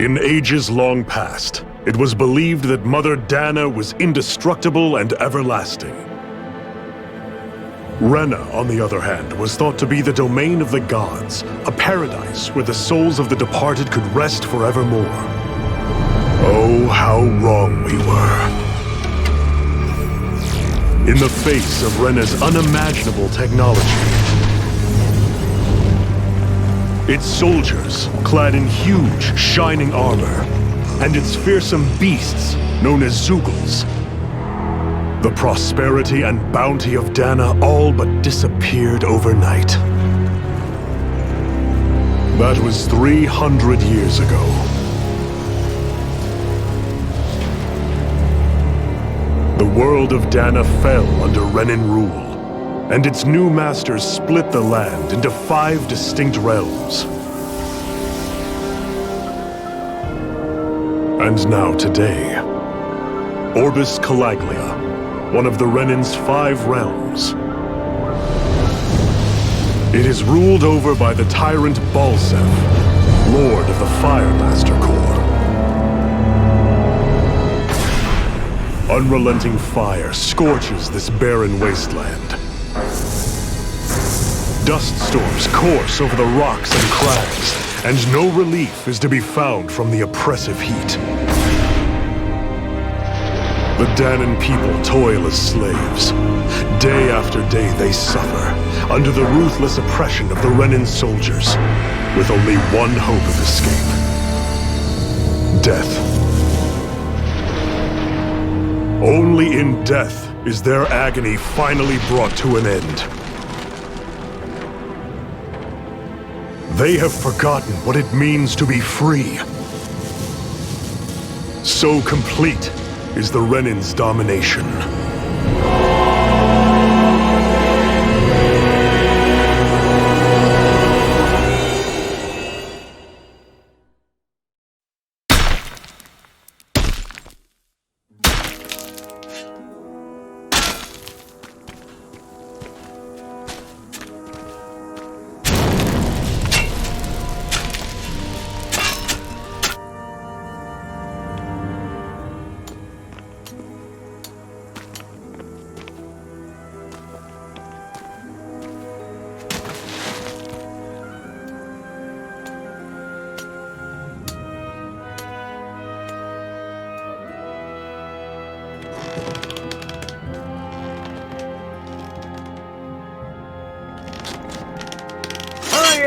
In ages long past, it was believed that Mother Dana was indestructible and everlasting. Renna, on the other hand, was thought to be the domain of the gods, a paradise where the souls of the departed could rest forevermore. Oh, how wrong we were. In the face of Renna's unimaginable technology, its soldiers, clad in huge, shining armor, and its fearsome beasts, known as Zeugles, the prosperity and bounty of Dana all but disappeared overnight. That was 300 years ago. The world of Dana fell under Renin rule, and its new masters split the land into 5 distinct realms. And now today, Orbis Calaglia, one of the Renin's 5 realms. It is ruled over by the tyrant Balsef, Lord of the Firemaster Corps. Unrelenting fire scorches this barren wasteland. Dust storms course over the rocks and crags, and no relief is to be found from the oppressive heat. The Danan people toil as slaves. Day after day they suffer, under the ruthless oppression of the Renin soldiers, with only one hope of escape: death. Only in death is their agony finally brought to an end. They have forgotten what it means to be free. So complete is the Renin's domination.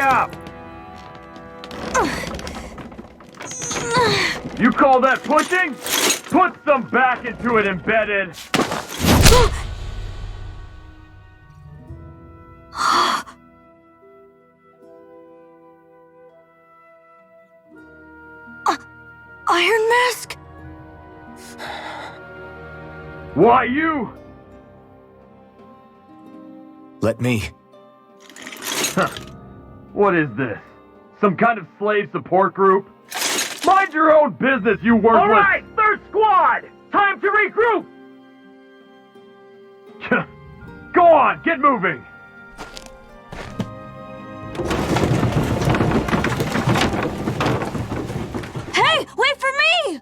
Up! You call that pushing? Put some back into it, embedded! Iron Mask? Why you? Let me. Huh. What is this? Some kind of slave support group? Mind your own business, you worthless— All right, third squad! Time to regroup! Go on, get moving! Hey, wait for me!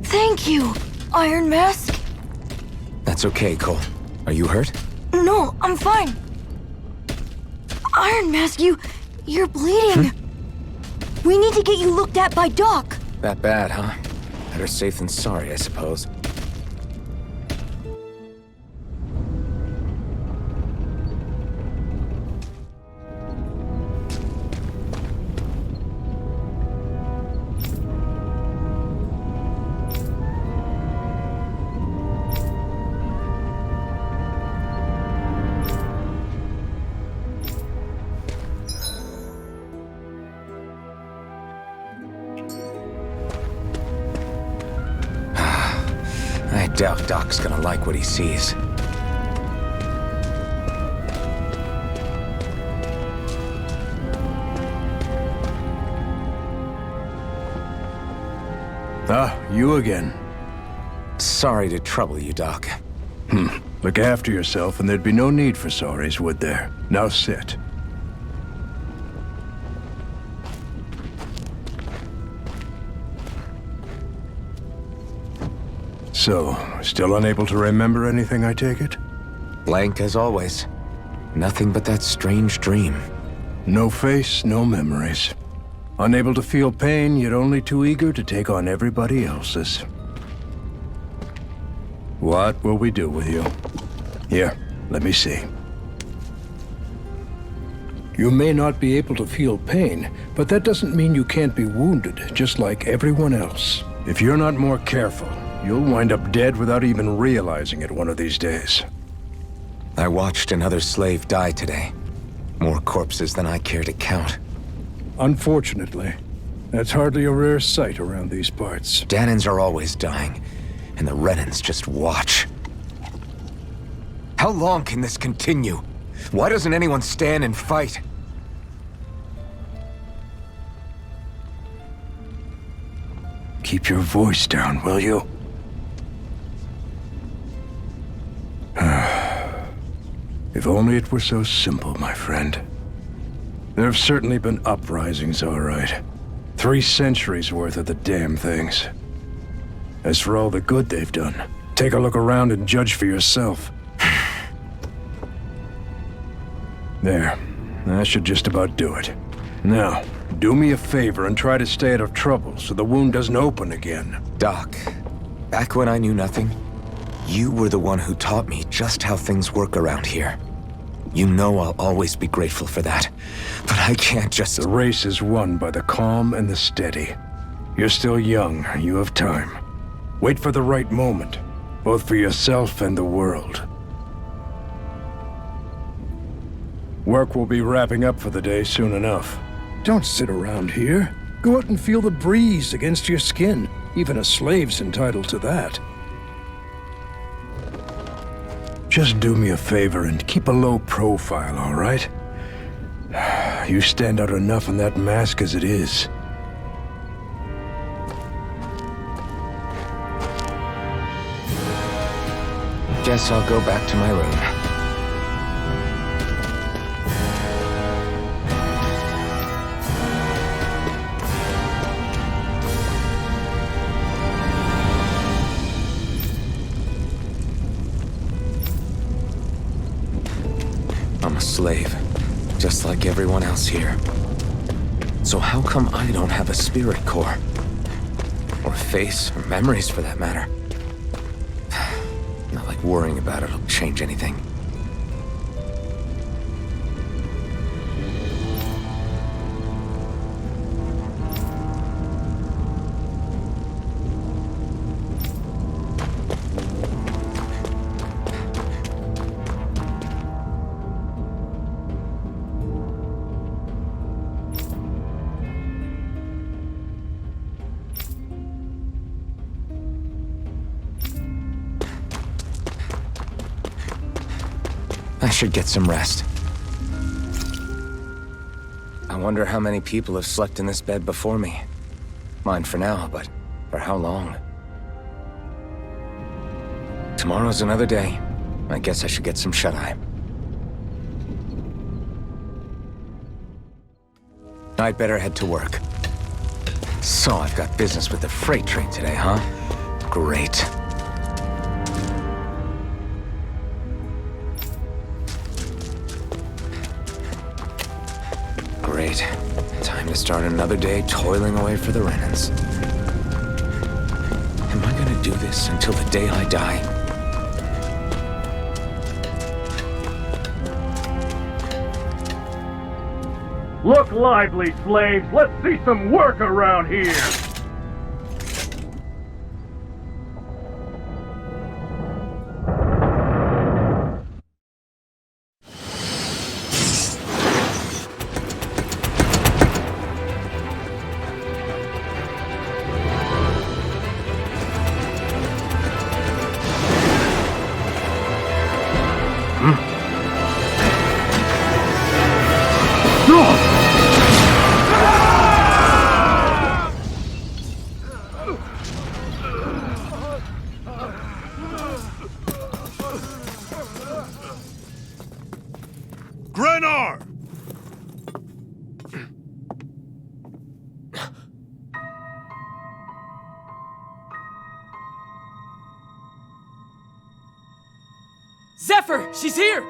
Thank you, Iron Mask. That's okay, Cole. Are you hurt? No, I'm fine. Iron Mask, you're bleeding. We need to get you looked at by Doc. That bad, huh? Better safe than sorry, I suppose. I doubt Doc's gonna like what he sees. Ah, you again. Sorry to trouble you, Doc. Look after yourself and there'd be no need for sorries, would there? Now sit. So, still unable to remember anything, I take it? Blank as always. Nothing but that strange dream. No face, no memories. Unable to feel pain, yet only too eager to take on everybody else's. What will we do with you? Here, let me see. You may not be able to feel pain, but that doesn't mean you can't be wounded, just like everyone else. If you're not more careful, you'll wind up dead without even realizing it one of these days. I watched another slave die today. More corpses than I care to count. Unfortunately, that's hardly a rare sight around these parts. Danans are always dying, and the Renans just watch. How long can this continue? Why doesn't anyone stand and fight? Keep your voice down, will you? If only it were so simple, my friend. There have certainly been uprisings, all right. 3 centuries worth of the damn things. As for all the good they've done, take a look around and judge for yourself. There. That should just about do it. Now, do me a favor and try to stay out of trouble so the wound doesn't open again. Doc, back when I knew nothing, you were the one who taught me just how things work around here. You know I'll always be grateful for that, but I can't just... The race is won by the calm and the steady. You're still young, you have time. Wait for the right moment, both for yourself and the world. Work will be wrapping up for the day soon enough. Don't sit around here. Go out and feel the breeze against your skin. Even a slave's entitled to that. Just do me a favor and keep a low profile, all right? You stand out enough in that mask as it is. Guess I'll go back to my room. I'm a slave, just like everyone else here. So how come I don't have a spirit core? Or face, or memories for that matter? Not like worrying about it'll change anything. I should get some rest. I wonder how many people have slept in this bed before me. Mine for now, but for how long? Tomorrow's another day. I guess I should get some shut-eye. I'd better head to work. So I've got business with the freight train today, huh? Great. Great. Time to start another day toiling away for the Renans. Am I gonna do this until the day I die? Look lively, slaves! Let's see some work around here! Zephyr! She's here!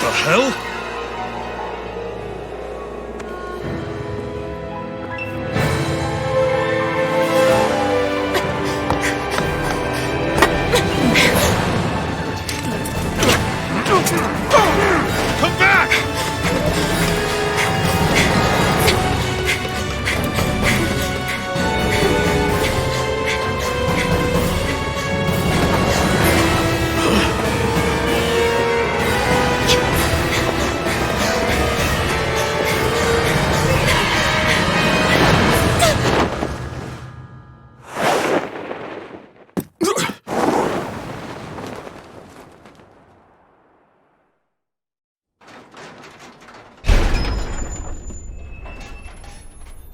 The hell? Come back!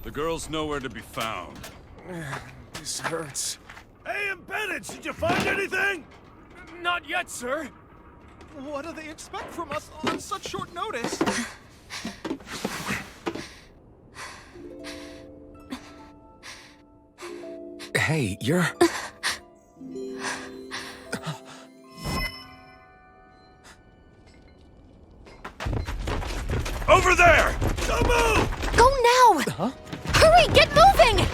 The girl's nowhere to be found. This hurts. Hey, embedded, did you find anything? Not yet, sir. What do they expect from us on such short notice? Hey, you're... Over there! Don't move! Go now! Huh? Hurry, get moving!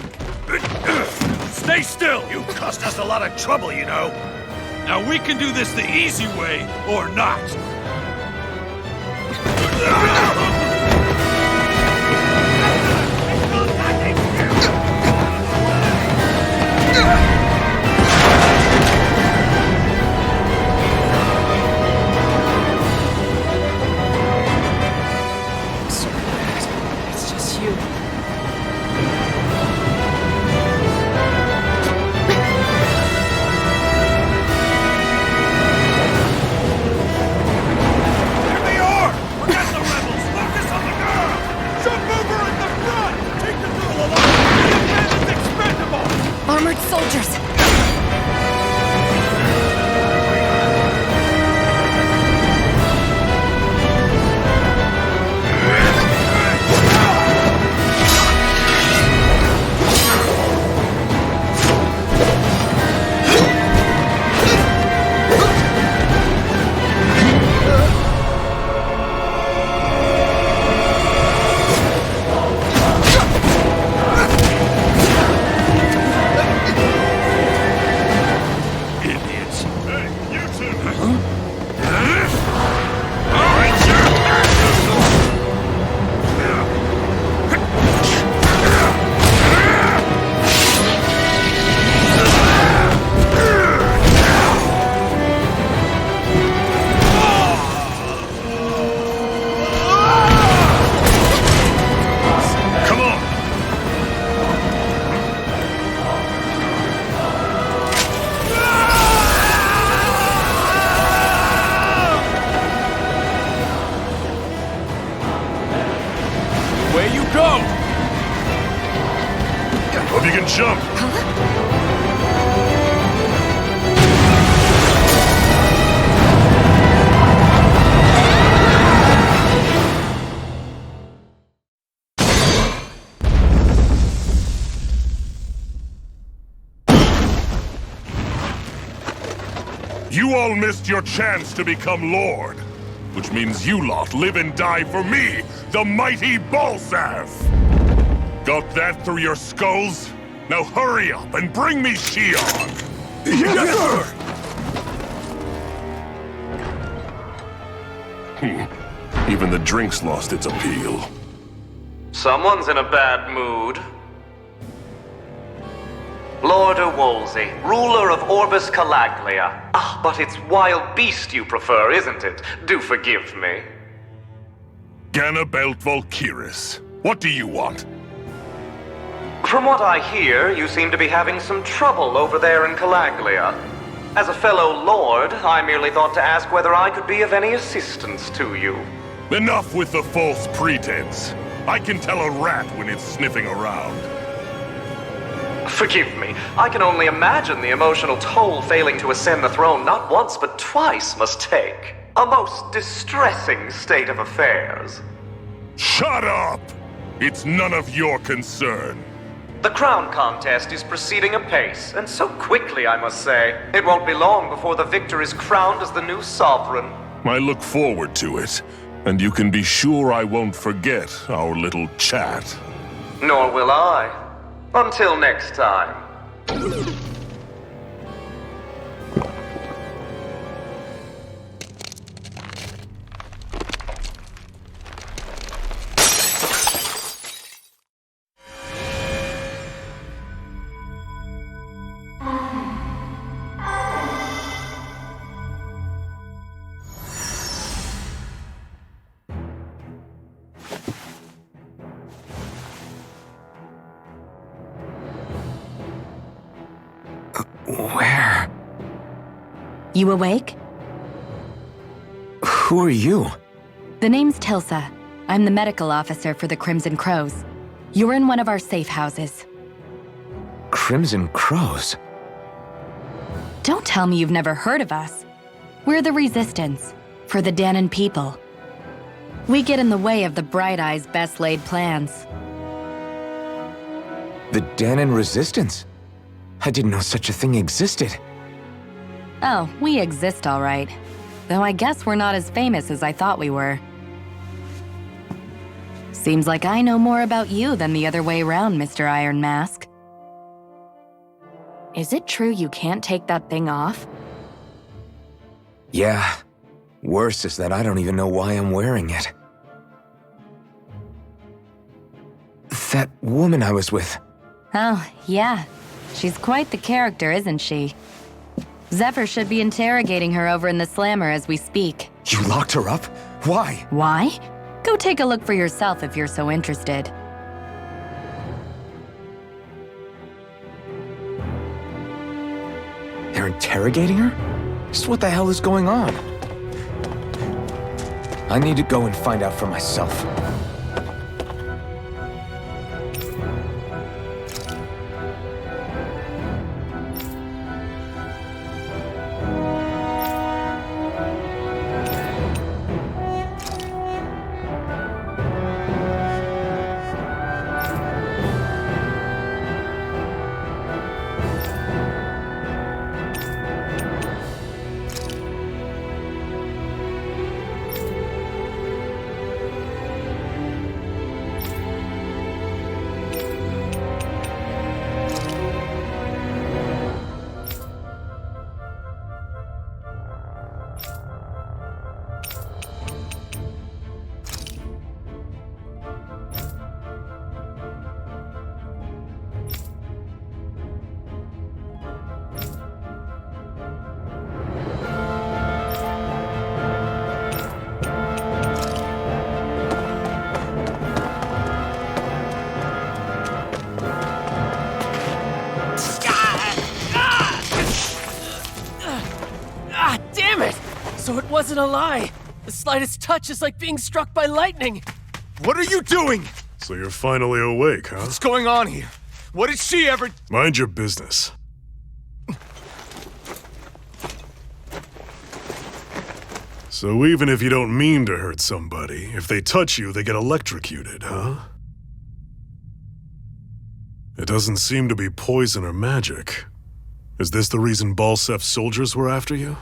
Stay still! You cost us a lot of trouble, you know. Now we can do this the easy way, or not. It's just you. Here they are! Forget the rebels! Focus on the girl! Jump over at the front! Take the girl alive! The man is expendable! Armored soldiers! Idiots! Hey, you two! Come on! Where you go? Hope you can jump! You all missed your chance to become Lord, which means you lot live and die for me, the mighty Balsav! Got that through your skulls? Now hurry up and bring me Shionne! Yes, sir! Even the drink's lost its appeal. Someone's in a bad mood. Lord Wolsey, ruler of Orbis Calaglia. Ah, but it's wild beast you prefer, isn't it? Do forgive me. Ganabelt Volkiris, what do you want? From what I hear, you seem to be having some trouble over there in Calaglia. As a fellow lord, I merely thought to ask whether I could be of any assistance to you. Enough with the false pretense. I can tell a rat when it's sniffing around. Forgive me, I can only imagine the emotional toll failing to ascend the throne not once but twice must take. A most distressing state of affairs. Shut up! It's none of your concern. The crown contest is proceeding apace, and so quickly, I must say. It won't be long before the victor is crowned as the new sovereign. I look forward to it, and you can be sure I won't forget our little chat. Nor will I. Until next time. Where? You awake? Who are you? The name's Tilsa. I'm the medical officer for the Crimson Crows. You're in one of our safe houses. Crimson Crows? Don't tell me you've never heard of us. We're the Resistance, for the Danon people. We get in the way of the Bright Eye's best-laid plans. The Danon Resistance? I didn't know such a thing existed. Oh, we exist all right. Though I guess we're not as famous as I thought we were. Seems like I know more about you than the other way around, Mr. Iron Mask. Is it true you can't take that thing off? Yeah. Worse is that I don't even know why I'm wearing it. That woman I was with. Oh, yeah. She's quite the character, isn't she? Zephyr should be interrogating her over in the Slammer as we speak. You locked her up? Why? Why? Go take a look for yourself if you're so interested. They're interrogating her? Just what the hell is going on? I need to go and find out for myself. So it wasn't a lie. The slightest touch is like being struck by lightning. What are you doing? So you're finally awake, huh? What's going on here? What did she ever... Mind your business. So even if you don't mean to hurt somebody, if they touch you, they get electrocuted, huh? It doesn't seem to be poison or magic. Is this the reason Balsef's soldiers were after you?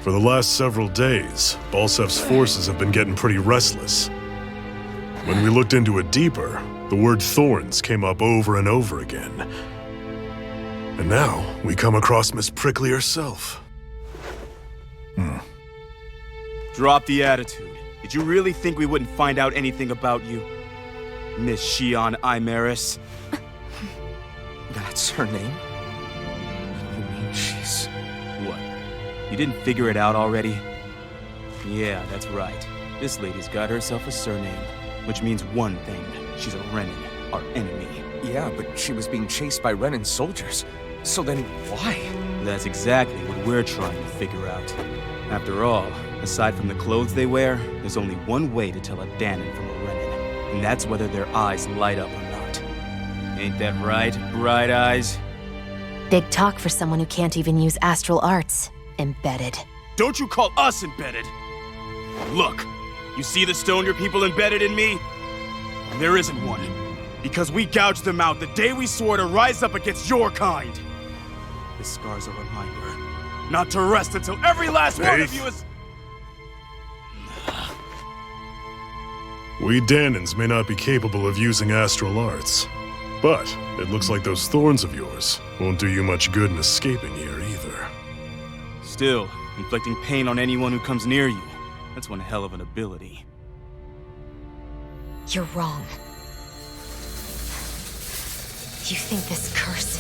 For the last several days, Balsef's forces have been getting pretty restless. When we looked into it deeper, the word thorns came up over and over again. And now, we come across Miss Prickly herself. Drop the attitude. Did you really think we wouldn't find out anything about you? Miss Shionne Imaris? That's her name? You mean she's... What? You didn't figure it out already? Yeah, that's right. This lady's got herself a surname, which means one thing. She's a Renin, our enemy. Yeah, but she was being chased by Renin soldiers. So then why? That's exactly what we're trying to figure out. After all, aside from the clothes they wear, there's only one way to tell a Danon from a Renin, and that's whether their eyes light up or not. Ain't that right, Bright Eyes? Big talk for someone who can't even use astral arts. Embedded. Don't you call us embedded! Look, you see the stone your people embedded in me? There isn't one. Because we gouged them out the day we swore to rise up against your kind. This scar's a reminder, not to rest until every last one of you is... We Danons may not be capable of using astral arts, but it looks like those thorns of yours won't do you much good in escaping here either. Still, inflicting pain on anyone who comes near you, that's one hell of an ability. You're wrong. You think this curse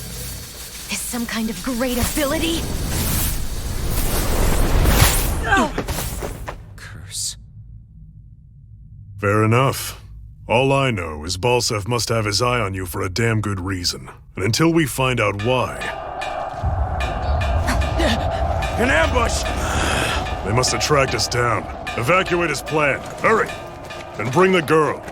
is some kind of great ability? No! Curse. Fair enough. All I know is Balsef must have his eye on you for a damn good reason. And until we find out why... An ambush! They must have tracked us down. Evacuate as planned. Hurry! And bring the girl.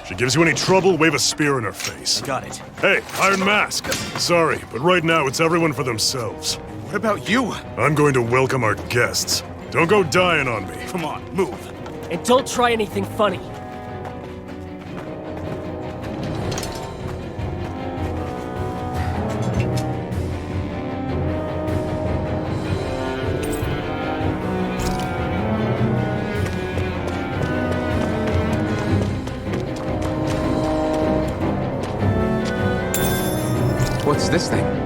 If she gives you any trouble, wave a spear in her face. Got it. Hey, Iron Mask. Sorry, but right now it's everyone for themselves. What about you? I'm going to welcome our guests. Don't go dying on me. Come on, move. And don't try anything funny. What's this thing?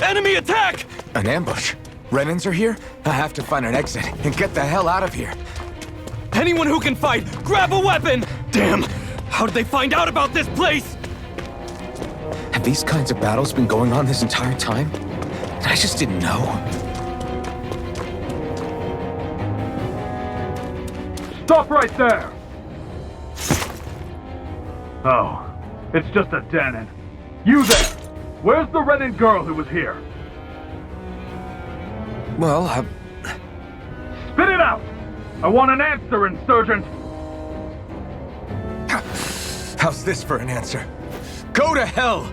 Enemy attack! An ambush? Renins are here? I have to find an exit and get the hell out of here. Anyone who can fight, grab a weapon! Damn! How did they find out about this place? Have these kinds of battles been going on this entire time? I just didn't know. Stop right there! Oh, it's just a Danon. You there! Where's the Renin girl who was here? Well, Spit it out! I want an answer, Insurgent! how's this for an answer? Go to hell!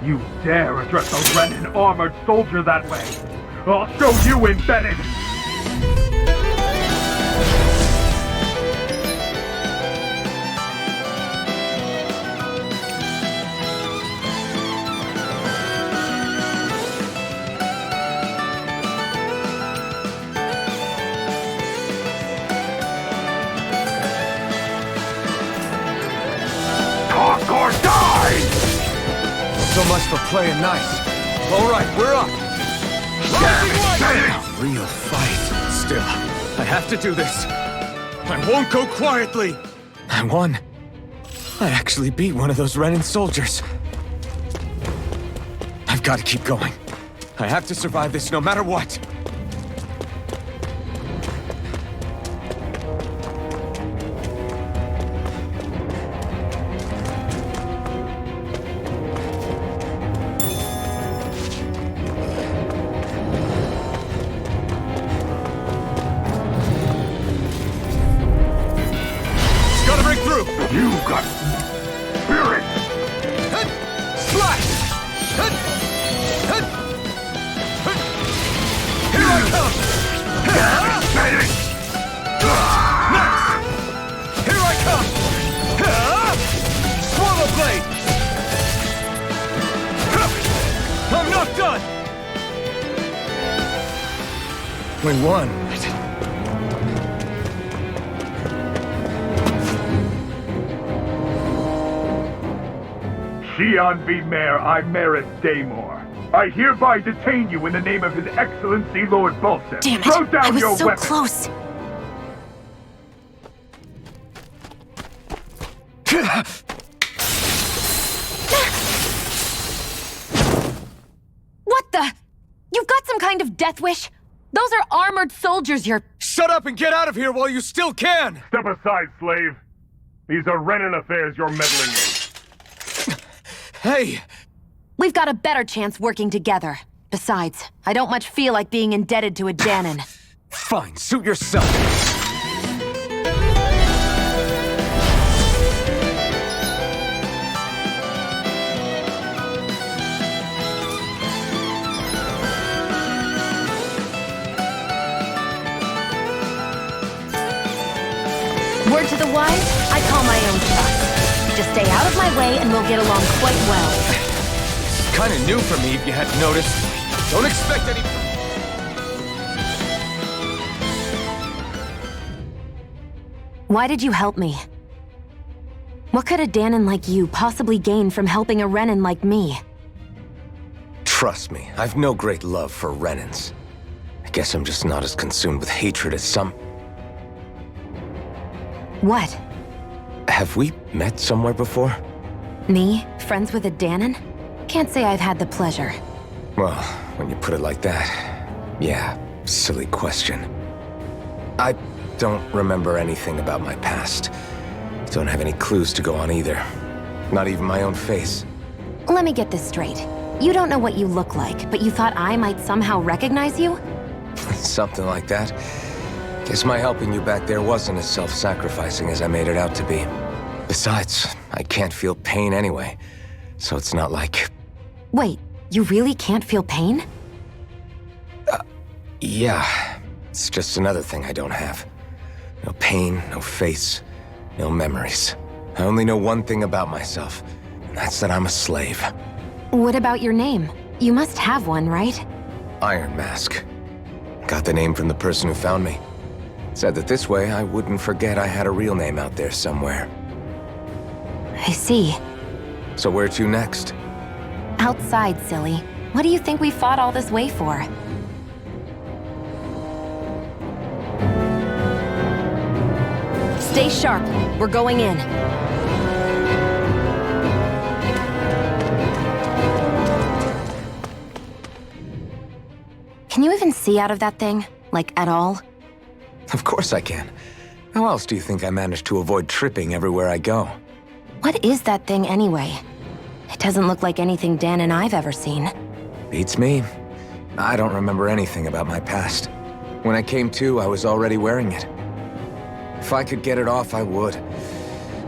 You dare address a Renin armored soldier that way? I'll show you, embedded! Talk or die! So much for playing nice. All right, we're up. Real fight. Still, I have to do this. I won't go quietly! I won. I actually beat one of those Renin soldiers. I've got to keep going. I have to survive this no matter what. You got spirit! Slash! Here I come! Nice! We won. Shionne v. Mayor Imaris Daymore. I hereby detain you in the name of His Excellency Lord Bolston. Damn it! Throw down I was your so weapon. close. What the? You've got some kind of death wish? Those are armored soldiers you're... Shut up and get out of here while you still can! Step aside, slave. These are Renan affairs you're meddling in. Hey! We've got a better chance working together. Besides, I don't much feel like being indebted to a Danon. Fine, suit yourself. Word to the wise, I call my own shot. Just stay out of my way and we'll get along quite well. Kinda new for me if you hadn't noticed. Don't expect any... Why did you help me? What could a Danon like you possibly gain from helping a Renan like me? Trust me, I've no great love for Renans. I guess I'm just not as consumed with hatred as some... What? Have we met somewhere before? Me? Friends with a Danon? Can't say I've had the pleasure. Well, when you put it like that, yeah, silly question. I don't remember anything about my past. Don't have any clues to go on either. Not even my own face. Let me get this straight. You don't know what you look like, but you thought I might somehow recognize you? Something like that. Guess my helping you back there wasn't as self-sacrificing as I made it out to be. Besides, I can't feel pain anyway, so it's not like... Wait, you really can't feel pain? Yeah. It's just another thing I don't have. No pain, no face, no memories. I only know one thing about myself, and that's that I'm a slave. What about your name? You must have one, right? Iron Mask. Got the name from the person who found me. Said that this way I wouldn't forget I had a real name out there somewhere. I see. So where to next? Outside, silly. What do you think we fought all this way for? Stay sharp. We're going in. Can you even see out of that thing? Like, at all? Of course I can. How else do you think I managed to avoid tripping everywhere I go? What is that thing anyway? It doesn't look like anything Dan and I've ever seen. Beats me. I don't remember anything about my past. When I came to, I was already wearing it. If I could get it off, I would.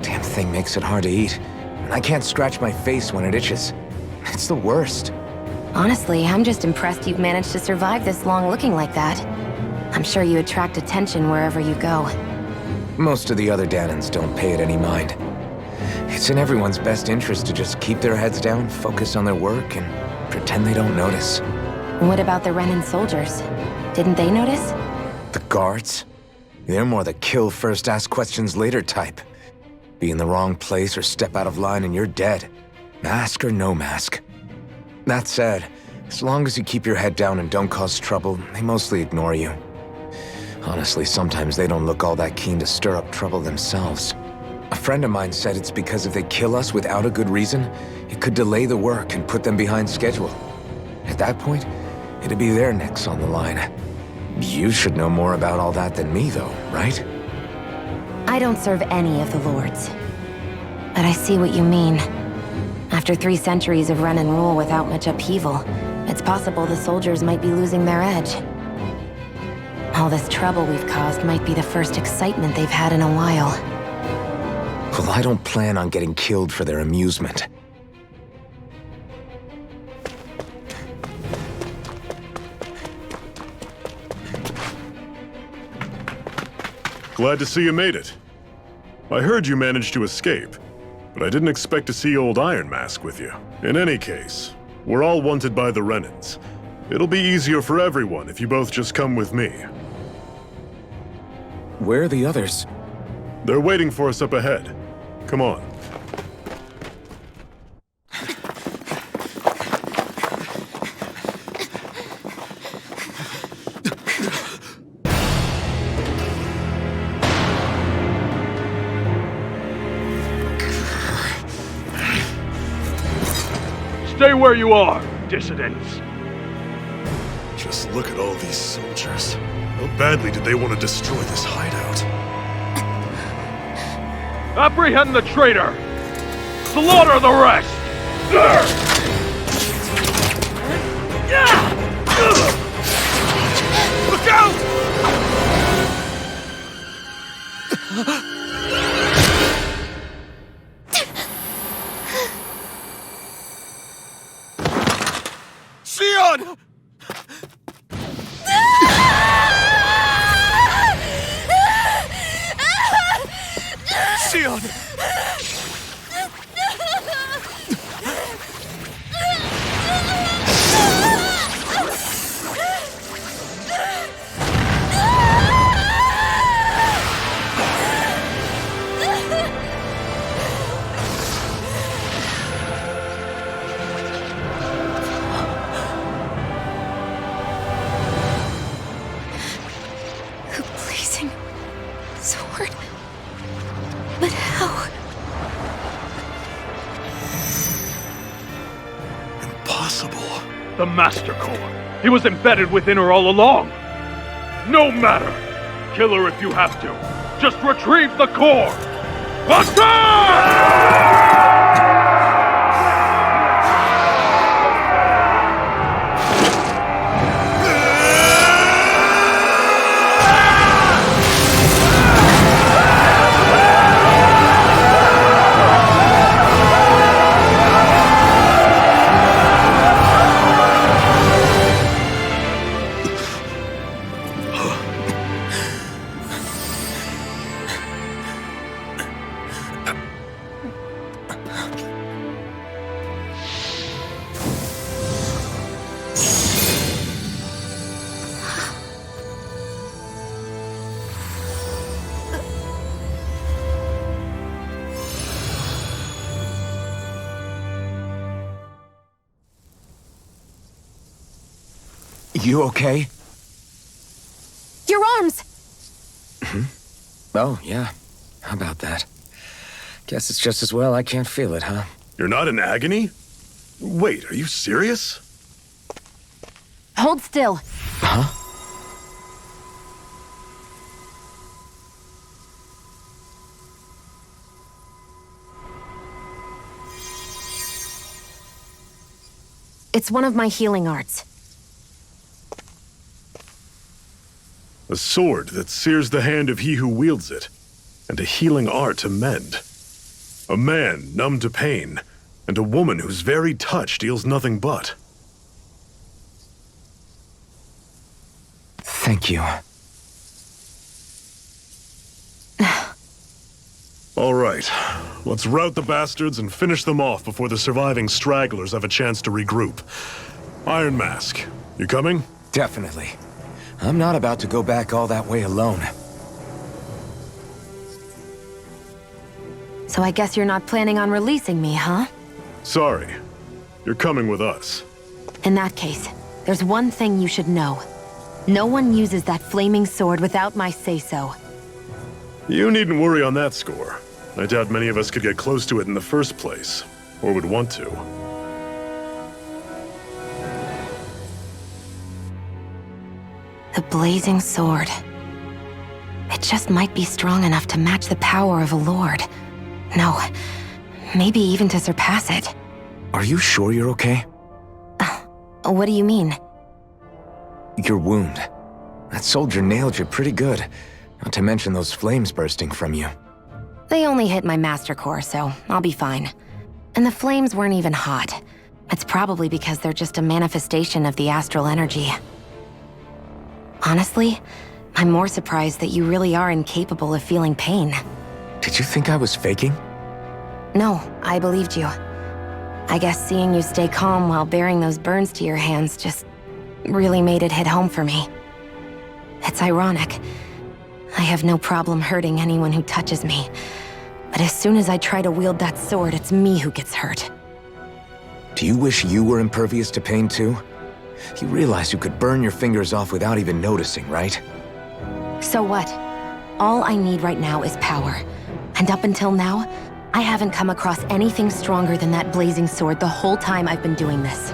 Damn thing makes it hard to eat. And I can't scratch my face when it itches. It's the worst. Honestly, I'm just impressed you've managed to survive this long looking like that. I'm sure you attract attention wherever you go. Most of the other Danons don't pay it any mind. It's in everyone's best interest to just keep their heads down, focus on their work, and pretend they don't notice. What about the Renan soldiers? Didn't they notice? The guards? They're more the kill first, ask questions later type. Be in the wrong place or step out of line and you're dead. Mask or no mask. That said, as long as you keep your head down and don't cause trouble, they mostly ignore you. Honestly, sometimes they don't look all that keen to stir up trouble themselves. A friend of mine said it's because if they kill us without a good reason, it could delay the work and put them behind schedule. At that point, it'd be their necks on the line. You should know more about all that than me, though, right? I don't serve any of the lords. But I see what you mean. After 3 centuries of Renan rule without much upheaval, it's possible the soldiers might be losing their edge. All this trouble we've caused might be the first excitement they've had in a while. Well, I don't plan on getting killed for their amusement. Glad to see you made it. I heard you managed to escape, but I didn't expect to see old Iron Mask with you. In any case, we're all wanted by the Renans, It'll be easier for everyone if you both just come with me. Where are the others? They're waiting for us up ahead. Come on. Stay where you are, dissidents. Just look at all these soldiers. How badly did they want to destroy this hideout? Apprehend the traitor! Slaughter the rest! Look out! Shionne! Shionne! The blazing sword. But how? Impossible. The Master Core. He was embedded within her all along. No matter. Kill her if you have to. Just retrieve the core. Attack! You okay? Your arms! Oh, yeah. How about that? Guess it's just as well I can't feel it, huh? You're not in agony? Wait, are you serious? Hold still. Huh? It's one of my healing arts. A sword that sears the hand of he who wields it, and a healing art to mend. A man numb to pain, and a woman whose very touch deals nothing but. Thank you. All right, let's rout the bastards and finish them off before the surviving stragglers have a chance to regroup. Iron Mask, you coming? Definitely. I'm not about to go back all that way alone. So I guess you're not planning on releasing me, huh? Sorry, you're coming with us. In that case, there's one thing you should know. No one uses that flaming sword without my say-so. You needn't worry on that score. I doubt many of us could get close to it in the first place, or would want to. The blazing sword. It just might be strong enough to match the power of a lord. No, maybe even to surpass it. Are you sure you're okay? What do you mean? Your wound. That soldier nailed you pretty good. Not to mention those flames bursting from you. They only hit my master core, so I'll be fine. And the flames weren't even hot. It's probably because they're just a manifestation of the astral energy. Honestly, I'm more surprised that you really are incapable of feeling pain. Did you think I was faking? No, I believed you. I guess seeing you stay calm while bearing those burns to your hands just really made it hit home for me. It's ironic. I have no problem hurting anyone who touches me. But as soon as I try to wield that sword, it's me who gets hurt. Do you wish you were impervious to pain too? You realize you could burn your fingers off without even noticing, right? So what? All I need right now is power. And up until now, I haven't come across anything stronger than that blazing sword the whole time I've been doing this.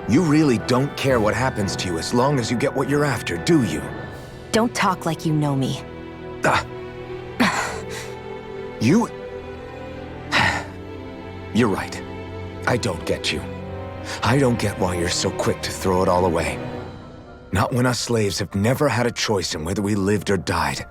You really don't care what happens to you as long as you get what you're after, do you? Don't talk like you know me. You... You're right. I don't get you. I don't get why you're so quick to throw it all away. Not when us slaves have never had a choice in whether we lived or died.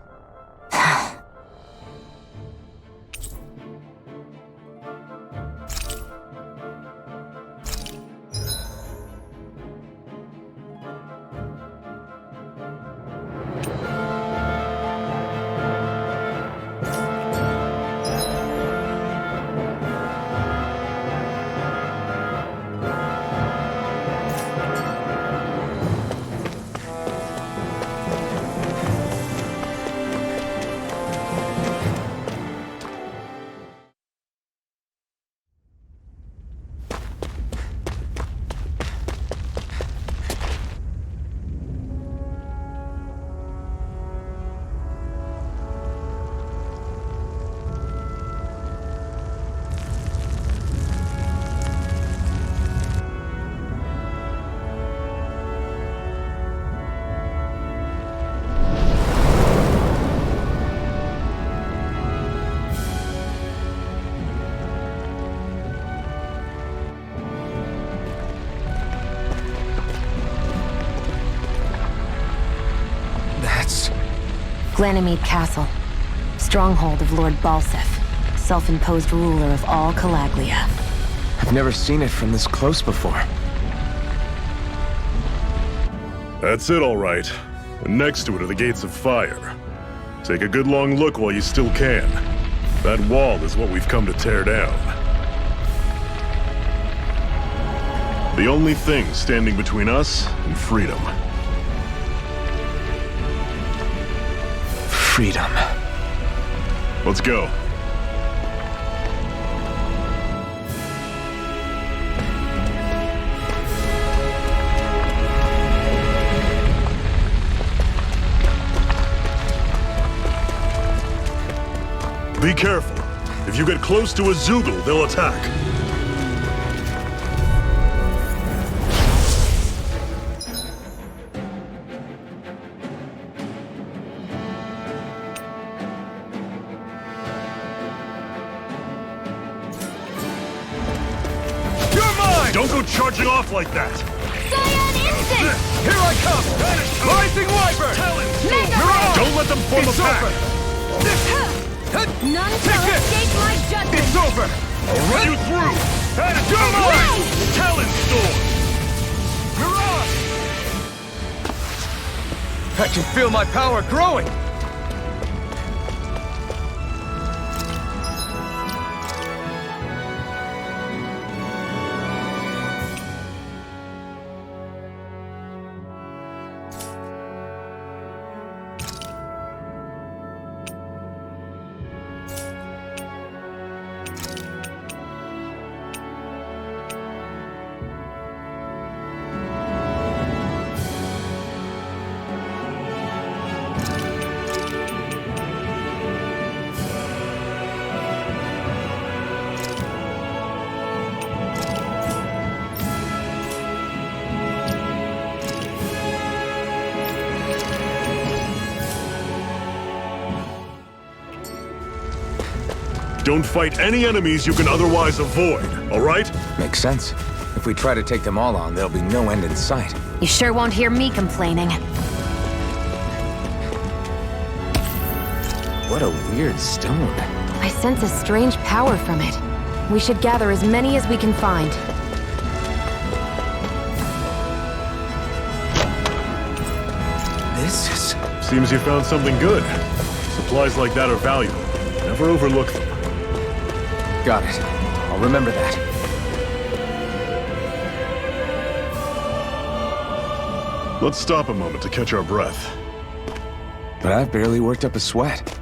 Ganymede Castle, stronghold of Lord Balsef, self-imposed ruler of all Calaglia. I've never seen it from this close before. That's it, all right. And next to it are the gates of fire. Take a good long look while you still can. That wall is what we've come to tear down. The only thing standing between us and freedom. Freedom. Let's go. Be careful. If you get close to a Zoogle, they'll attack. Don't go charging off like that! Cyan Instinct! Here I come! Rising Wyvern! Don't let them form a pack! None shall escape my judgment! It's over! I'll run you through! You're mine! Talon Storm! Mirage! I can feel my power growing! Don't fight any enemies you can otherwise avoid, all right? Makes sense. If we try to take them all on, there'll be no end in sight. You sure won't hear me complaining. What a weird stone. I sense a strange power from it. We should gather as many as we can find. This is... Seems you found something good. Supplies like that are valuable. Never overlook them. Got it. I'll remember that. Let's stop a moment to catch our breath. But I've barely worked up a sweat.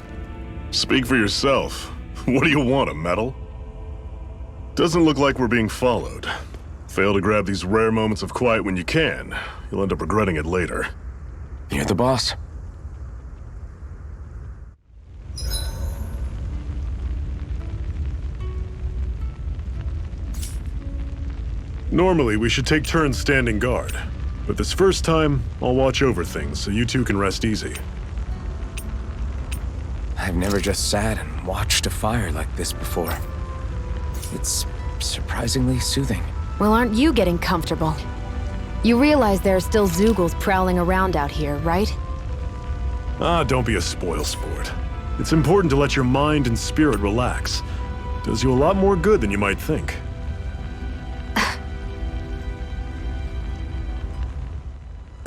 Speak for yourself. What do you want, a medal? Doesn't look like we're being followed. Fail to grab these rare moments of quiet when you can. You'll end up regretting it later. You're the boss. Normally, we should take turns standing guard. But this first time, I'll watch over things so you two can rest easy. I've never just sat and watched a fire like this before. It's surprisingly soothing. Well, aren't you getting comfortable? You realize there are still Zeugles prowling around out here, right? Ah, don't be a spoilsport. It's important to let your mind and spirit relax. Does you a lot more good than you might think.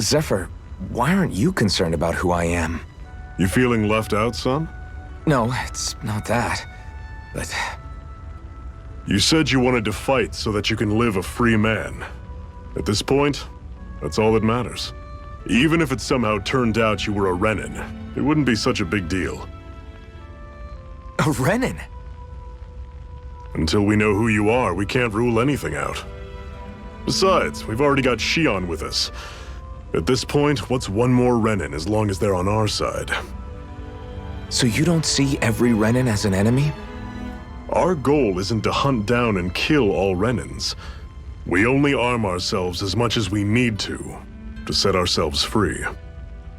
Zephyr, why aren't you concerned about who I am? You feeling left out, son? No, it's not that. But You said you wanted to fight so that you can live a free man. At this point, that's all that matters. Even if it somehow turned out you were a Renin, it wouldn't be such a big deal. a Renin? Until we know who you are, we can't rule anything out. Besides, we've already got Shionne with us. At this point, what's one more Renin as long as they're on our side? So you don't see every Renin as an enemy? Our goal isn't to hunt down and kill all Renins. We only arm ourselves as much as we need to set ourselves free.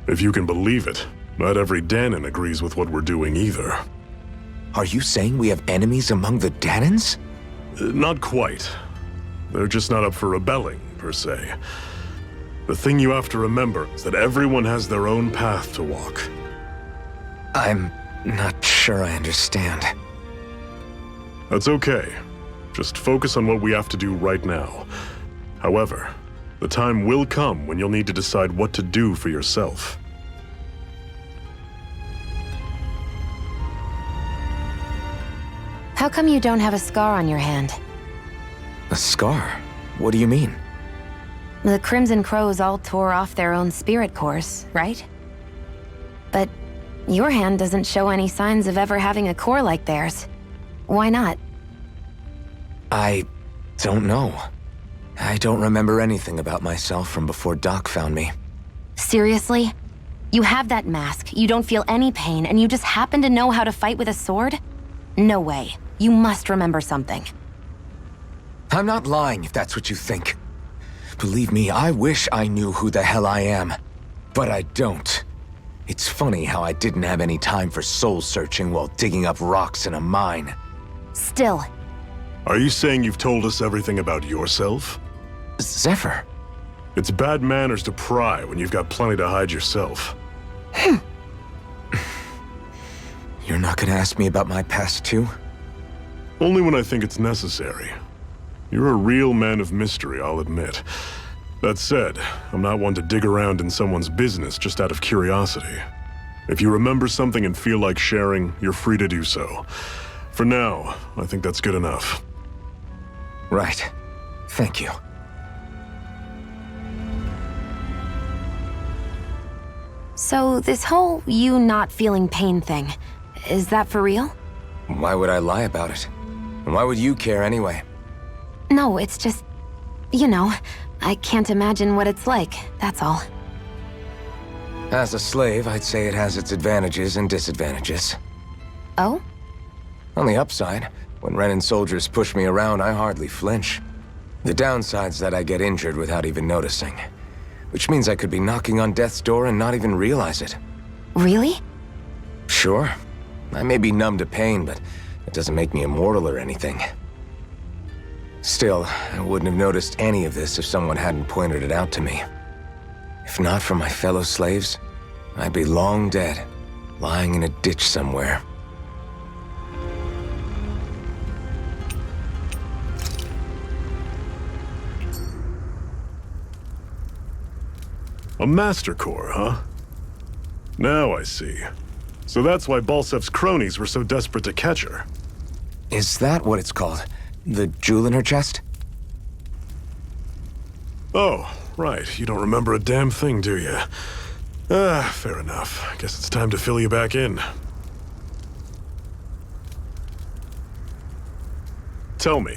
If you can believe it, not every Danon agrees with what we're doing either. Are you saying we have enemies among the Danons? Not quite. They're just not up for rebelling, per se. The thing you have to remember is that everyone has their own path to walk. I'm not sure I understand. That's okay. Just focus on what we have to do right now. However, the time will come when you'll need to decide what to do for yourself. How come you don't have a scar on your hand? A scar? What do you mean? The Crimson Crows all tore off their own spirit cores, right? But your hand doesn't show any signs of ever having a core like theirs. Why not? I don't know. I don't remember anything about myself from before Doc found me. Seriously? You have that mask, you don't feel any pain, and you just happen to know how to fight with a sword? No way. You must remember something. I'm not lying if that's what you think. Believe me, I wish I knew who the hell I am. But I don't. It's funny how I didn't have any time for soul-searching while digging up rocks in a mine. Still. Are you saying you've told us everything about yourself? Zephyr. It's bad manners to pry when you've got plenty to hide yourself. You're not gonna ask me about my past too? Only when I think it's necessary. You're a real man of mystery, I'll admit. That said, I'm not one to dig around in someone's business just out of curiosity. If you remember something and feel like sharing, you're free to do so. For now, I think that's good enough. Right. Thank you. So this whole you not feeling pain thing, is that for real? Why would I lie about it? And why would you care anyway? No, it's just, you know, I can't imagine what it's like, that's all. As a slave, I'd say it has its advantages and disadvantages. Oh? On the upside, when Renin soldiers push me around, I hardly flinch. The downside's that I get injured without even noticing. Which means I could be knocking on death's door and not even realize it. Really? Sure. I may be numb to pain, but it doesn't make me immortal or anything. Still, I wouldn't have noticed any of this if someone hadn't pointed it out to me. If not for my fellow slaves, I'd be long dead, lying in a ditch somewhere. A Master Core, huh? Now I see. So that's why Balsef's cronies were so desperate to catch her. Is that what it's called? The jewel in her chest? Oh, right. You don't remember a damn thing, do you? Fair enough. Guess it's time to fill you back in. Tell me,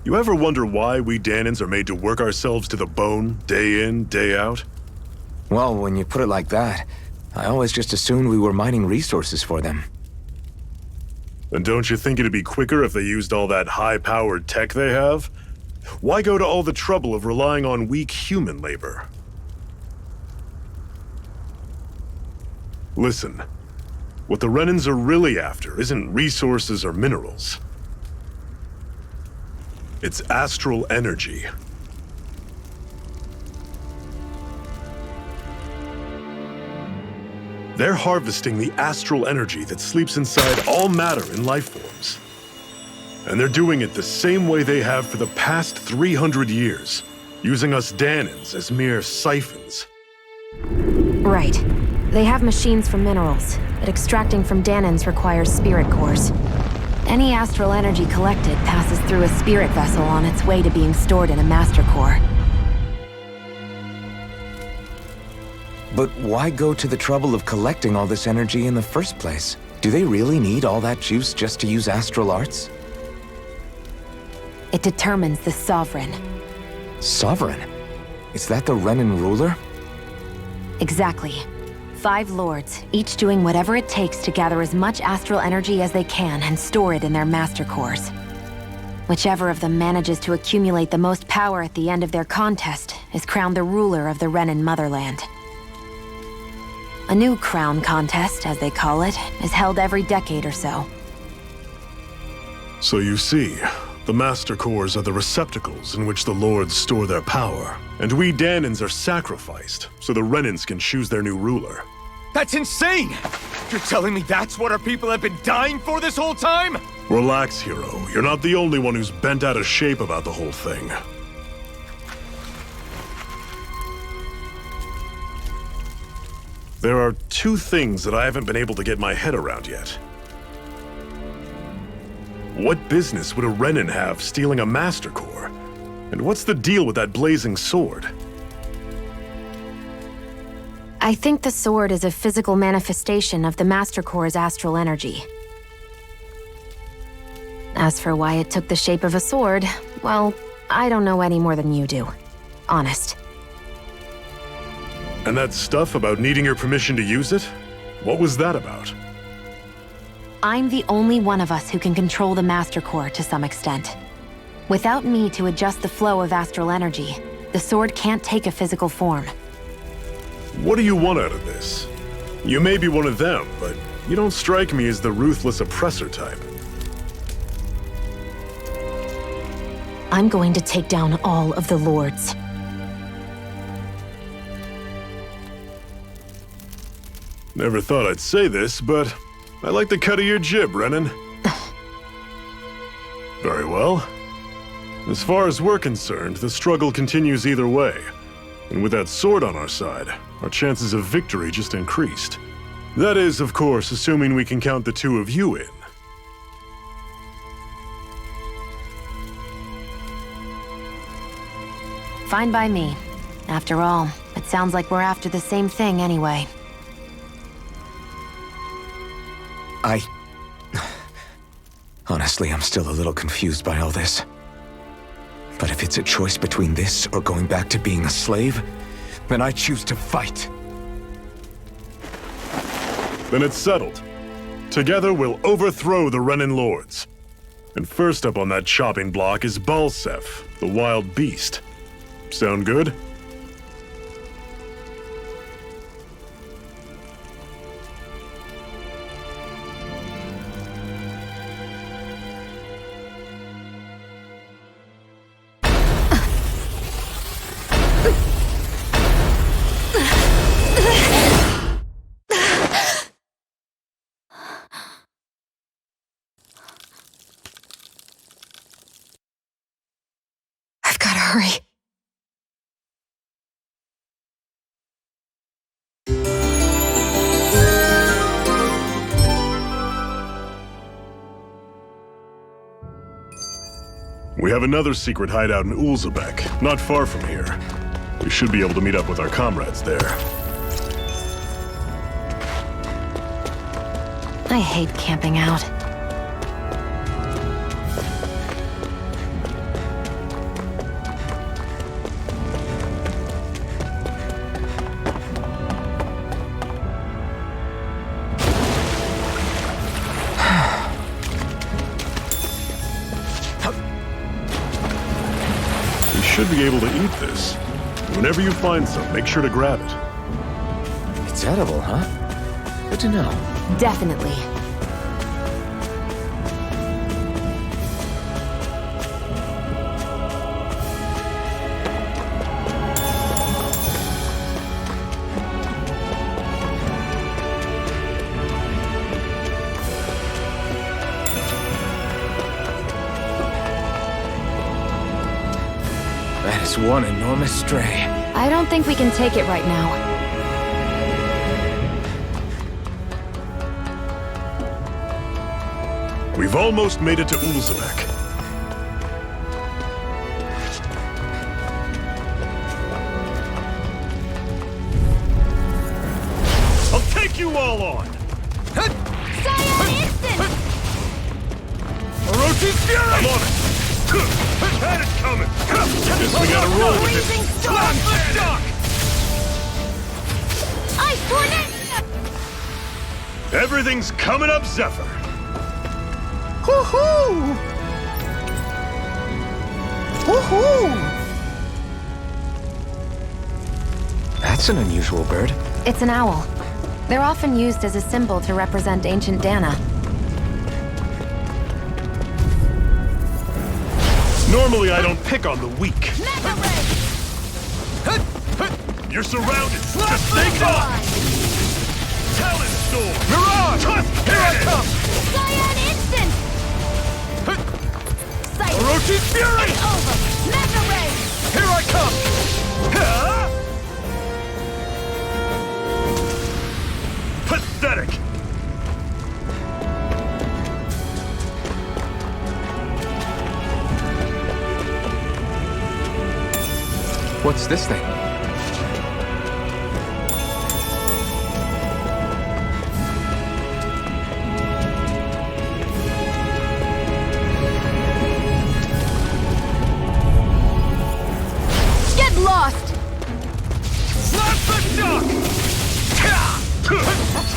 you ever wonder why we Danans are made to work ourselves to the bone, day in, day out? Well, when you put it like that, I always just assumed we were mining resources for them. And don't you think it'd be quicker if they used all that high-powered tech they have? Why go to all the trouble of relying on weak human labor? Listen, what the Renans are really after isn't resources or minerals. It's astral energy. They're harvesting the astral energy that sleeps inside all matter in life forms. And they're doing it the same way they have for the past 300 years, using us Danans as mere siphons. Right. They have machines for minerals, but extracting from Danans requires spirit cores. Any astral energy collected passes through a spirit vessel on its way to being stored in a master core. But why go to the trouble of collecting all this energy in the first place? Do they really need all that juice just to use astral arts? It determines the Sovereign. Sovereign? Is that the Renan ruler? Exactly. 5 lords, each doing whatever it takes to gather as much astral energy as they can and store it in their master cores. Whichever of them manages to accumulate the most power at the end of their contest is crowned the ruler of the Renan motherland. A new crown contest, as they call it, is held every decade or so. So you see, the Master Cores are the receptacles in which the Lords store their power. And we Danans are sacrificed, so the Renans can choose their new ruler. That's insane! You're telling me that's what our people have been dying for this whole time? Relax, hero. You're not the only one who's bent out of shape about the whole thing. There are 2 things that I haven't been able to get my head around yet. What business would a Renan have stealing a Master Core? And what's the deal with that blazing sword? I think the sword is a physical manifestation of the Master Core's astral energy. As for why it took the shape of a sword, well, I don't know any more than you do. Honest. And that stuff about needing your permission to use it? What was that about? I'm the only one of us who can control the Master Core to some extent. Without me to adjust the flow of astral energy, the sword can't take a physical form. What do you want out of this? You may be one of them, but you don't strike me as the ruthless oppressor type. I'm going to take down all of the lords. Never thought I'd say this, but I like the cut of your jib, Renan. Very well. As far as we're concerned, the struggle continues either way. And with that sword on our side, our chances of victory just increased. That is, of course, assuming we can count the 2 of you in. Fine by me. After all, it sounds like we're after the same thing anyway. Honestly, I'm still a little confused by all this. But if it's a choice between this or going back to being a slave, then I choose to fight. Then it's settled. Together we'll overthrow the Renan Lords. And first up on that chopping block is Balsef, the wild beast. Sound good? I've gotta hurry. We have another secret hideout in Ulzebek, not far from here. We should be able to meet up with our comrades there. I hate camping out. We should be able to eat this. Whenever you find some, make sure to grab it. It's edible, huh? Good to know. Definitely. That is one enormous stray. I don't think we can take it right now. We've almost made it to Ulzebek. I'll take you all on! Cyan instant! Orochi's Fury! I'm on it! That is coming! Guess we gotta roll with Freezing it! storm! Shock! Ice tornado! Everything's coming up, Zephyr! Woohoo! Woohoo! That's an unusual bird. It's an owl. They're often used as a symbol to represent ancient Dana. Normally I don't pick on the weak. Mega Ray! You're surrounded! Just stay calm! Talon Storm! Mirage! Tusk Here I Cannon! come! Cyan instant! Sight! Orochi's Fury! It's over! Mega Ray! Here I come! Pathetic! What's this thing? Get lost! Slap the duck!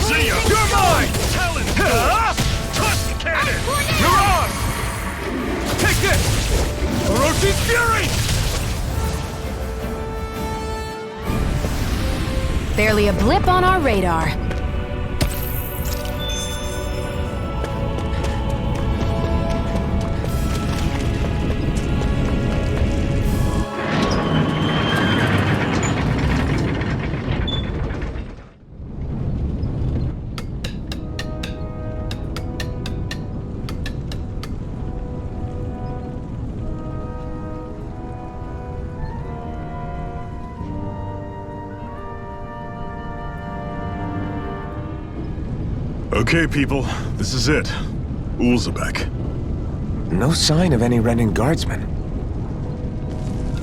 See ya! You're mine! Talon Storm! Tusk Cannon! Mirage! Take this! Orochi's Fury! Barely a blip on our radar. Okay, people, this is it. Ulzebek. No sign of any Renin guardsmen.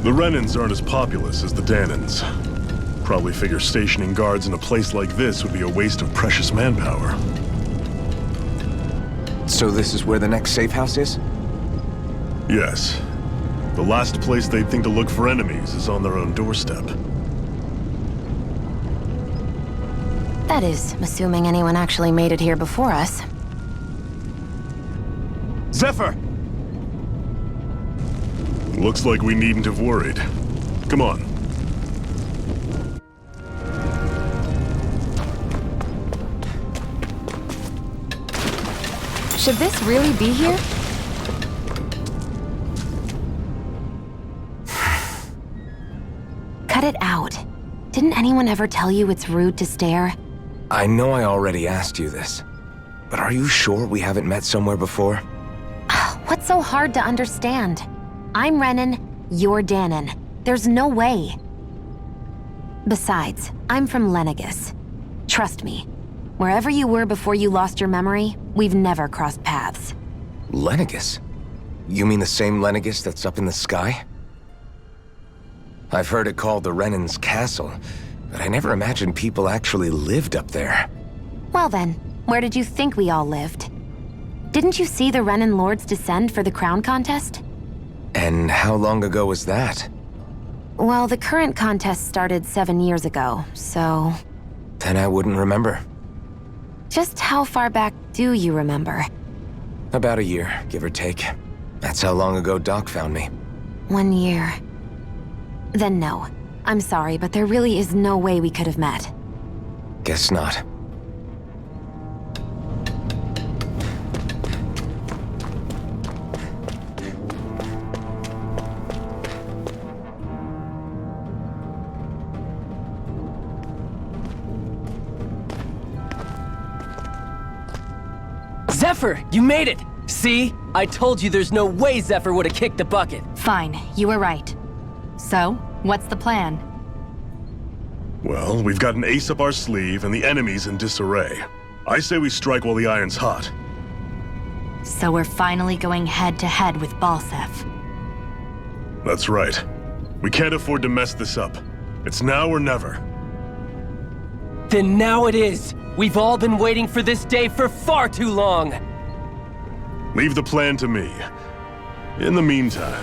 The Renins aren't as populous as the Danans. Probably figure stationing guards in a place like this would be a waste of precious manpower. So this is where the next safe house is? Yes. The last place they'd think to look for enemies is on their own doorstep. That is, assuming anyone actually made it here before us. Zephyr! Looks like we needn't have worried. Come on. Should this really be here? Cut it out. Didn't anyone ever tell you it's rude to stare? I know I already asked you this, but are you sure we haven't met somewhere before? What's so hard to understand? I'm Renin, you're Danon. There's no way. Besides, I'm from Lenegis. Trust me, wherever you were before you lost your memory, we've never crossed paths. Lenegis? You mean the same Lenegis that's up in the sky? I've heard it called the Renan's Castle, but I never imagined people actually lived up there. Well then, where did you think we all lived? Didn't you see the Renan Lords descend for the crown contest? And how long ago was that? Well, the current contest started 7 years ago, so... Then I wouldn't remember. Just how far back do you remember? About a year, give or take. That's how long ago Doc found me. 1 year. Then no. I'm sorry, but there really is no way we could have met. Guess not. Zephyr, you made it! See? I told you there's no way Zephyr would have kicked the bucket. Fine, you were right. So, what's the plan? Well, we've got an ace up our sleeve and the enemy's in disarray. I say we strike while the iron's hot. So we're finally going head-to-head with Balseph. That's right. We can't afford to mess this up. It's now or never. Then now it is! We've all been waiting for this day for far too long! Leave the plan to me. In the meantime...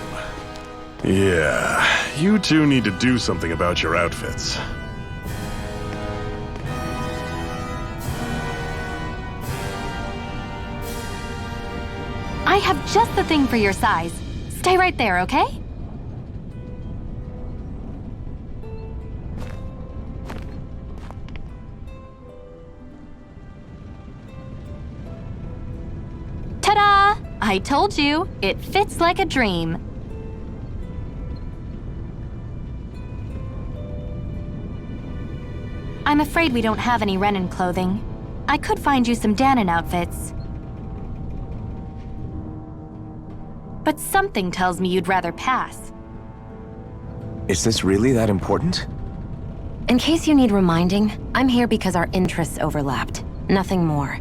Yeah, you two need to do something about your outfits. I have just the thing for your size. Stay right there, okay? Ta-da! I told you, it fits like a dream. I'm afraid we don't have any Renan clothing. I could find you some Danon outfits. But something tells me you'd rather pass. Is this really that important? In case you need reminding, I'm here because our interests overlapped. Nothing more.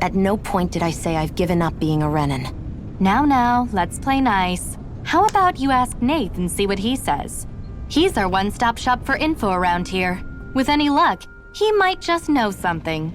At no point did I say I've given up being a Renan. Now, let's play nice. How about you ask Nath and see what he says? He's our one-stop shop for info around here. With any luck, he might just know something.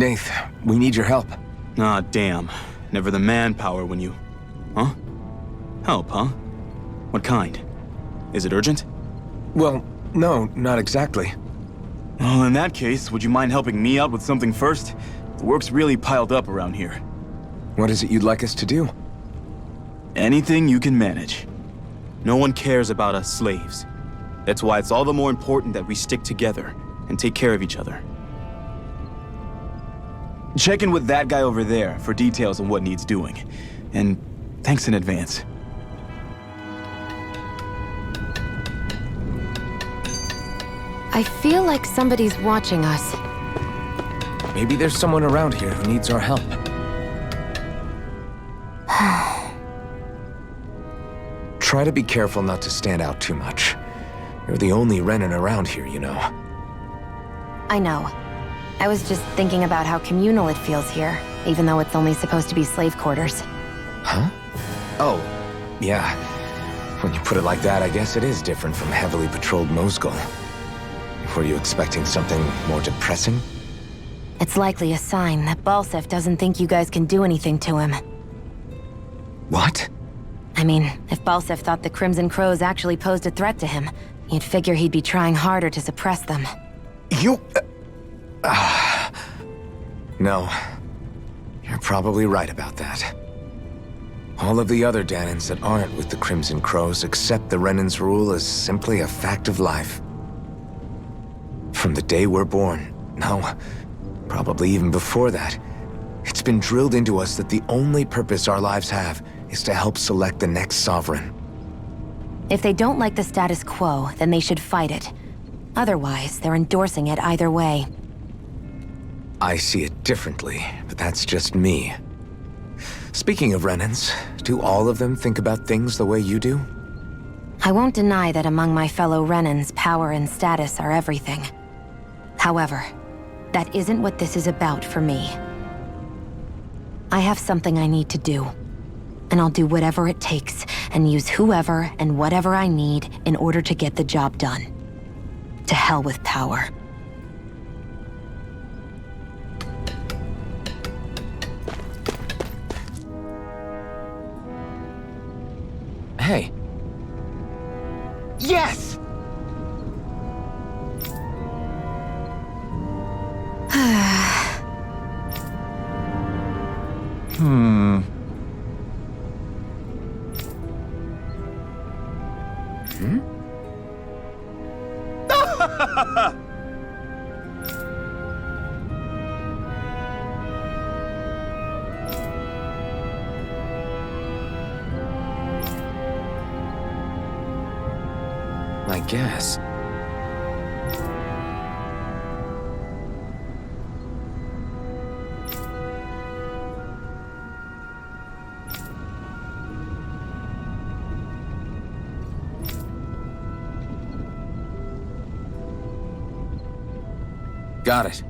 Nath, we need your help. Ah, damn. Never the manpower when you... Huh? Help, huh? What kind? Is it urgent? Well, no, not exactly. Well, in that case, would you mind helping me out with something first? The work's really piled up around here. What is it you'd like us to do? Anything you can manage. No one cares about us slaves. That's why it's all the more important that we stick together and take care of each other. Check in with that guy over there for details on what needs doing. And thanks in advance. I feel like somebody's watching us. Maybe there's someone around here who needs our help. Try to be careful not to stand out too much. You're the only Renan around here, you know. I know. I was just thinking about how communal it feels here, even though it's only supposed to be slave quarters. Huh? Oh, yeah. When you put it like that, I guess it is different from heavily patrolled Mosgul. Were you expecting something more depressing? It's likely a sign that Balsef doesn't think you guys can do anything to him. What? I mean, if Balsef thought the Crimson Crows actually posed a threat to him, you'd figure he'd be trying harder to suppress them. You... No. You're probably right about that. All of the other Danans that aren't with the Crimson Crows accept the Renan's rule as simply a fact of life. From the day we're born, no, probably even before that, it's been drilled into us that the only purpose our lives have is to help select the next sovereign. If they don't like the status quo, then they should fight it. Otherwise, they're endorsing it either way. I see it differently, but that's just me. Speaking of Renans, do all of them think about things the way you do? I won't deny that among my fellow Renans, power and status are everything. However, that isn't what this is about for me. I have something I need to do, and I'll do whatever it takes and use whoever and whatever I need in order to get the job done. To hell with power. Hey. Yes! I guess. Got it.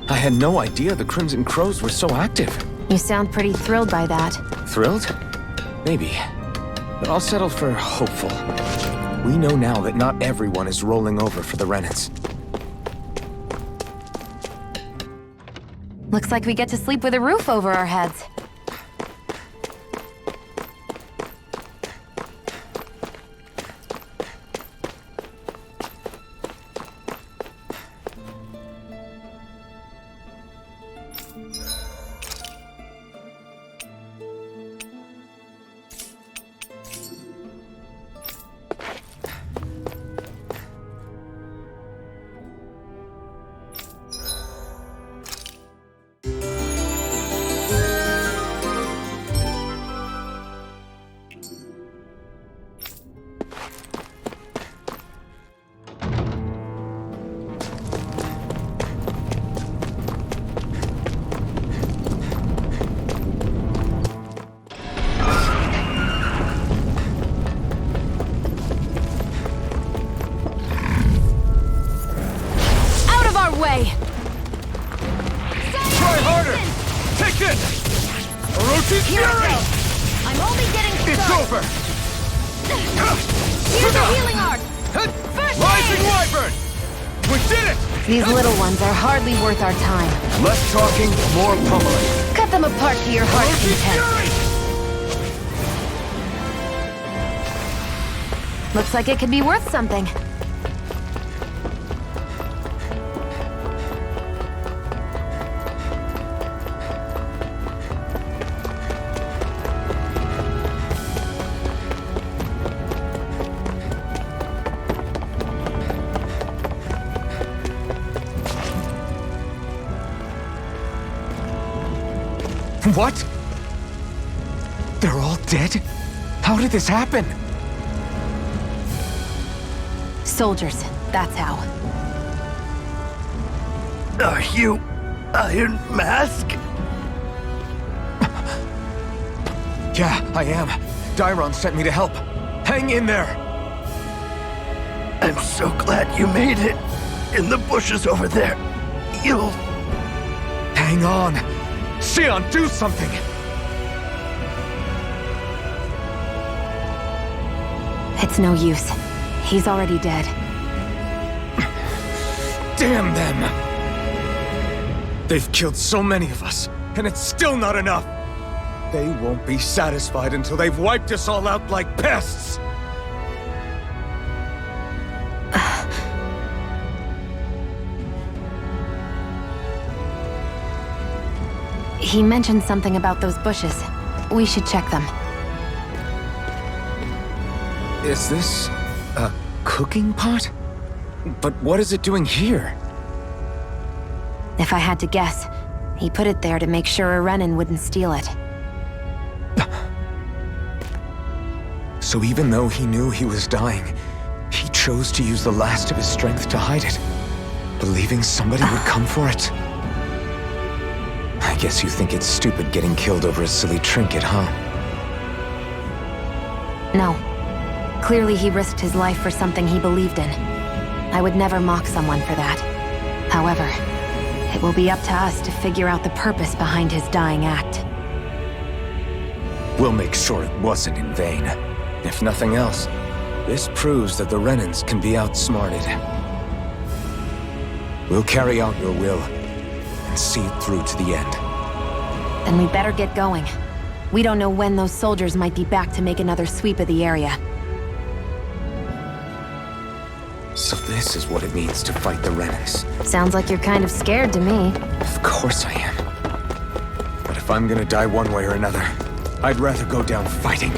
I had no idea the Crimson Crows were so active. You sound pretty thrilled by that. Thrilled? Maybe. But I'll settle for hopeful. We know now that not everyone is rolling over for the Renans. Looks like we get to sleep with a roof over our heads. Here it Fury! goes. I'm only getting It's started. over! Here's a healing art. First Rising aid! Wyvern! We did it! These little ones are hardly worth our time. Less talking, more pummeling. Cut them apart to your heart's Alphen content. Fury! Looks like it could be worth something. What? They're all dead? How did this happen? Soldiers, that's how. Are you Iron Mask? Yeah, I am. Dairon sent me to help. Hang in there! I'm so glad you made it. In the bushes over there. You'll... Hang on! Shionne, do something! It's no use. He's already dead. Damn them! They've killed so many of us, and it's still not enough! They won't be satisfied until they've wiped us all out like pests! He mentioned something about those bushes. We should check them. Is this a cooking pot? But what is it doing here? If I had to guess, he put it there to make sure a Renan wouldn't steal it. So even though he knew he was dying, he chose to use the last of his strength to hide it, believing somebody would come for it. I guess you think it's stupid getting killed over a silly trinket, huh? No. Clearly he risked his life for something he believed in. I would never mock someone for that. However, it will be up to us to figure out the purpose behind his dying act. We'll make sure it wasn't in vain. If nothing else, this proves that the Renans can be outsmarted. We'll carry out your will, and see it through to the end. Then we better get going. We don't know when those soldiers might be back to make another sweep of the area. So this is what it means to fight the Renans. Sounds like you're kind of scared to me. Of course I am. But if I'm gonna die one way or another, I'd rather go down fighting.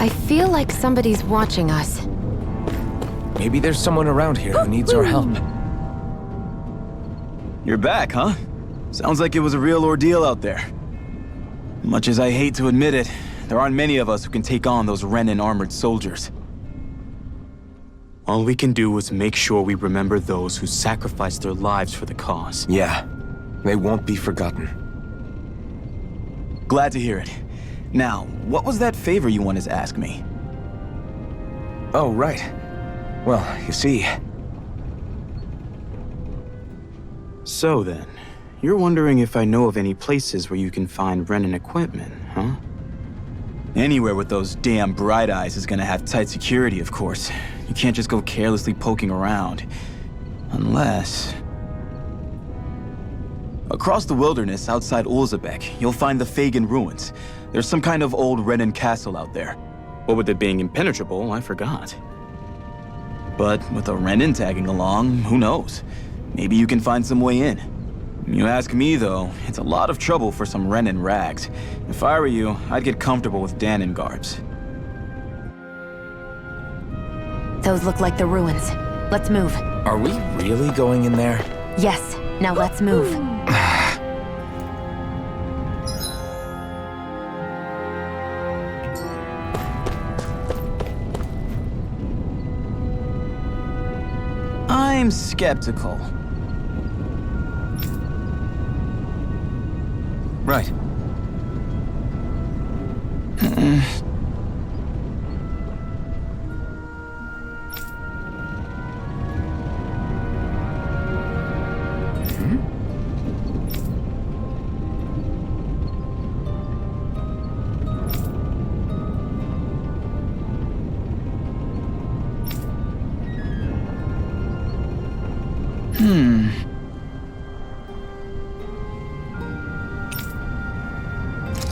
I feel like somebody's watching us. Maybe there's someone around here who needs our help. You're back, huh? Sounds like it was a real ordeal out there. Much as I hate to admit it, there aren't many of us who can take on those Renan armored soldiers. All we can do is make sure we remember those who sacrificed their lives for the cause. Yeah, they won't be forgotten. Glad to hear it. Now, what was that favor you wanted to ask me? Oh, right. Well, you see... So then, you're wondering if I know of any places where you can find Renan equipment, huh? Anywhere with those damn bright eyes is gonna have tight security, of course. You can't just go carelessly poking around. Unless... Across the wilderness outside Ulzebek, you'll find the Fagin ruins. There's some kind of old Renan castle out there. What with it being impenetrable, I forgot. But with a Renan tagging along, who knows? Maybe you can find some way in. You ask me, though, it's a lot of trouble for some Renan rags. If I were you, I'd get comfortable with Danon garbs. Those look like the ruins. Let's move. Are we really going in there? Yes. Now let's move. I'm skeptical. Right.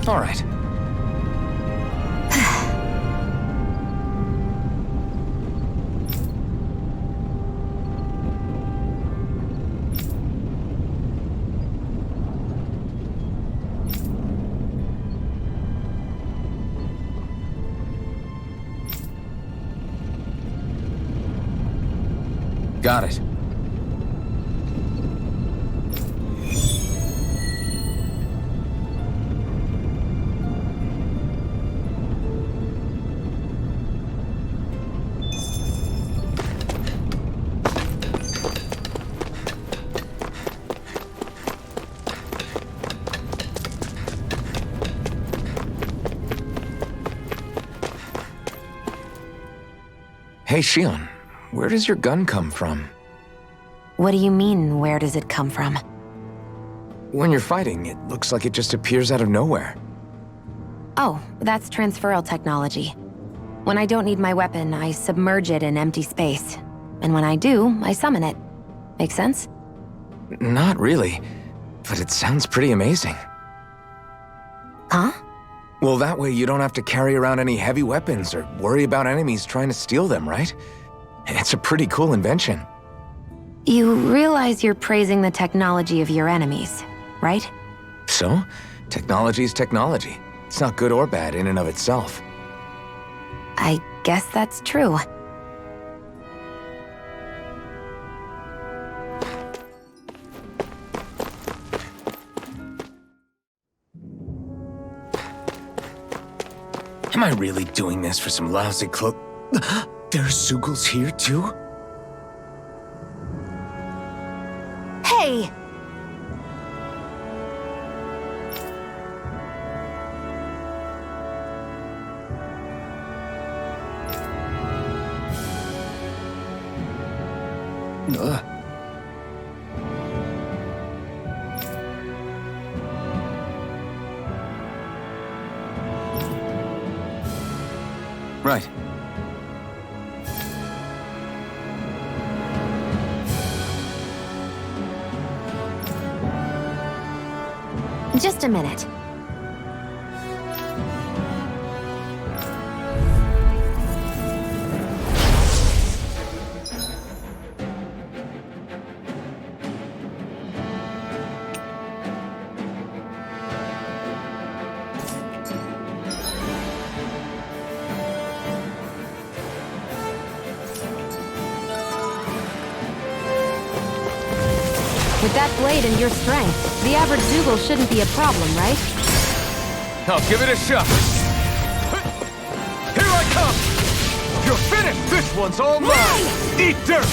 All right. Got it. Hey, Shionne, where does your gun come from? What do you mean, where does it come from? When you're fighting, it looks like it just appears out of nowhere. Oh, that's transferal technology. When I don't need my weapon, I submerge it in empty space. And when I do, I summon it. Make sense? Not really, but it sounds pretty amazing. Huh? Well, that way you don't have to carry around any heavy weapons or worry about enemies trying to steal them, right? It's a pretty cool invention. You realize you're praising the technology of your enemies, right? So, technology is technology. It's not good or bad in and of itself. I guess that's true. Am I really doing this for some lousy cloak? There's Zugals here too? Hey! Right. Just a minute. With that blade and your strength, the average Zoogle shouldn't be a problem, right? I'll give it a shot. Here I come! You're finished! This one's all mine! Eat dirt!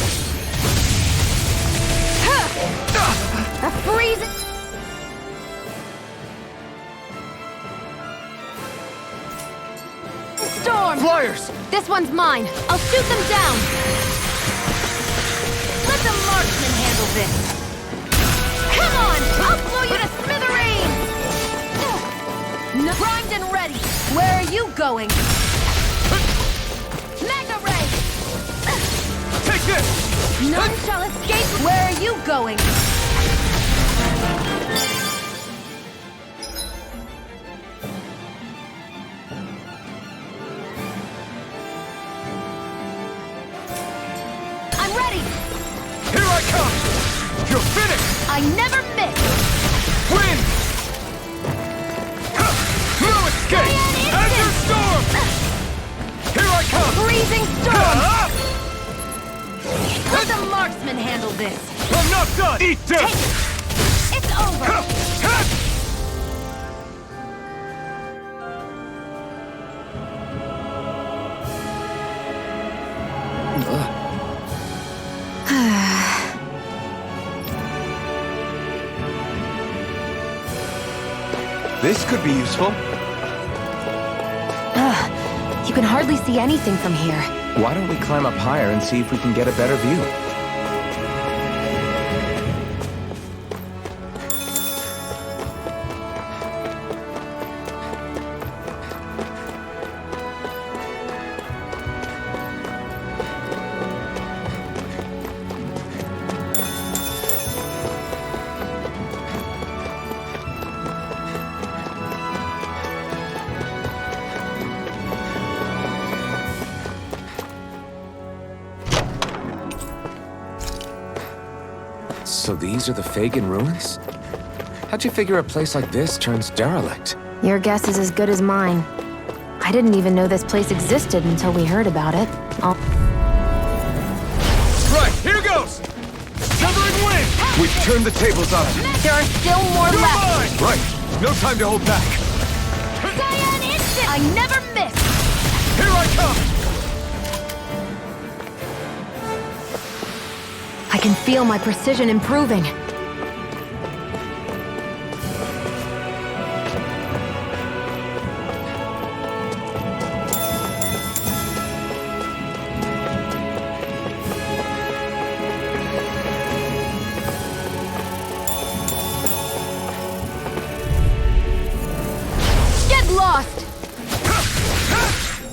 A freezing... Storm! Flyers! This one's mine. I'll shoot them down. Let the marksman handle this. Come on! I'll blow you to smithereens! Primed and ready. Where are you going? Mega ray! Take this! None shall escape. Where are you going? I'm ready. Here I come! You're finished! I never miss. Win! No escape! Enter storm! Here I come! Freezing storm! Let the marksman handle this. I'm not done! Eat dirt! Take it. It's over. This could be useful. You can hardly see anything from here. Why don't we climb up higher and see if we can get a better view? So these are the Fagin ruins? How'd you figure a place like this turns derelict? Your guess is as good as mine. I didn't even know this place existed until we heard about it. Right, here goes! Severing wind! We've turned the tables on it. There are still more You're left. mine! Right, no time to hold back. Cyan instant! I never miss! Here I come! I can feel my precision improving. Get lost!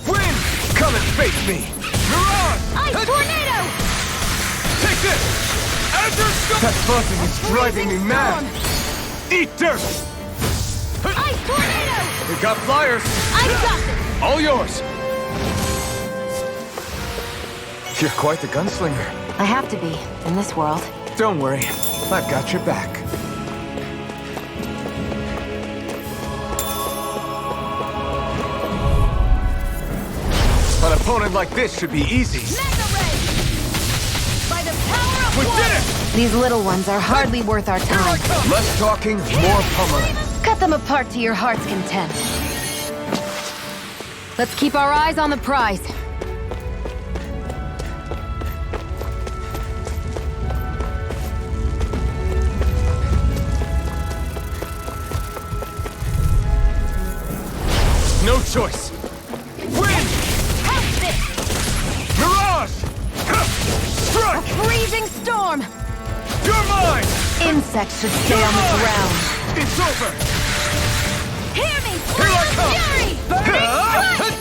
Wind! Come and face me! Mirage! Ice tornado! Take this! Enter storm! That buzzing is driving me mad! Eat dirt! Ice tornado! We got flyers! I got it! All yours! You're quite the gunslinger. I have to be, in this world. Don't worry, I've got your back. An opponent like this should be easy. Mega ray! By the power of We one! did it! These little ones are hardly worth our Here I time. come! Less talking, more pummeling. Cut them apart to your heart's content. Let's keep our eyes on the prize. No choice. Wind! Have this! Mirage! Strike! Freezing storm! You're mine! Insects should stay on the ground. It's over! Hear me! Here I come! Fury! Burning strike!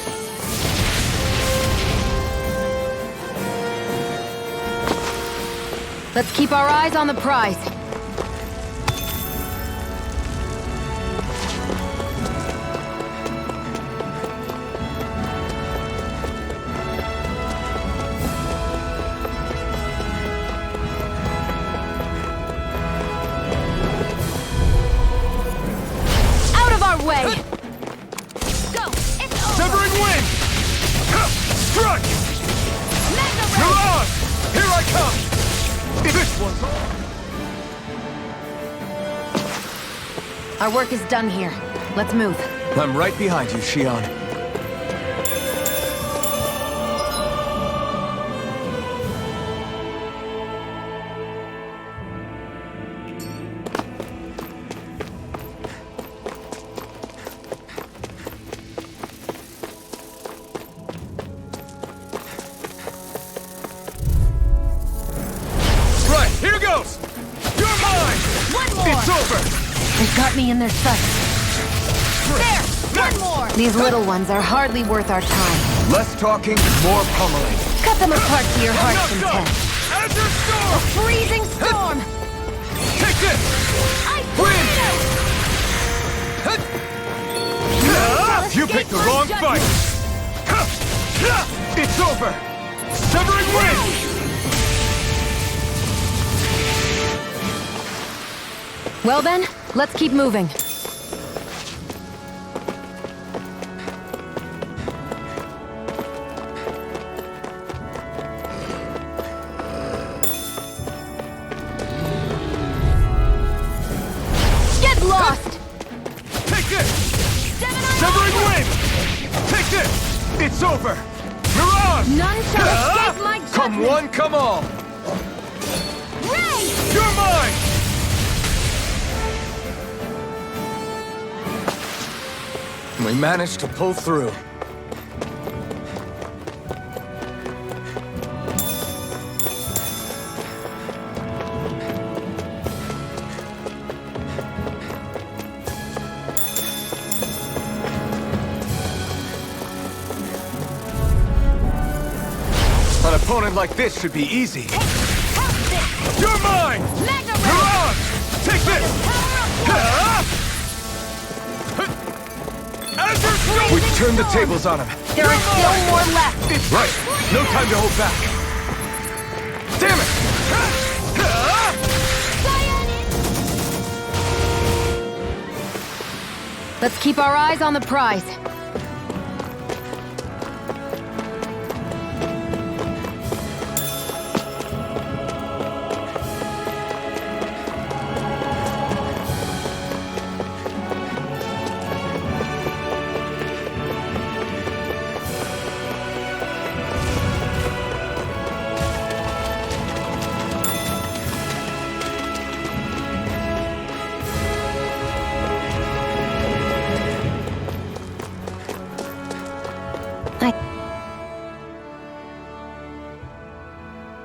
Let's keep our eyes on the prize. Out of our way! Go! It's over! Severing wind! Strike! Mega ray! Mirage! Here I come! This one's all. Our work is done here. Let's move. I'm right behind you, Shionne. Right, here goes! You're mine! One more! It's over! They've got me in their sights. There! One more! These little ones are hardly worth our time. Less talking, more pummeling. Cut them apart to your heart's Enough done! content. Azure Storm! Freezing storm! Take this! I Win! You'll You escape picked the my wrong judgment. fight! It's over! Severing wind! Well then, let's keep moving. Get lost! Take this! Severing wind! Take this! It's over! Mirage! None shall escape my judgment! Come one, come all! Ray! You're mine! We managed to pull through. An opponent like this should be easy. You're mine! Mirage! Take this! Azure Storm! We turned the tables on him. There are still more left. It's Right. No time to hold back. Damn it! Let's keep our eyes on the prize.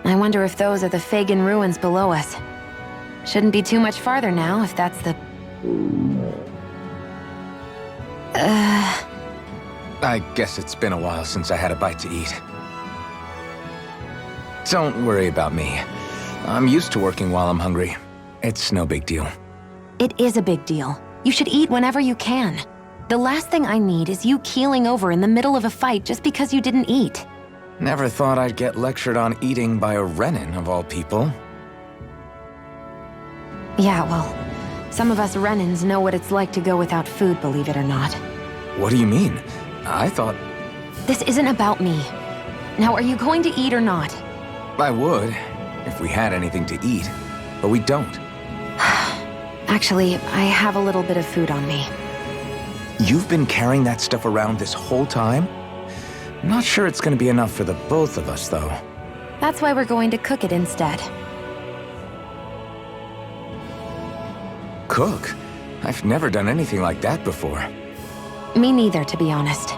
I wonder if those are the Fagin ruins below us. Shouldn't be too much farther now, if that's the... I guess it's been a while since I had a bite to eat. Don't worry about me. I'm used to working while I'm hungry. It's no big deal. It is a big deal. You should eat whenever you can. The last thing I need is you keeling over in the middle of a fight just because you didn't eat. Never thought I'd get lectured on eating by a Renin, of all people. Yeah, well, some of us Renins know what it's like to go without food, believe it or not. What do you mean? I thought... This isn't about me. Now, are you going to eat or not? I would, if we had anything to eat. But we don't. Actually, I have a little bit of food on me. You've been carrying that stuff around this whole time? Not sure it's gonna be enough for the both of us, though. That's why we're going to cook it instead. Cook? I've never done anything like that before. Me neither, to be honest.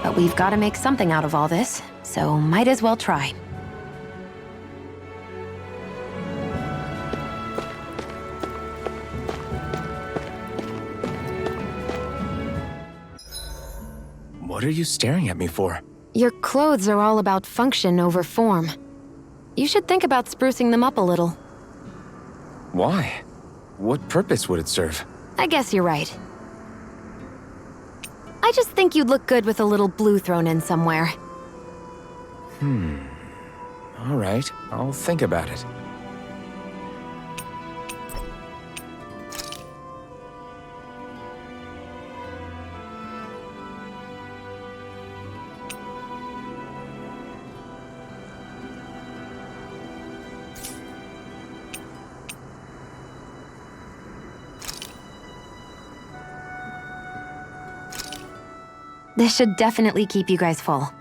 But we've got to make something out of all this, so might as well try. What are you staring at me for? Your clothes are all about function over form. You should think about sprucing them up a little. Why? What purpose would it serve? I guess you're right. I just think you'd look good with a little blue thrown in somewhere. All right, I'll think about it. This should definitely keep you guys full.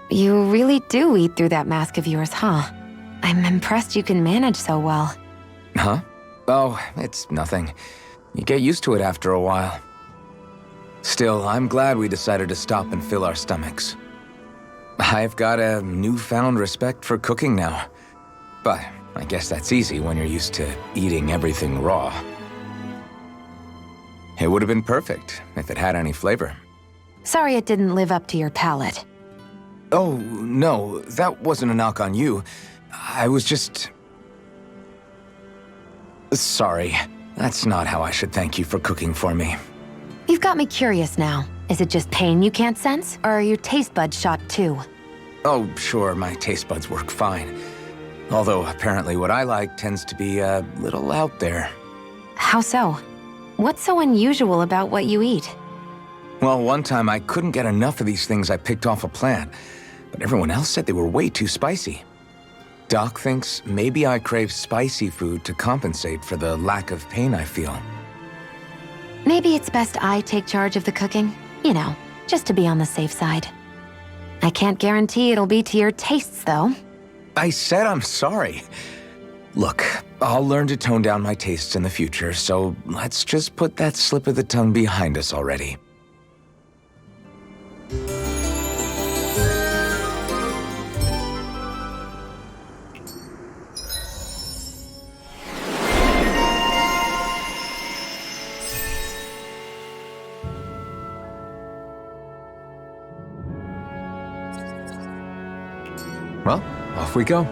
You really do eat through that mask of yours, huh? I'm impressed you can manage so well. Huh? Oh, it's nothing. You get used to it after a while. Still, I'm glad we decided to stop and fill our stomachs. I've got a newfound respect for cooking now. But I guess that's easy when you're used to eating everything raw. It would have been perfect if it had any flavor. Sorry it didn't live up to your palate. Oh, no, that wasn't a knock on you. I was just... Sorry. That's not how I should thank you for cooking for me. You've got me curious now. Is it just pain you can't sense, or are your taste buds shot too? Oh, sure, my taste buds work fine. Although, apparently what I like tends to be a little out there. How so? What's so unusual about what you eat? Well, one time I couldn't get enough of these things I picked off a plant, but everyone else said they were way too spicy. Doc thinks maybe I crave spicy food to compensate for the lack of pain I feel. Maybe it's best I take charge of the cooking. You know, just to be on the safe side. I can't guarantee it'll be to your tastes, though. I said I'm sorry. Look, I'll learn to tone down my tastes in the future, so let's just put that slip of the tongue behind us already. Well, off we go.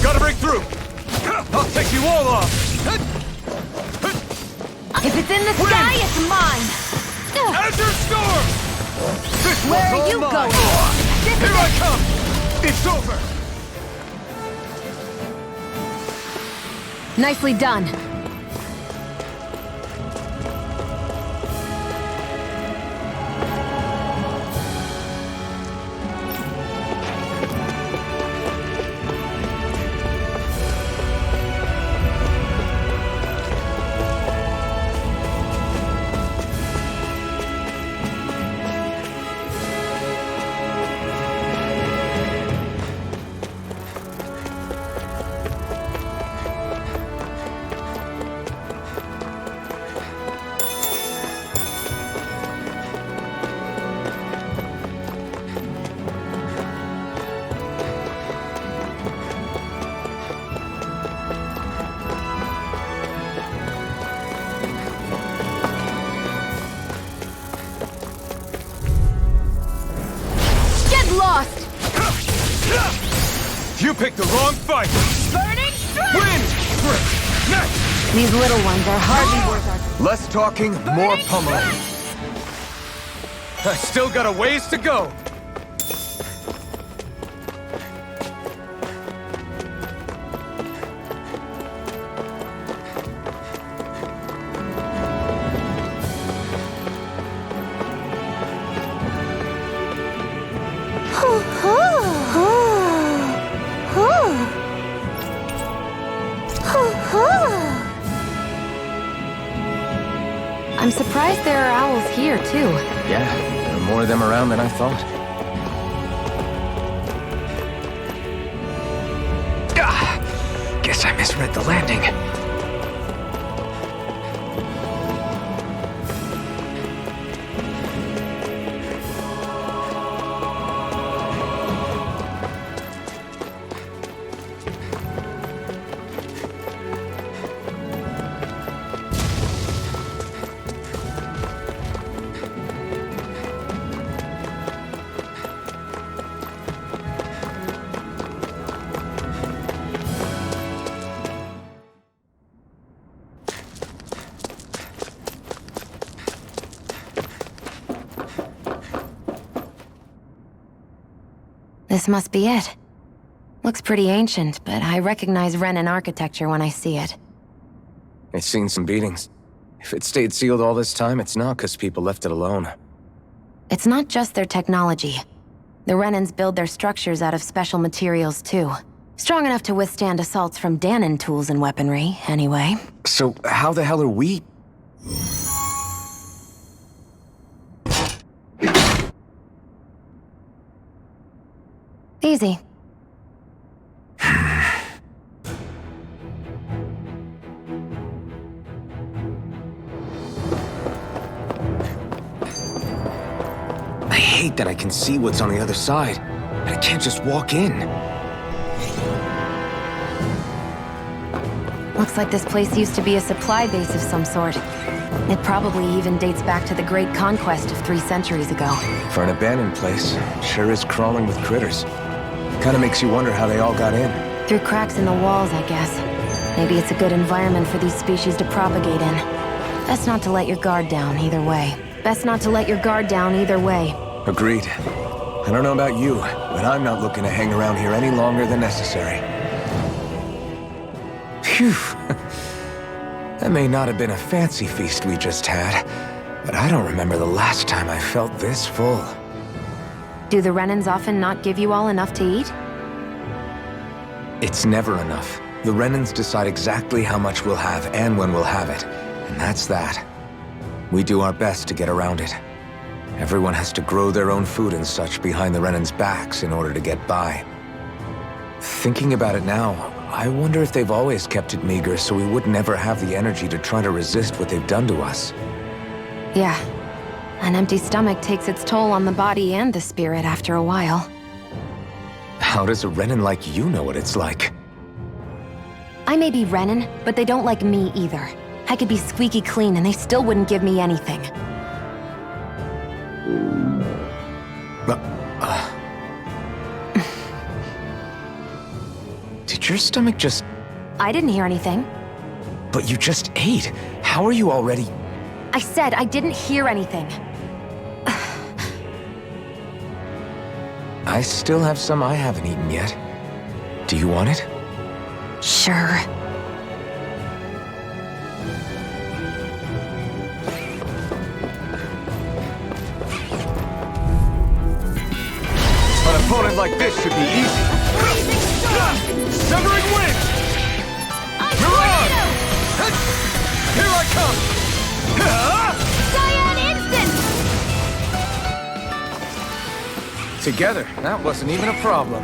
Gotta break through! I'll take you all off! If it's in the sky, it's mine! Azure Storm! This Where one's are all you mine. going? Here I come! It's over! Nicely done. Lost! You picked the wrong fight! Burning strike! Wind! Grip! Next! These little ones are hardly worth our... Less talking, more pummeling. I still got a ways to go. I'm surprised there are owls here, too. Yeah, there are more of them around than I thought. Guess I misread the landing. This must be it. Looks pretty ancient, but I recognize Renan architecture when I see it. It's seen some beatings. If it stayed sealed all this time, it's not because people left it alone. It's not just their technology. The Renans build their structures out of special materials, too. Strong enough to withstand assaults from Danon tools and weaponry, anyway. So how the hell are we... Easy. I hate that I can see what's on the other side, but I can't just walk in. Looks like this place used to be a supply base of some sort. It probably even dates back to the Great Conquest of 3 centuries ago. For an abandoned place, sure is crawling with critters. Kinda makes you wonder how they all got in. Through cracks in the walls, I guess. Maybe it's a good environment for these species to propagate in. Best not to let your guard down either way. Best not to let your guard down either way. Agreed. I don't know about you, but I'm not looking to hang around here any longer than necessary. Phew. That may not have been a fancy feast we just had, but I don't remember the last time I felt this full. Do the Renans often not give you all enough to eat? It's never enough. The Renans decide exactly how much we'll have and when we'll have it, and that's that. We do our best to get around it. Everyone has to grow their own food and such behind the Renans' backs in order to get by. Thinking about it now, I wonder if they've always kept it meager so we would never have the energy to try to resist what they've done to us. Yeah. An empty stomach takes its toll on the body and the spirit after a while. How does a Renan like you know what it's like? I may be Renan, but they don't like me either. I could be squeaky clean and they still wouldn't give me anything. Did your stomach just... I didn't hear anything. But you just ate. How are you already... I said I didn't hear anything. I still have some I haven't eaten yet. Do you want it? Sure. An opponent like this should be easy. Severing wind! Mirage! Here I come! Cyan instant! Together, that wasn't even a problem.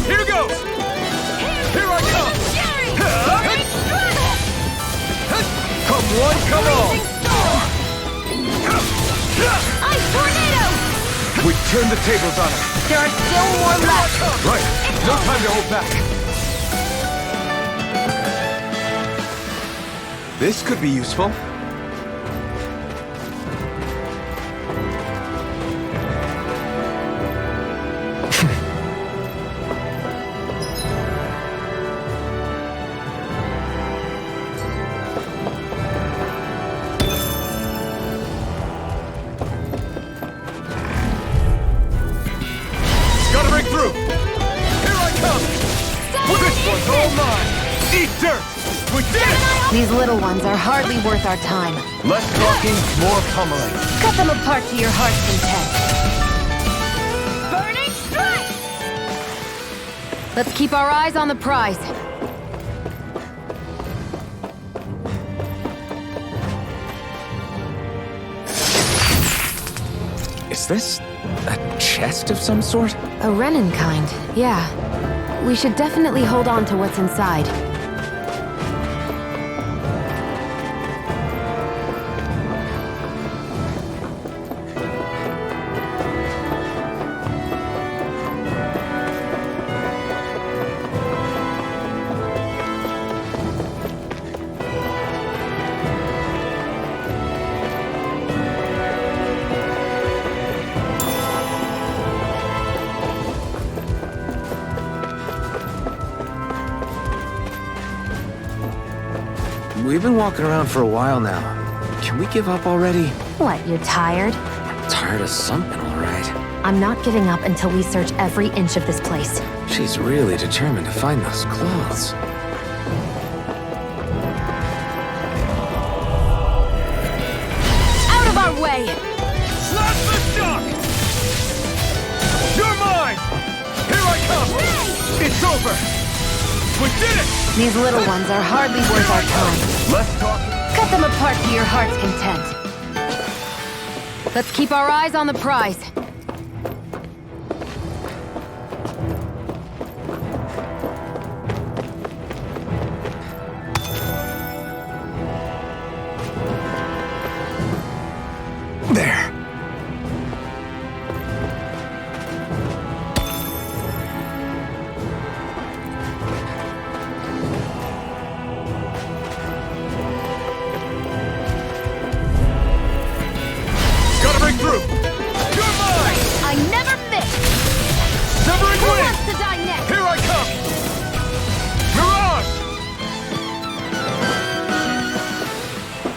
Here goes! Here I come! Come one, come all! Ice tornado! We turned the tables on them. There are still more left. Right. No time to hold back. This could be useful. Gotta break through! Here I come! This one's all mine! Eat dirt! We did it! These little ones are hardly worth our time. Less talking, more pummeling. Cut them apart to your heart's content. Burning strike! Let's keep our eyes on the prize. Is this a chest of some sort? A Renan kind, yeah. We should definitely hold on to what's inside. we've been walking around for a while now. Can we give up already? What, you're tired? Tired of something, all right. I'm not giving up until we search every inch of this place. She's really determined to find those clothes. Out of our way! Slash the shock! You're mine! Here I come! It's over! We did it! These little ones are hardly worth our time. Let's talk. Cut them apart to your heart's content. Let's keep our eyes on the prize. There. Gotta break through! You're mine! I never miss! Severing Who wing! wants to die next? Here I come! Mirage!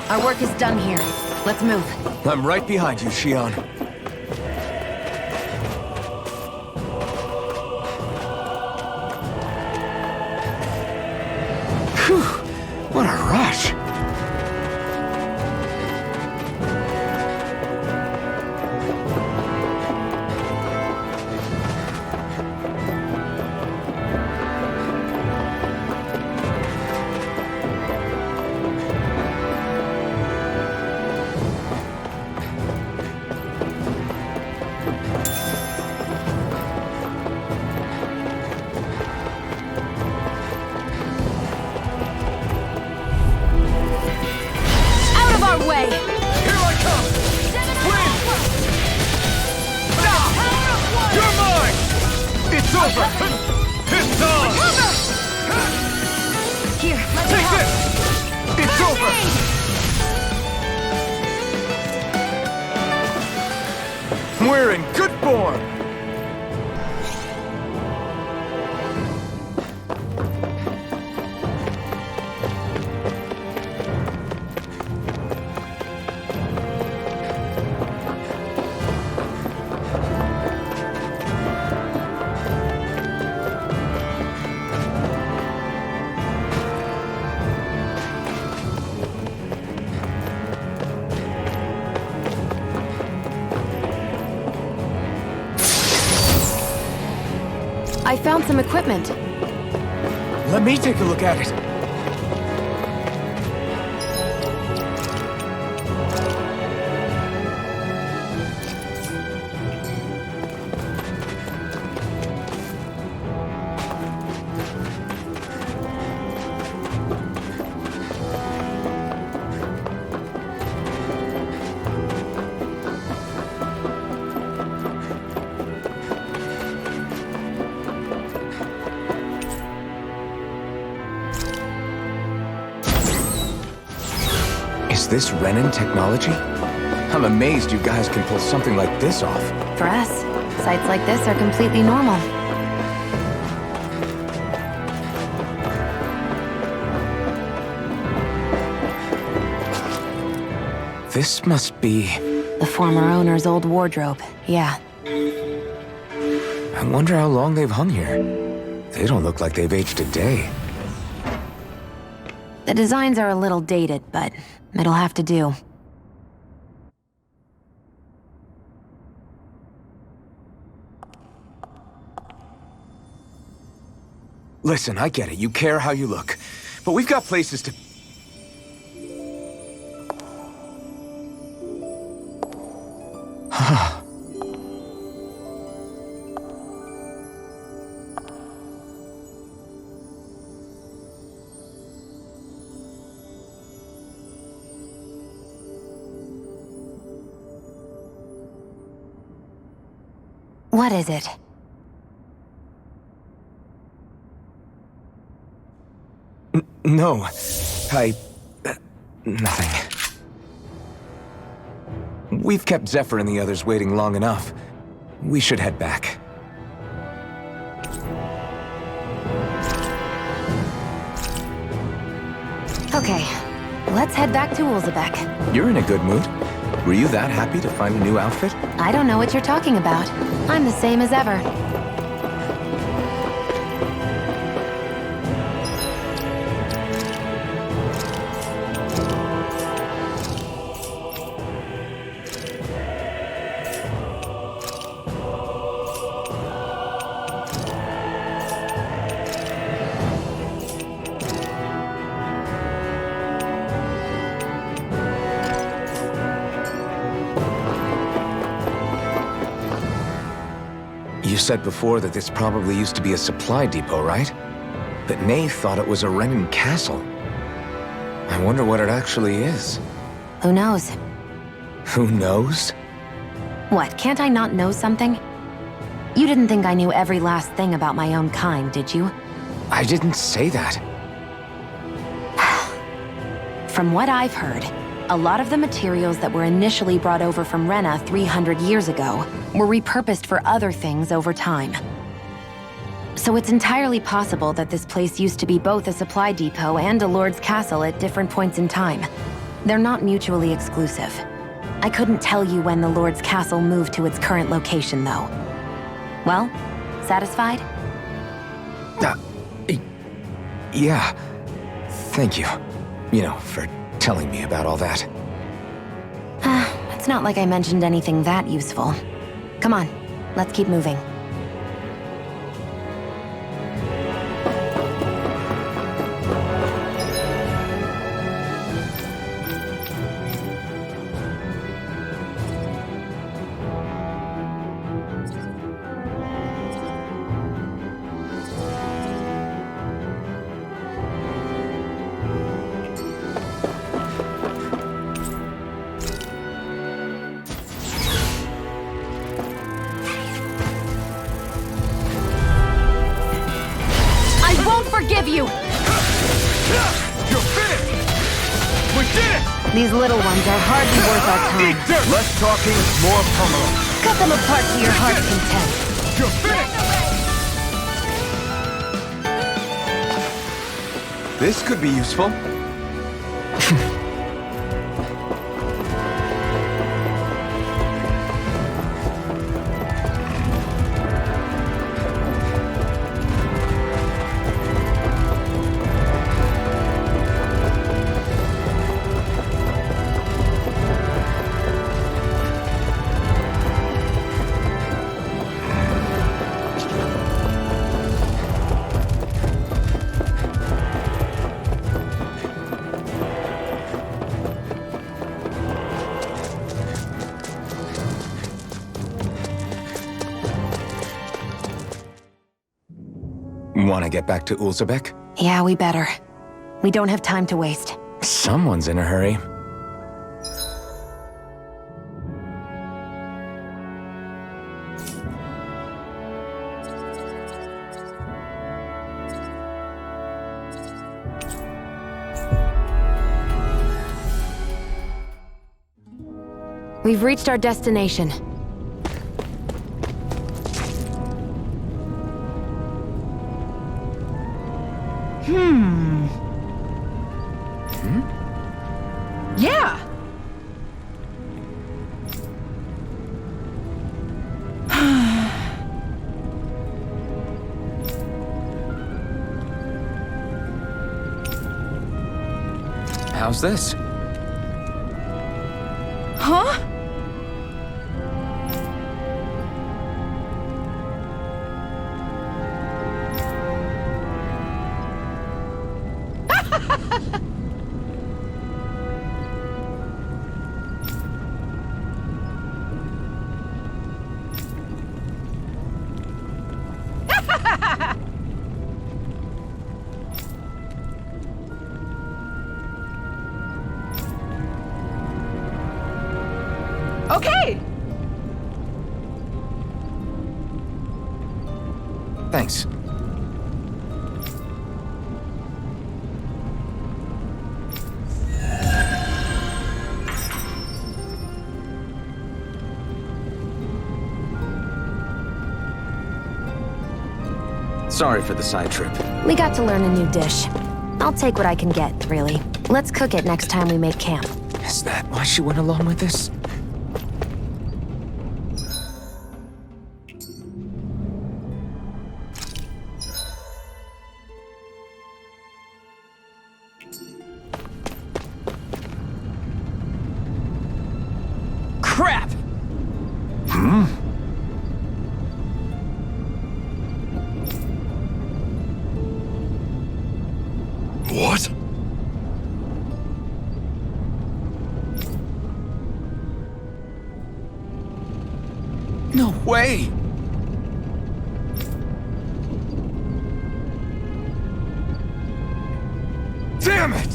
Our work is done here. Let's move. I'm right behind you, Shionne. Whew! What a rush! Out of our way! Here I come! Win! You're mine! It's over! It's on! Here, let me Take help. this! It's over! We're in good form! I found some equipment. Let me take a look at it. Is this Renin technology? I'm amazed you guys can pull something like this off. For us, sites like this are completely normal. This must be... The former owner's old wardrobe, yeah. I wonder how long they've hung here. They don't look like they've aged a day. The designs are a little dated, but it'll have to do. Listen, I get it. You care how you look. But we've got places to... What is it? No. Nothing. We've kept Zephyr and the others waiting long enough. We should head back. Okay, let's head back to Ulzebek. You're in a good mood. Were you that happy to find a new outfit? I don't know what you're talking about. I'm the same as ever. You said before that this probably used to be a supply depot, right? But Nave thought it was a Renin castle. I wonder what it actually is. Who knows? Who knows? What, can't I not know something? You didn't think I knew every last thing about my own kind, did you? I didn't say that. From what I've heard, a lot of the materials that were initially brought over from Rena 300 years ago were repurposed for other things over time. So it's entirely possible that this place used to be both a supply depot and a lord's castle at different points in time. They're not mutually exclusive. I couldn't tell you when the lord's castle moved to its current location, though. Well, satisfied? Yeah. Thank you. You know, for telling me about all that. It's not like I mentioned anything that useful. Come on, let's keep moving. Forgive you! You're finished! We did it! These little ones are hardly worth our time. Eat dirt! Less talking, more pummeling. Cut them apart to your heart's content. You're finished! This could be useful. Want to get back to Ulzebek? Yeah, we better. We don't have time to waste. Someone's in a hurry. We've reached our destination. Yeah! How's this? Huh? Okay! Thanks. Sorry for the side trip. We got to learn a new dish. I'll take what I can get, really. Let's cook it next time we make camp. Is that why she went along with this? Crap! What? No way! Damn it!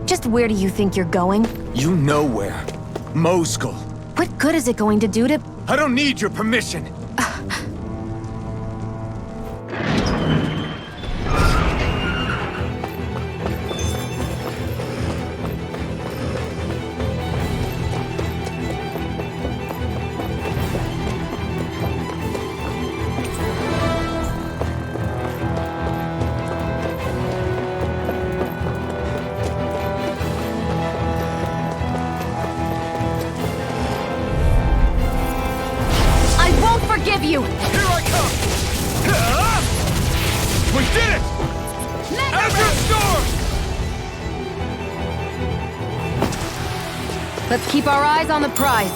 Just where do you think you're going? You know where. Moscow. What good is it going to do to... I don't need your permission. Forgive you! Here I come! We did it! Azure Storm! Let's keep our eyes on the prize.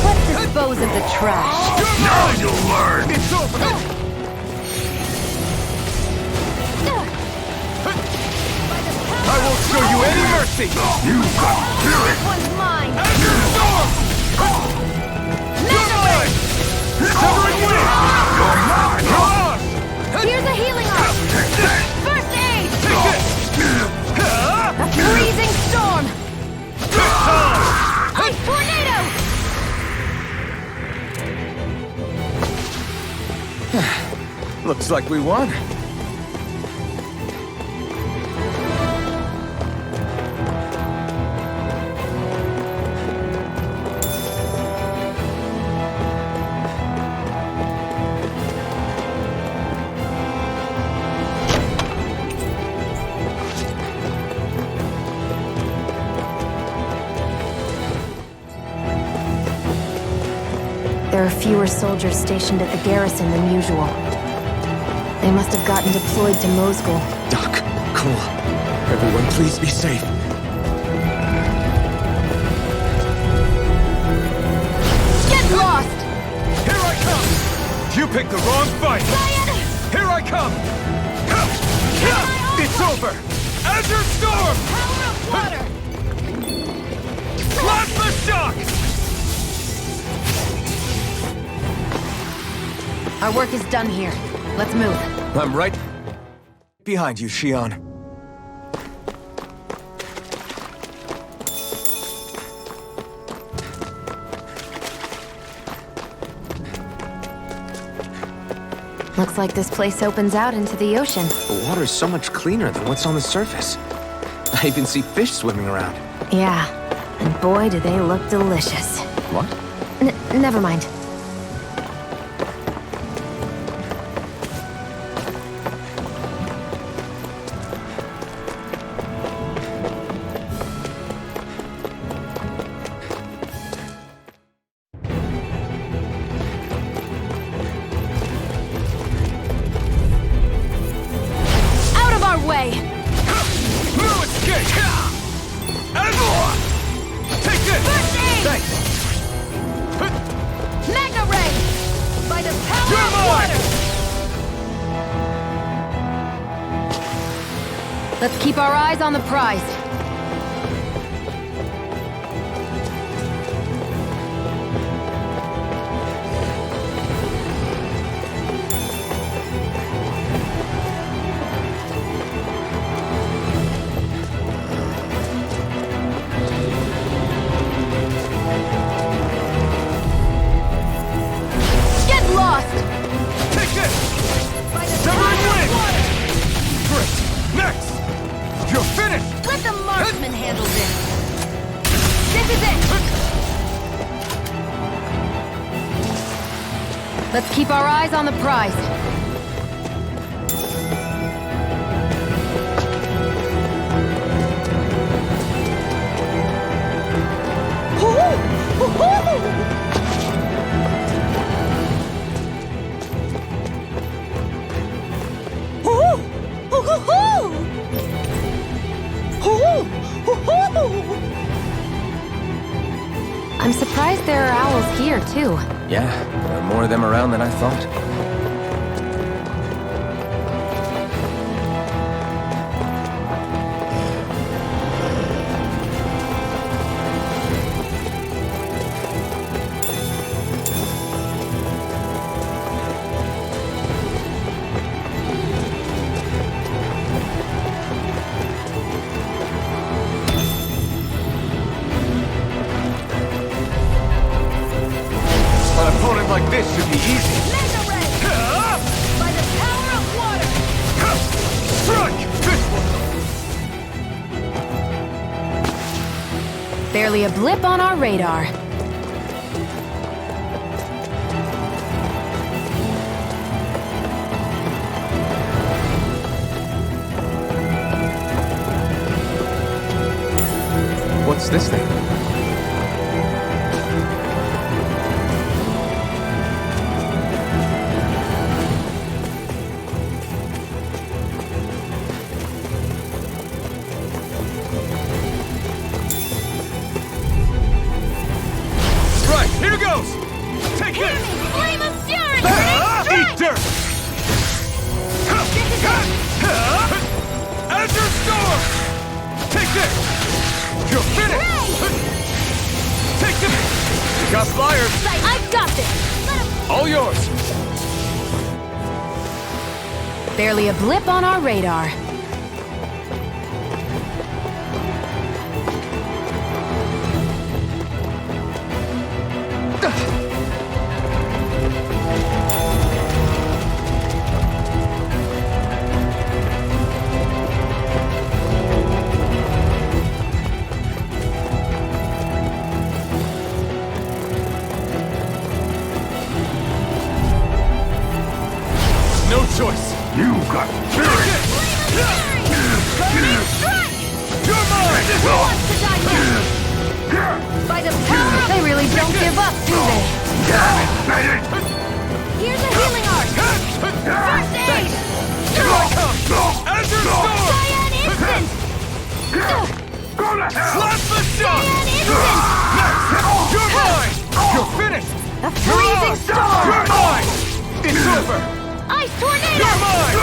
Let's dispose of the trash. Now you'll learn! It's over! I won't show you any mercy! You got spirit! This one's mine! Azure Storm! You're mine! Severing Wing! You're mine! You're ours! Here's a healing arm! First aid! Take this! A freezing storm! This time! Ice tornado! Looks like we won. There are fewer soldiers stationed at the garrison than usual. They must have gotten deployed to Moscow. Doc, Cole, everyone please be safe. Get lost! Here I come! You picked the wrong fight! Here I come! It's over! Azure Storm! Power of water! Plasma Shock! Our work is done here. Let's move. I'm right behind you, Shionne. Looks like this place opens out into the ocean. The water's so much cleaner than what's on the surface. I even see fish swimming around. Yeah, and boy do they look delicious. What? Never mind. Way. No escape! Take this! First aid! Thanks! Mega Ray! By the power You're of water! Let's keep our eyes on the prize. Lost! Take this! By the Severing power Wing! of water! Great! Next! Let's keep our eyes on the prize. I'm surprised there are owls here, too. Yeah, there are more of them around than I thought. An opponent like this should be easy. By the power of water! Strike! This one! Barely a blip on our radar. What's this thing? Right, here goes! Take this! Flame of Fury! Eat dirt! Azure Storm! Take this! You're finished! Take this! You got flyers! I've got this! All yours! Barely a blip on our radar. No choice! You got fury! You're mine! By the power of... They really don't give up, do they? Here's a healing art! First aid! Here I come! Azure Storm! Cyan Instant! Go to hell! Slap the shot! Cyan Instant! You're mine! You're finished! A freezing storm! You're mine! It's over! Ice tornado! You're mine!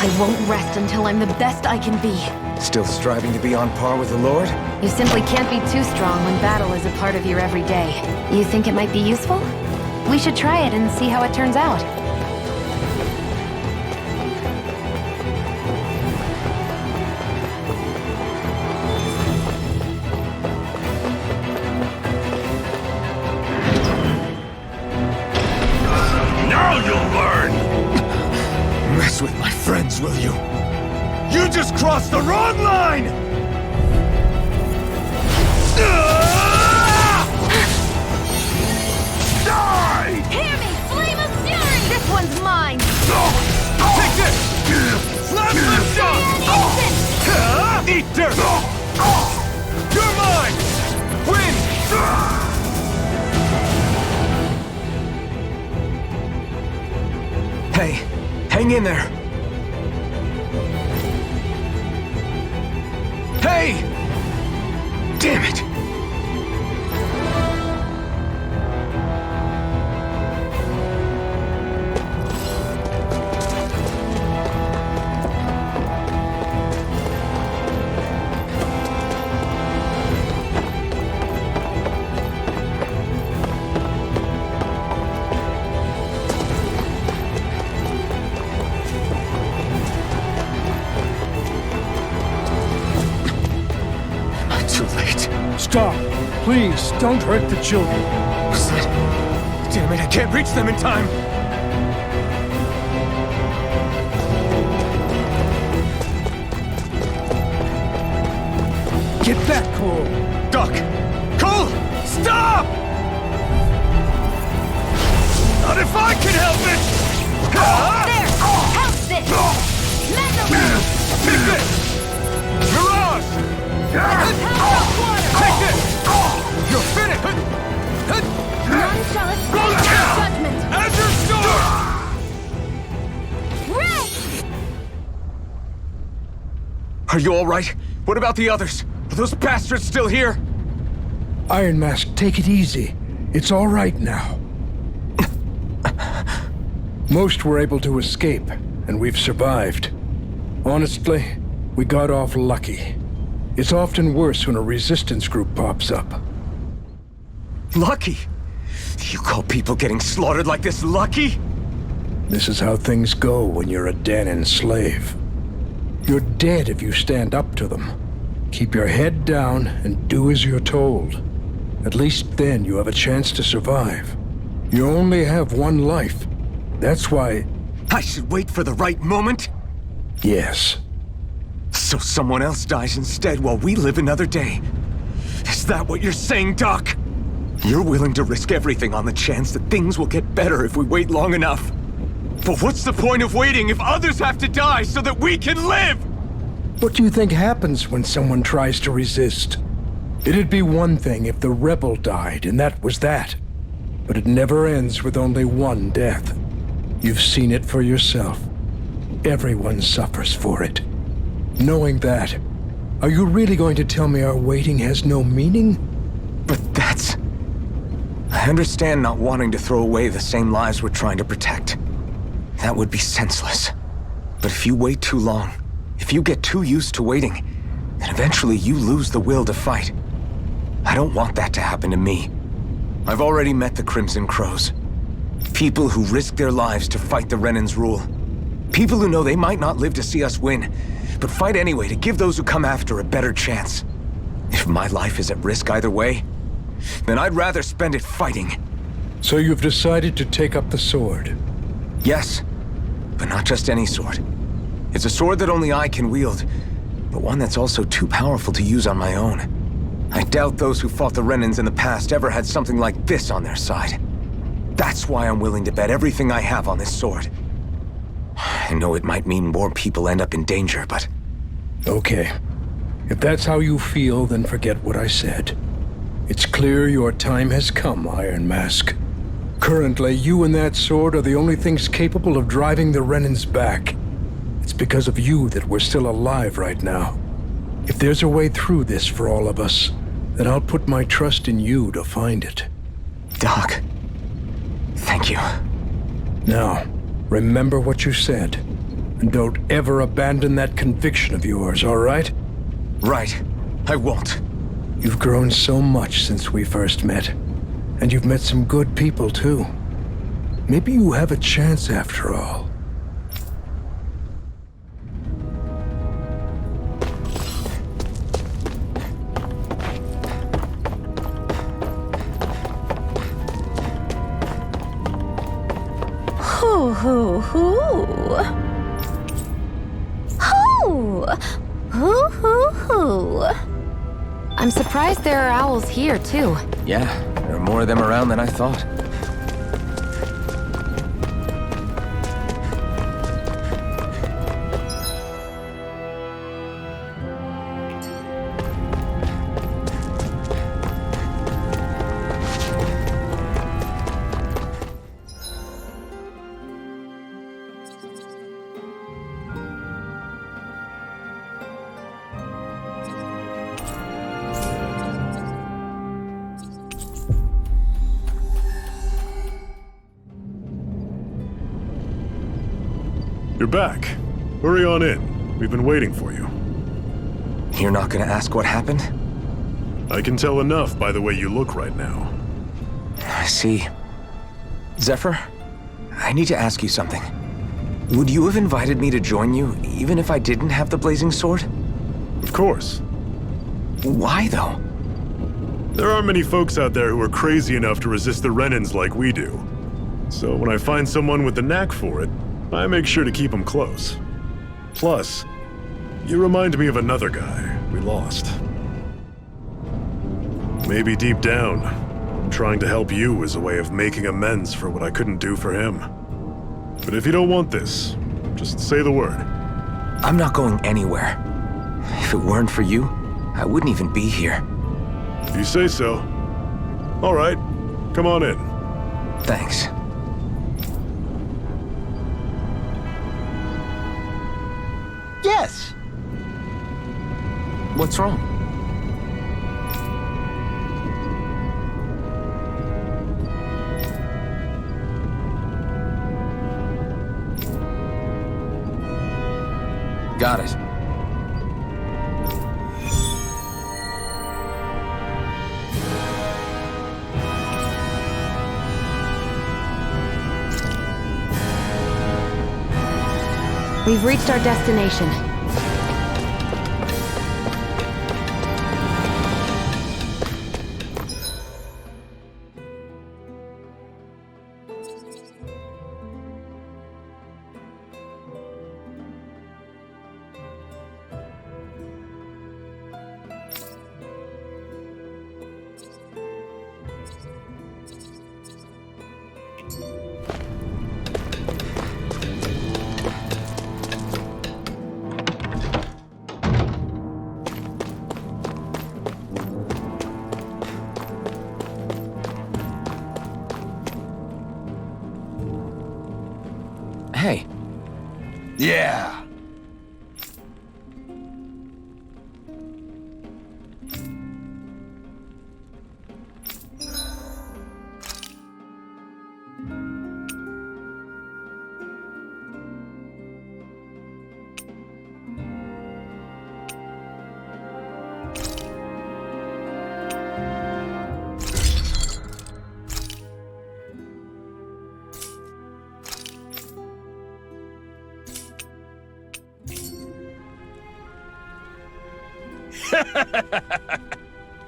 I won't rest until I'm the best I can be. Still striving to be on par with the Lord? You simply can't be too strong when battle is a part of your everyday. You think it might be useful? We should try it and see how it turns out. Now you'll learn! Mess with my friends, will you? You just crossed the wrong line! Die! Hear me! Flame of Fury! This one's mine! Take this! Slap the shot! Eat dirt! You're mine! Win! Hey, hang in there! Hey! Damn it! Too late. Stop! Please, don't hurt the children. Damn it, I can't reach them in time! Get back, Cole! Doc! Cole! Stop! Not if I can help it! There! Help this! Metal! Take this! Mirage! Power of water! Take this! You're finished! None shall escape my judgment! Azure Storm! Red! Are you all right? What about the others? Are those bastards still here? Iron Mask, take it easy. It's all right now. Most were able to escape, and we've survived. Honestly, we got off lucky. It's often worse when a resistance group pops up. Lucky? You call people getting slaughtered like this lucky? This is how things go when you're a Danon slave. You're dead if you stand up to them. Keep your head down and do as you're told. At least then you have a chance to survive. You only have one life. That's why... I should wait for the right moment? Yes. So someone else dies instead while we live another day. Is that what you're saying, Doc? You're willing to risk everything on the chance that things will get better if we wait long enough. But what's the point of waiting if others have to die so that we can live? What do you think happens when someone tries to resist? It'd be one thing if the rebel died, and that was that. But it never ends with only one death. You've seen it for yourself. Everyone suffers for it. Knowing that, are you really going to tell me our waiting has no meaning? But that's... I understand not wanting to throw away the same lives we're trying to protect. That would be senseless. But if you wait too long, if you get too used to waiting, then eventually you lose the will to fight. I don't want that to happen to me. I've already met the Crimson Crows. People who risk their lives to fight the Renan's rule. People who know they might not live to see us win, but fight anyway to give those who come after a better chance. If my life is at risk either way, then I'd rather spend it fighting. So you've decided to take up the sword? Yes, but not just any sword. It's a sword that only I can wield, but one that's also too powerful to use on my own. I doubt those who fought the Renans in the past ever had something like this on their side. That's why I'm willing to bet everything I have on this sword. I know it might mean more people end up in danger, but... Okay. If that's how you feel, then forget what I said. It's clear your time has come, Iron Mask. Currently, you and that sword are the only things capable of driving the Renans back. It's because of you that we're still alive right now. If there's a way through this for all of us, then I'll put my trust in you to find it. Doc, thank you. Now, remember what you said, and don't ever abandon that conviction of yours, all right? Right. I won't. You've grown so much since we first met, and you've met some good people, too. Maybe you have a chance after all. Hoo hoo hoo. Hoo! Hoo hoo hoo. I'm surprised there are owls here, too. Yeah, there are more of them around than I thought. You're back. Hurry on in. We've been waiting for you. You're not gonna ask what happened? I can tell enough by the way you look right now. I see. Zephyr, I need to ask you something. Would you have invited me to join you, even if I didn't have the blazing sword? Of course. Why, though? There aren't many folks out there who are crazy enough to resist the Renans like we do. So when I find someone with the knack for it, I make sure to keep them close. Plus, you remind me of another guy we lost. Maybe deep down, I'm trying to help you as a way of making amends for what I couldn't do for him. But if you don't want this, just say the word. I'm not going anywhere. If it weren't for you, I wouldn't even be here. If you say so. All right, come on in. Thanks. Yes! What's wrong? Got it. We've reached our destination. Hey. Yeah.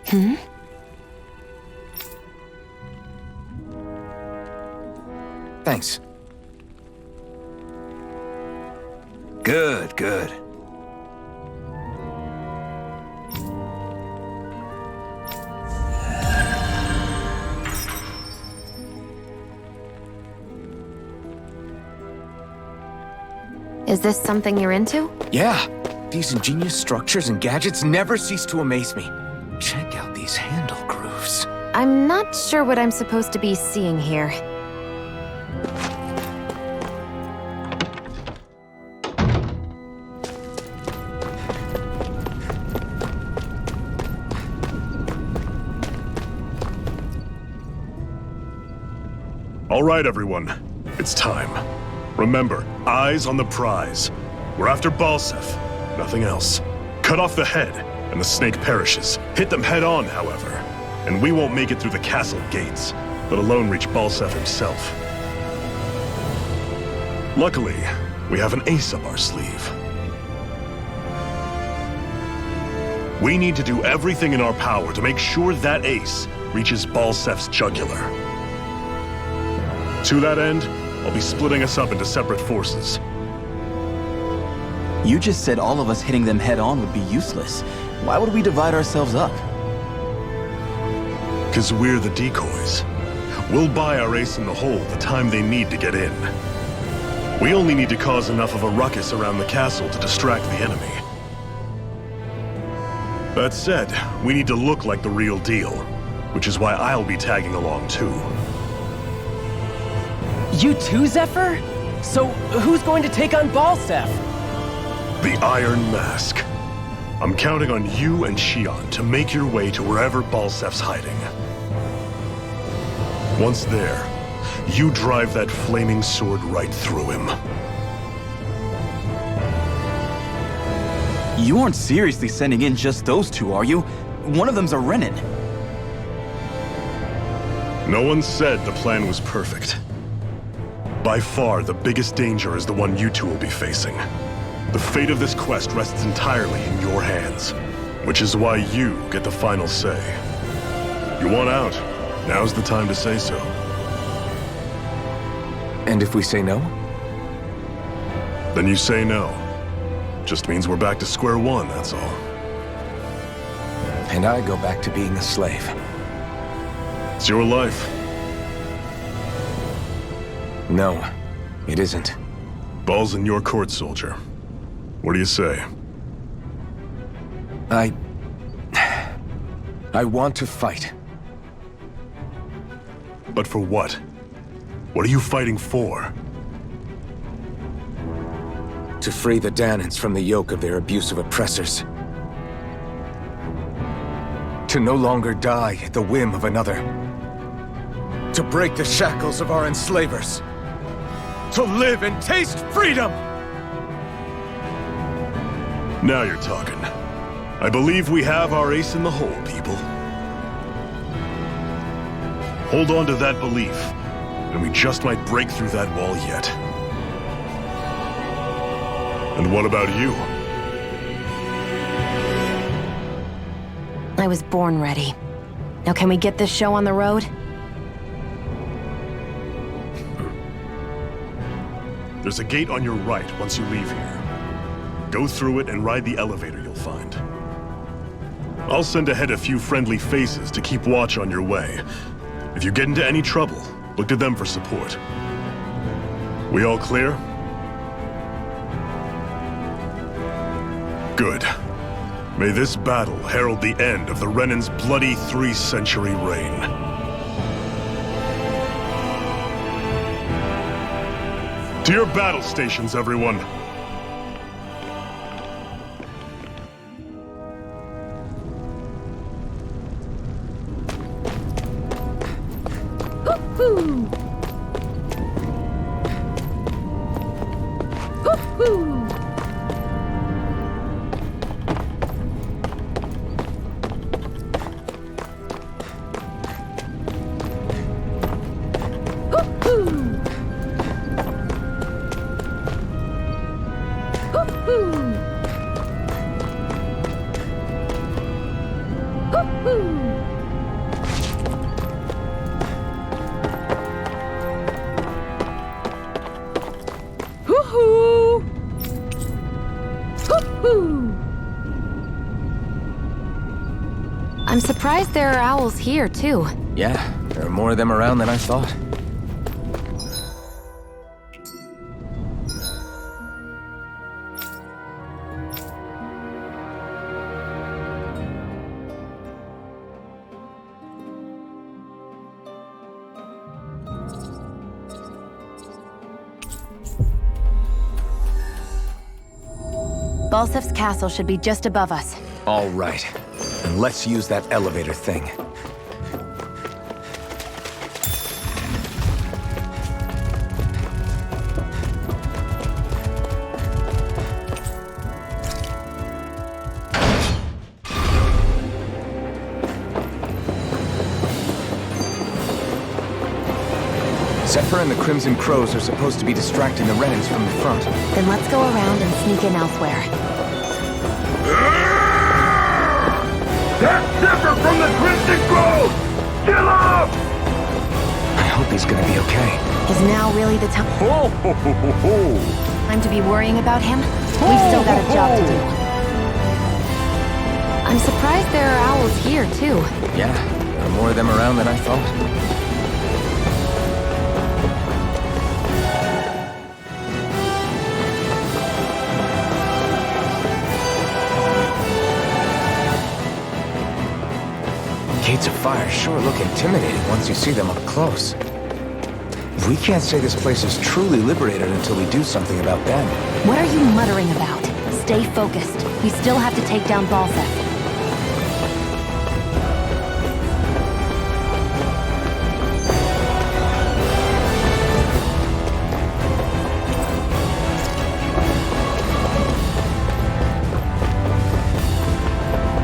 Hmm? Thanks. Good, good. Is this something you're into? Yeah. These ingenious structures and gadgets never cease to amaze me. Check out these handle grooves. I'm not sure what I'm supposed to be seeing here. All right, everyone. It's time. Remember, eyes on the prize. We're after Balseph, nothing else. Cut off the head, and the snake perishes. Hit them head on, however, and we won't make it through the castle gates, let alone reach Balseph himself. Luckily, we have an ace up our sleeve. We need to do everything in our power to make sure that ace reaches Balseph's jugular. To that end, I'll be splitting us up into separate forces. You just said all of us hitting them head-on would be useless. Why would we divide ourselves up? 'Cause we're the decoys. We'll buy our ace in the hole the time they need to get in. We only need to cause enough of a ruckus around the castle to distract the enemy. That said, we need to look like the real deal, which is why I'll be tagging along too. You too, Zephyr? So, who's going to take on Balseph? The Iron Mask. I'm counting on you and Shionne to make your way to wherever Balseph's hiding. Once there, you drive that flaming sword right through him. You aren't seriously sending in just those two, are you? One of them's a Renin. No one said the plan was perfect. By far, the biggest danger is the one you two will be facing. The fate of this quest rests entirely in your hands, which is why you get the final say. You want out, now's the time to say so. And if we say no? Then you say no. Just means we're back to square one, that's all. And I go back to being a slave. It's your life. No, it isn't. Ball's in your court, soldier. What do you say? I want to fight. But for what? What are you fighting for? To free the Danans from the yoke of their abusive oppressors. To no longer die at the whim of another. To break the shackles of our enslavers. To live and taste freedom! Now you're talking. I believe we have our ace in the hole, people. Hold on to that belief, and we just might break through that wall yet. And what about you? I was born ready. Now can we get this show on the road? There's a gate on your right once you leave here. Go through it and ride the elevator you'll find. I'll send ahead a few friendly faces to keep watch on your way. If you get into any trouble, look to them for support. We all clear? Good. May this battle herald the end of the Renan's bloody 3-century reign. To your battle stations, everyone! Woo-hoo! Woo-hoo! I'm surprised there are owls here, too. Yeah, there are more of them around than I thought. Balsef's castle should be just above us. All right. And let's use that elevator thing. Zephyr and the Crimson Crows are supposed to be distracting the Renans from the front. Then let's go around and sneak in elsewhere. That's Zephyr from the Crimson Crows! Kill him! I hope he's gonna be okay. Is now really the time? Ho, ho, ho, ho, ho. Time to be worrying about him? We've still got a job to do. I'm surprised there are owls here, too. Yeah, there are more of them around than I thought. Gates of fire sure look intimidating once you see them up close. We can't say this place is truly liberated until we do something about them. What are you muttering about? Stay focused. We still have to take down Balsef.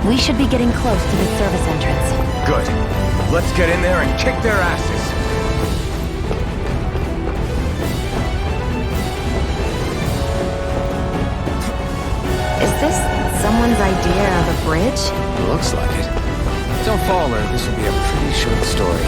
We should be getting close to the service entrance. Good. Let's get in there and kick their asses. Is this someone's idea of a bridge? Looks like it. Don't fall or this will be a pretty short story.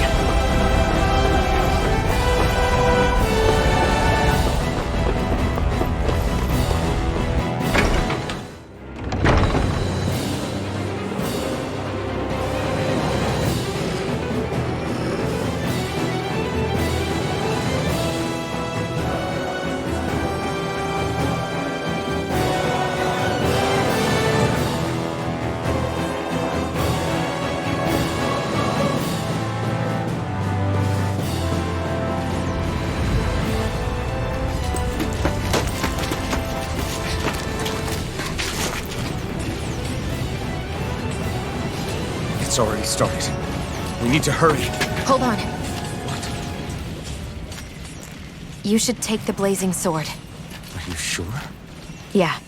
already started. We need to hurry. Hold on. You should take the blazing sword. Are you sure? Yeah.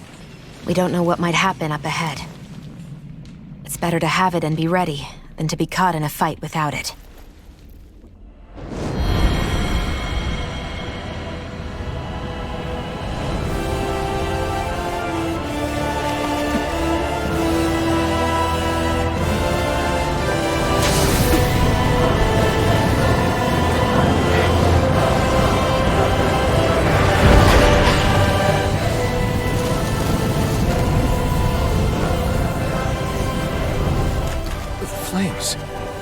We don't know what might happen up ahead. It's better to have it and be ready than to be caught in a fight without it.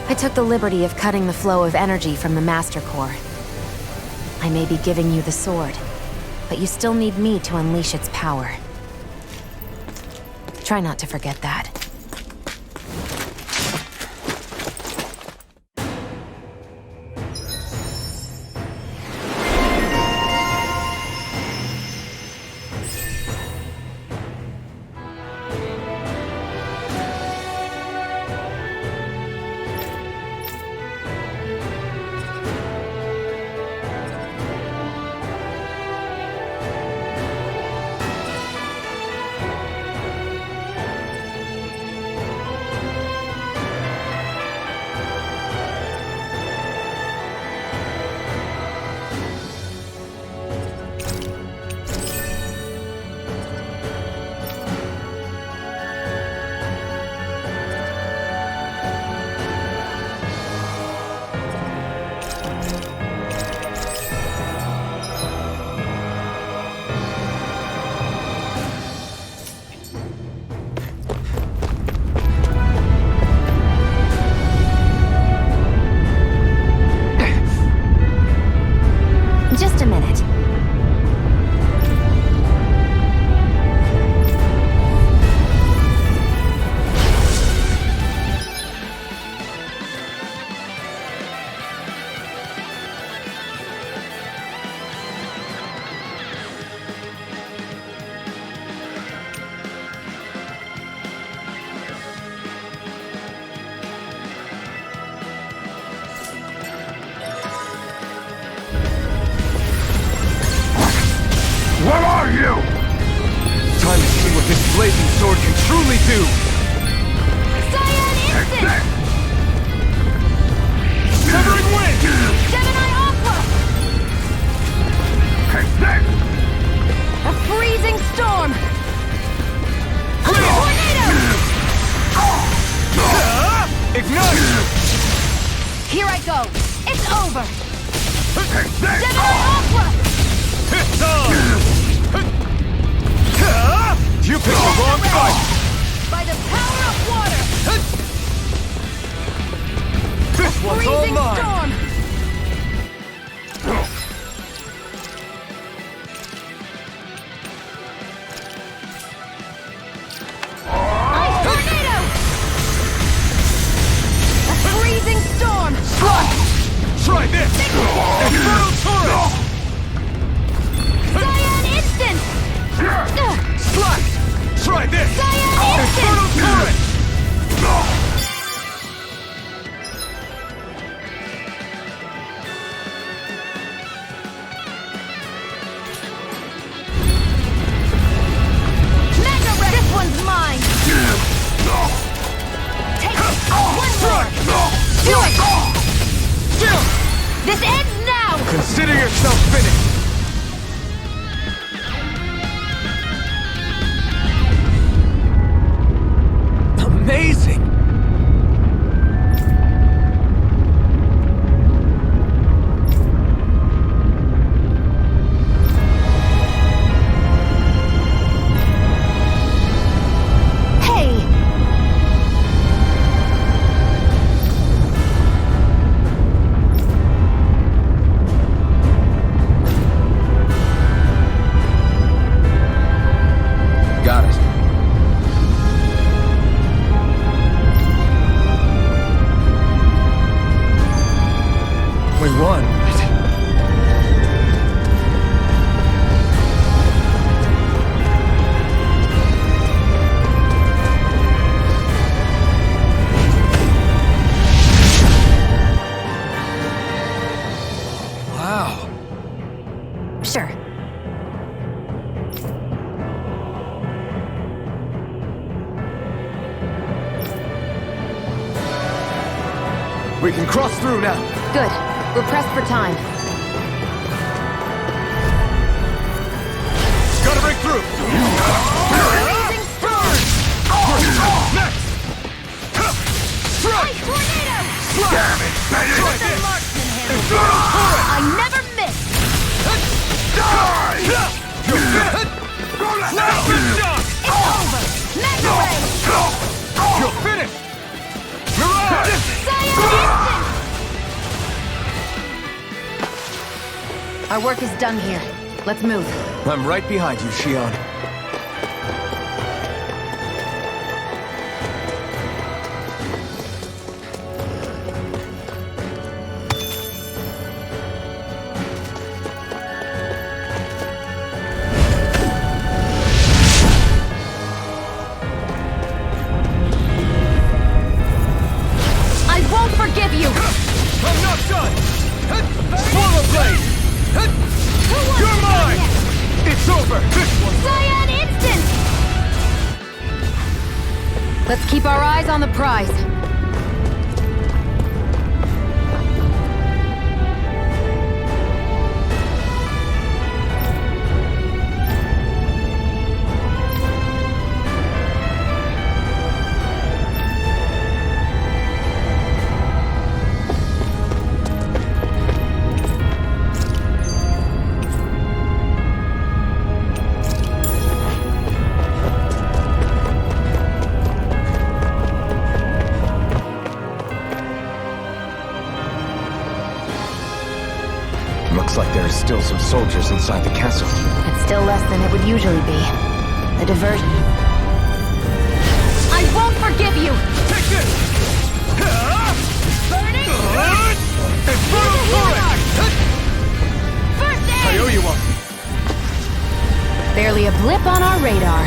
I took the liberty of cutting the flow of energy from the Master Core. I may be giving you the sword, but you still need me to unleash its power. Try not to forget that. Just a minute. What are you? Time to see what this blazing sword can truly do! Cyan Instant! Severing Wind! Gemini Aqua! A freezing storm! A tornado! Ignite! Here I go! It's over! Gemini Aqua! You picked the wrong fight! By the power of water! This one's all Freezing mine! storm! Ice tornado! A freezing storm! Try this! Infernal torrent! Cyan Instant! Slice! Try this! Cyan Infernal Instant! torrent! Wow. Sure. We can cross through now. Good. We're pressed for time. Gotta break through. Amazing storm! Next! Strike! Ice tornado! Damn it! Let the marksman handle it! I never miss! Die! You're fit! It's over! Mega ray! You're finished! Mirage! Science instant! Our work is done here. Let's move. I'm right behind you, Shionne. I won't forgive you! I'm not done! Swallow blade! You're mine! It's over! This one! Cyan instant! Let's keep our eyes on the prize. Looks like there are still some soldiers inside the castle. It's still less than it would usually be. The diversion. I won't forgive you! Take this! Burning! Infernal turret! First I aid! owe you one. Barely a blip on our radar.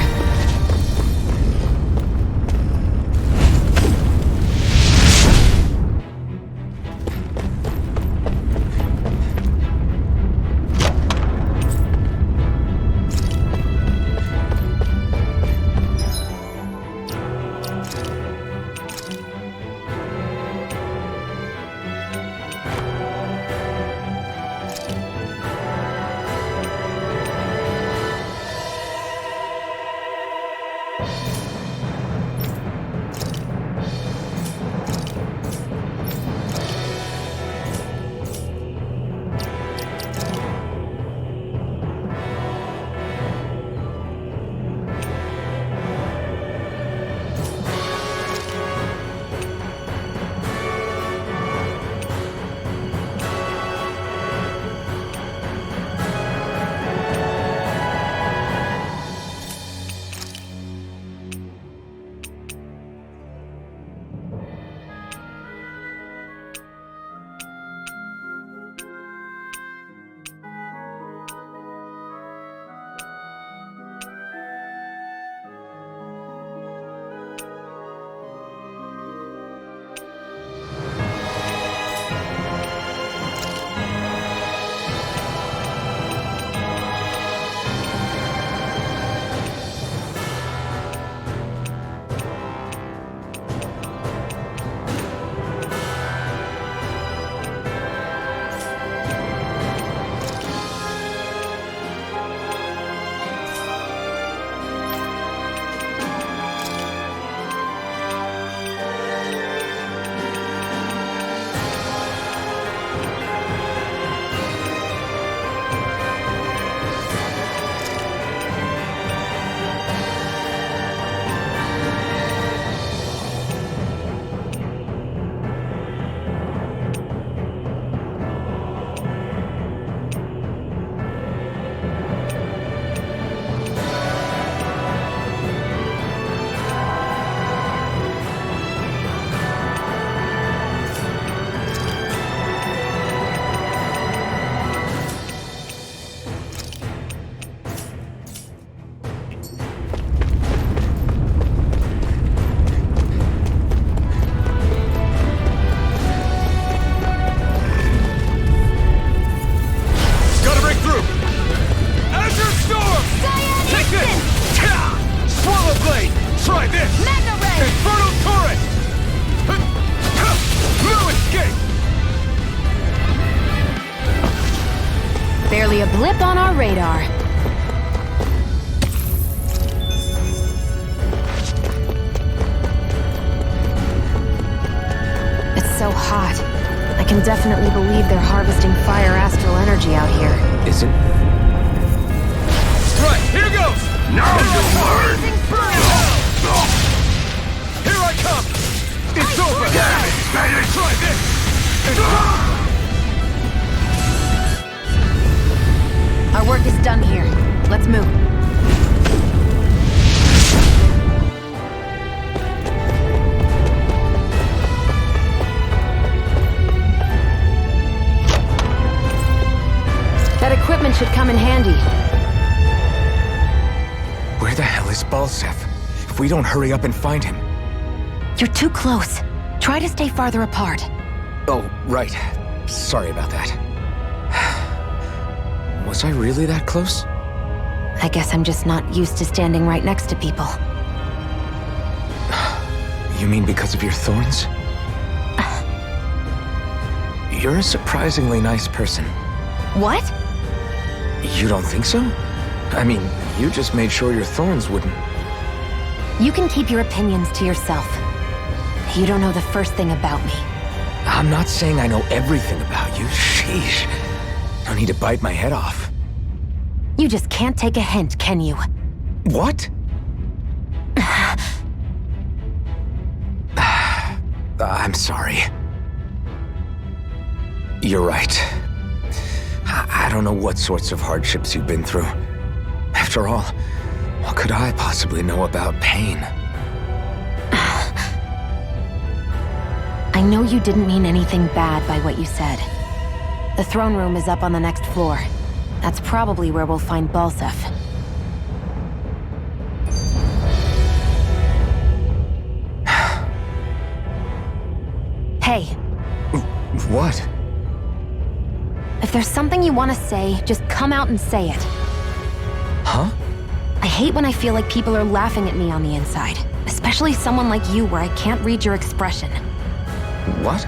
Barely a blip on our radar. It's so hot. I can definitely believe they're harvesting fire astral energy out here. Is it? Right, here goes! Now you'll learn! Here I come! It's over! Try this! Our work is done here. Let's move. That equipment should come in handy. Where the hell is Balsef? If we don't hurry up and find him... You're too close. Try to stay farther apart. Oh, right. Sorry about that. Was I really that close? I guess I'm just not used to standing right next to people. You mean because of your thorns? You're a surprisingly nice person. What? You don't think so? I mean, you just made sure your thorns wouldn't... You can keep your opinions to yourself. You don't know the first thing about me. I'm not saying I know everything about you. Sheesh. No need to bite my head off. You just can't take a hint, can you? What? I'm sorry. You're right. I don't know what sorts of hardships you've been through. After all, what could I possibly know about pain? I know you didn't mean anything bad by what you said. The throne room is up on the next floor. That's probably where we'll find Balsef. Hey. What? If there's something you want to say, just come out and say it. Huh? I hate when I feel like people are laughing at me on the inside. Especially someone like you where I can't read your expression. What?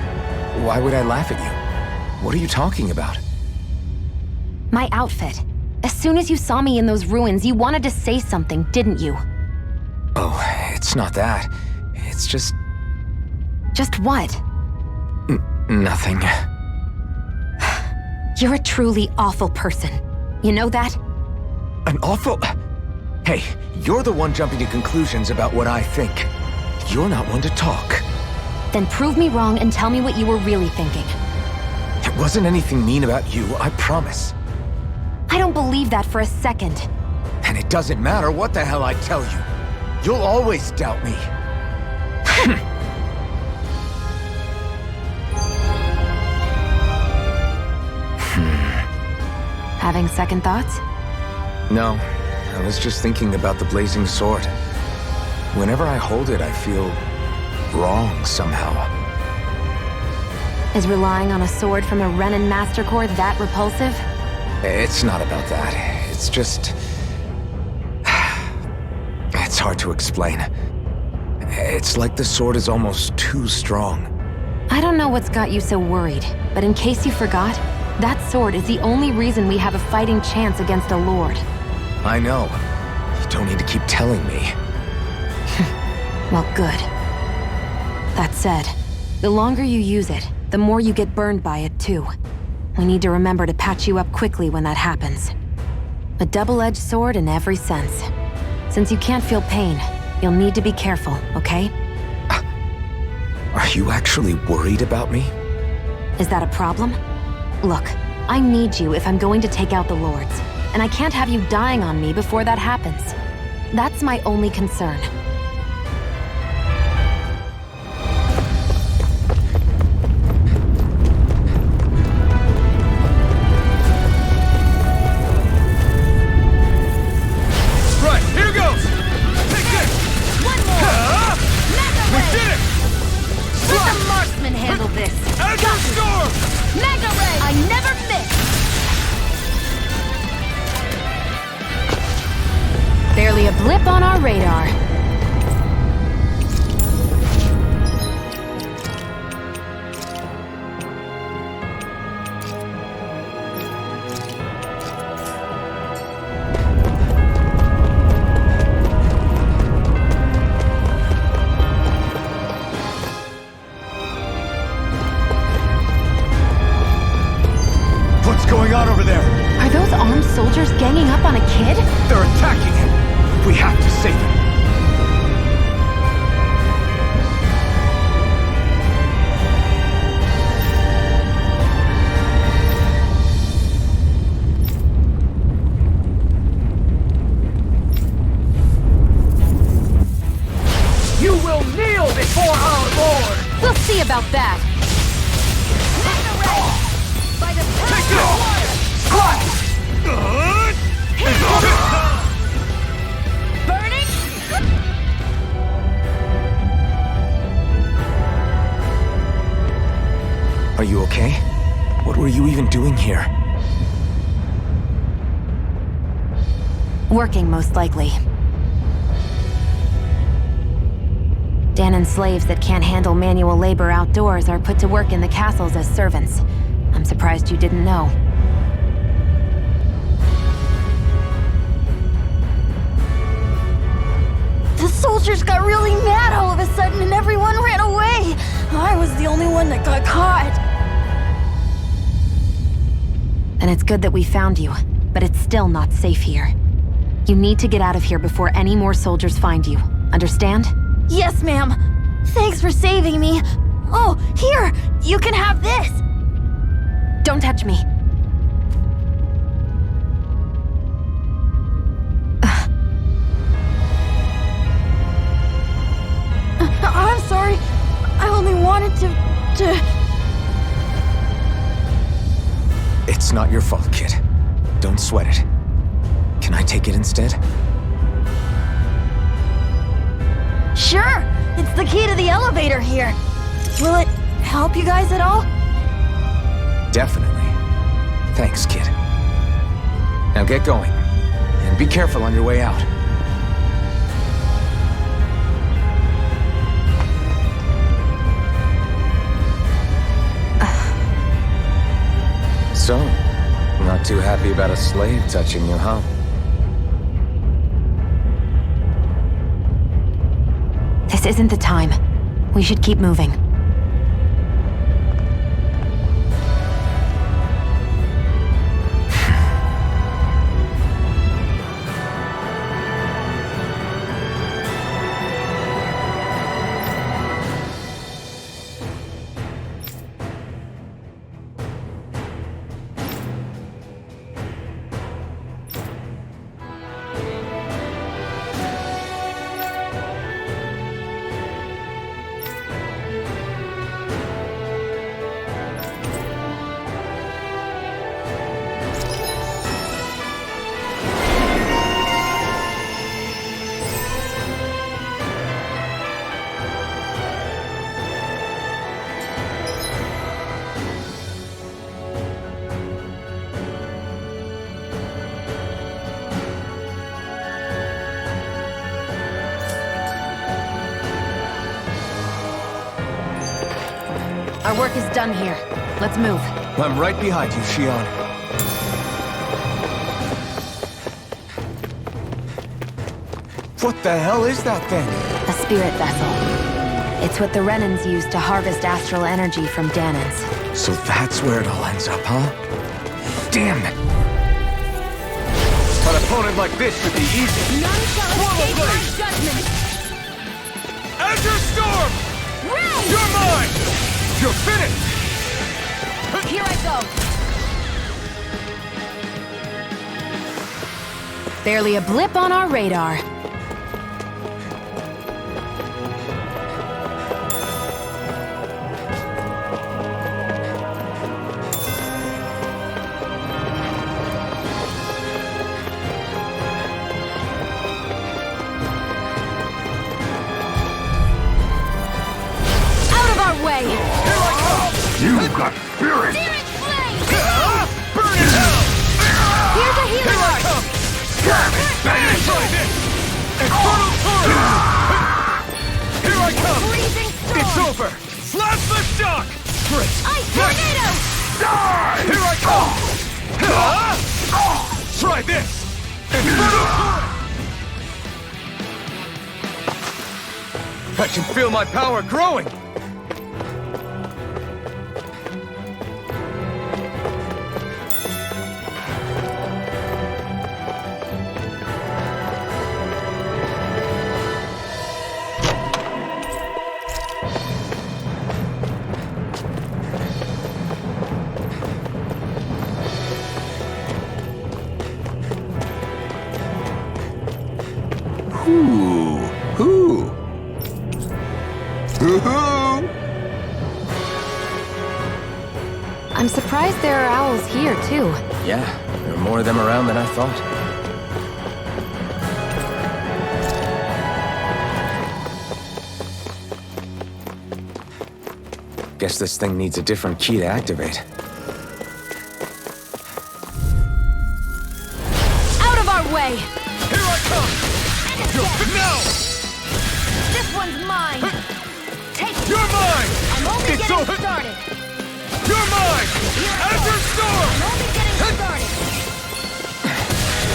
Why would I laugh at you? What are you talking about? My outfit. As soon as you saw me in those ruins, you wanted to say something, didn't you? Oh, it's not that. It's just... Just what? Nothing. You're a truly awful person. You know that? An awful... Hey, you're the one jumping to conclusions about what I think. You're not one to talk. Then prove me wrong and tell me what you were really thinking. It wasn't anything mean about you, I promise. I don't believe that for a second. And it doesn't matter what the hell I tell you. You'll always doubt me. Having second thoughts? No, I was just thinking about the blazing sword. Whenever I hold it, I feel wrong somehow. Is relying on a sword from a Renin Master Core that repulsive? It's not about that. It's just... It's hard to explain. It's like the sword is almost too strong. I don't know what's got you so worried, but in case you forgot, that sword is the only reason we have a fighting chance against a lord. I know. You don't need to keep telling me. Well, good. That said, the longer you use it, the more you get burned by it, too. We need to remember to patch you up quickly when that happens. A double-edged sword in every sense. Since you can't feel pain, you'll need to be careful, okay? Are you actually worried about me? Is that a problem? Look, I need you if I'm going to take out the lords, and I can't have you dying on me before that happens. That's my only concern. Right, here goes! Take this! One more! Mega We Ray! did it! Let the marksman handle this! Azure Storm! Mega Ray! I never miss! Barely a blip on our radar. those armed soldiers ganging up on a kid? They're attacking him! We have to save him! You will kneel before our Lord! We'll see about that. By the power of water! Burning? Are you okay? What were you even doing here? Working, most likely. Danan's slaves that can't handle manual labor outdoors are put to work in the castles as servants. I'm surprised you didn't know. The soldiers got really mad all of a sudden and everyone ran away. I was the only one that got caught. And it's good that we found you, but it's still not safe here. You need to get out of here before any more soldiers find you. Understand? Yes, ma'am. Thanks for saving me. Oh, here! You can have this! Don't touch me. I'm sorry. I only wanted to... It's not your fault, kid. Don't sweat it. Can I take it instead? Sure! It's the key to the elevator here. Will it help you guys at all? Definitely. Thanks, kid. Now get going. And be careful on your way out. So, not too happy about a slave touching you, huh? This isn't the time. We should keep moving. Our work is done here. Let's move. I'm right behind you, Shionne. What the hell is that thing? A spirit vessel. It's what the Renans use to harvest astral energy from Danans. So that's where it all ends up, huh? Damn it! An opponent like this should be easy. None shall escape my judgment! Azure Storm! Ray! You're mine! You're finished! Here I go! Barely a blip on our radar. You've got spirit! Spirit flame! Burn in hell! Here's a healer! Here I come! Damn it! Try this! Infernal torrent! Here I come! Freezing storm! It's over! Slash the shock! Great! Ice tornado! Die! Here I come! Try this! Infernal torrent! I can feel my power growing! Hoo-hoo! Hoo-hoo! I'm surprised there are owls here, too. Yeah, there are more of them around than I thought. Guess this thing needs a different key to activate. Out of our way! Here I come! No! This one's mine! Take it! You're mine! I'm only It's getting so- started! You're mine! Azure Storm! I'm only getting started!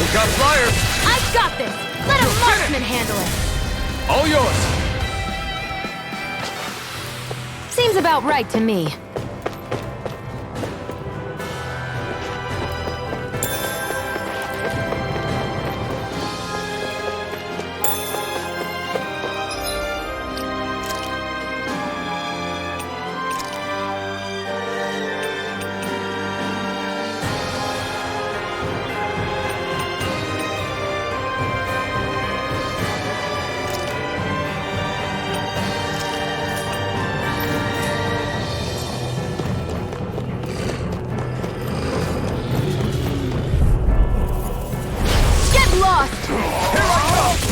We got flyers! I got this! Let a marksman handle it! All yours! Seems about right to me.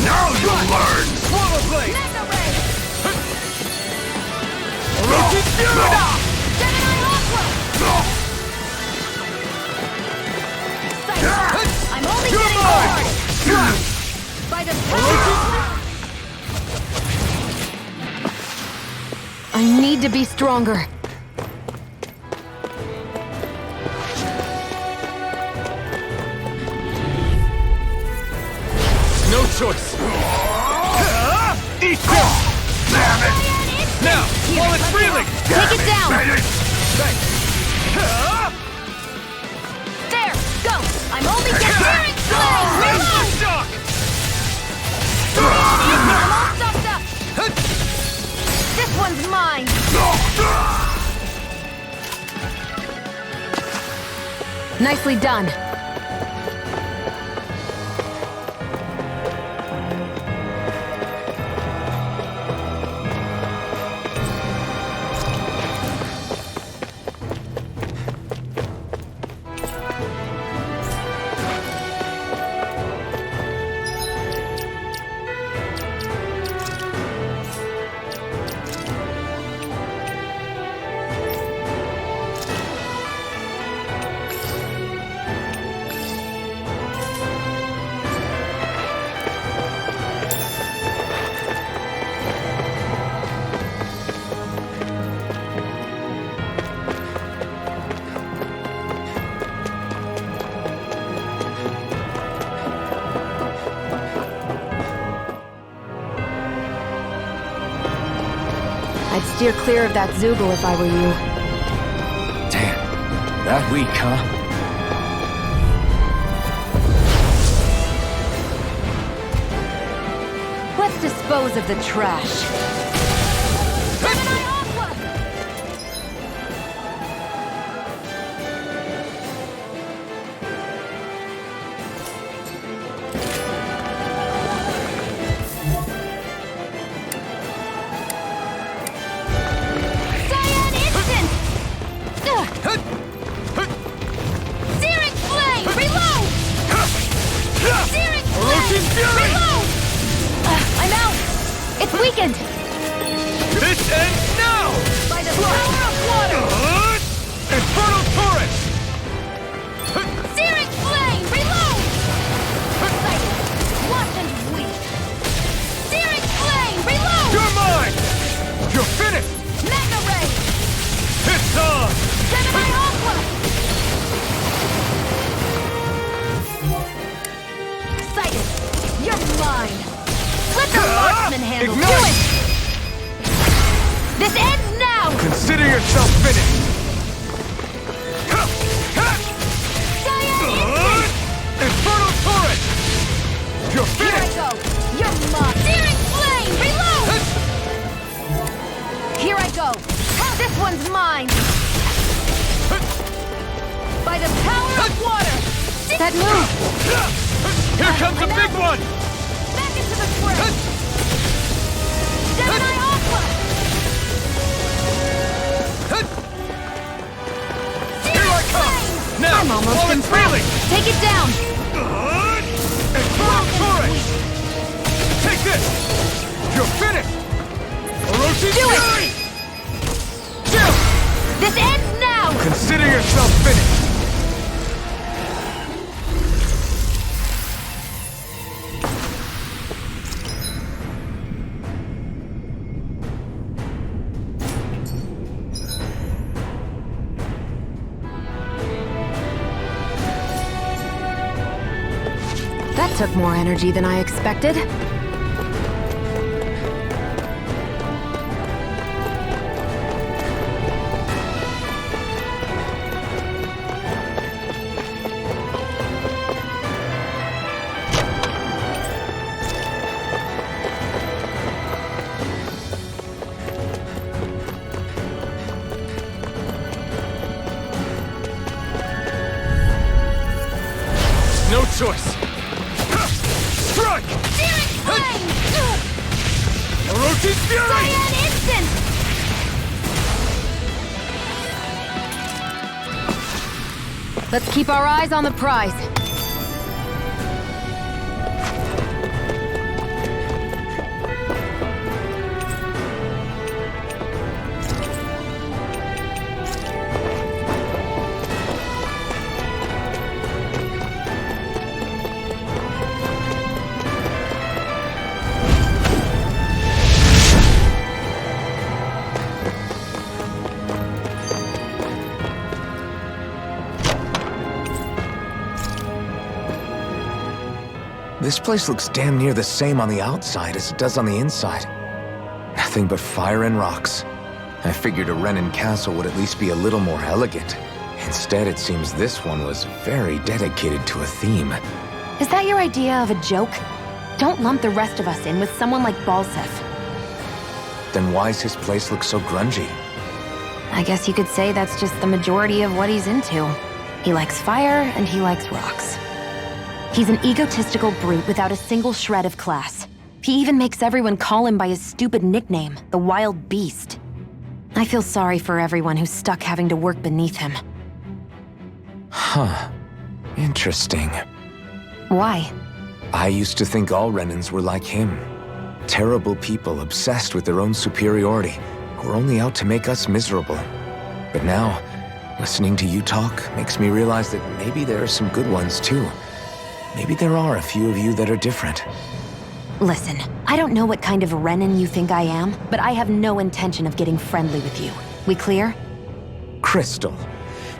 Now you'll learn! Swallow Blade! Mega Ray! Orochi Fury! Gemini Aqua! I'm only You're getting mine! started! By the power! I need to be stronger. No choice! Eat this! Damn it! Now, while it's reeling! Take it down! Thanks! There! Go! I'm only getting Daring Flame! Reload! Shock! I'm all stuffed up! This one's mine! Nicely done. I'd steer clear of that Zoogle if I were you. Damn, that weak, huh? Let's dispose of the trash. Gemini Aqua! Cyan Instant! Searing Flame! Reload! Searing Orochi Flame! Fury! Reload! I'm out! It's weakened! This ends now! By the power of water! Infernal Torrent! Searing Flame! Reload! Excited! Lost and weak! Searing Flame! Reload! You're mine! You're finished! Mega Ray! It's on! Gemini Aqua! Excited! You're mine! Let the marksman handle Ignite! Do it! This ends now! Consider yourself finished! Cyan Instinct! Infernal Torrent! You're Here I finished! go! You're mine! Searing Flame! Reload! Here I go! This one's mine! By the power of water! That move! Here comes the big one! Back into the breath! Gemini Aqua! Here I come! Now, I'm almost while in it's front. reeling! Take it down! And Cloud Torres! Take this! You're finished! Orochi Do it! Fury! Chill! This ends now! Consider yourself finished! That took more energy than I expected. No choice! Strike! Searing Flame! Orochi Fury! Cyan Instant! Let's keep our eyes on the prize. This place looks damn near the same on the outside as it does on the inside. Nothing but fire and rocks. I figured a Renin castle would at least be a little more elegant. Instead, it seems this one was very dedicated to a theme. Is that your idea of a joke? Don't lump the rest of us in with someone like Balsef. Then why's his place look so grungy? I guess you could say that's just the majority of what he's into. He likes fire and he likes rocks. He's an egotistical brute without a single shred of class. He even makes everyone call him by his stupid nickname, the Wild Beast. I feel sorry for everyone who's stuck having to work beneath him. Huh. Interesting. Why? I used to think all Renins were like him. Terrible people obsessed with their own superiority, who are only out to make us miserable. But now, listening to you talk makes me realize that maybe there are some good ones too. Maybe there are a few of you that are different. Listen, I don't know what kind of Renin you think I am, but I have no intention of getting friendly with you. We clear? Crystal,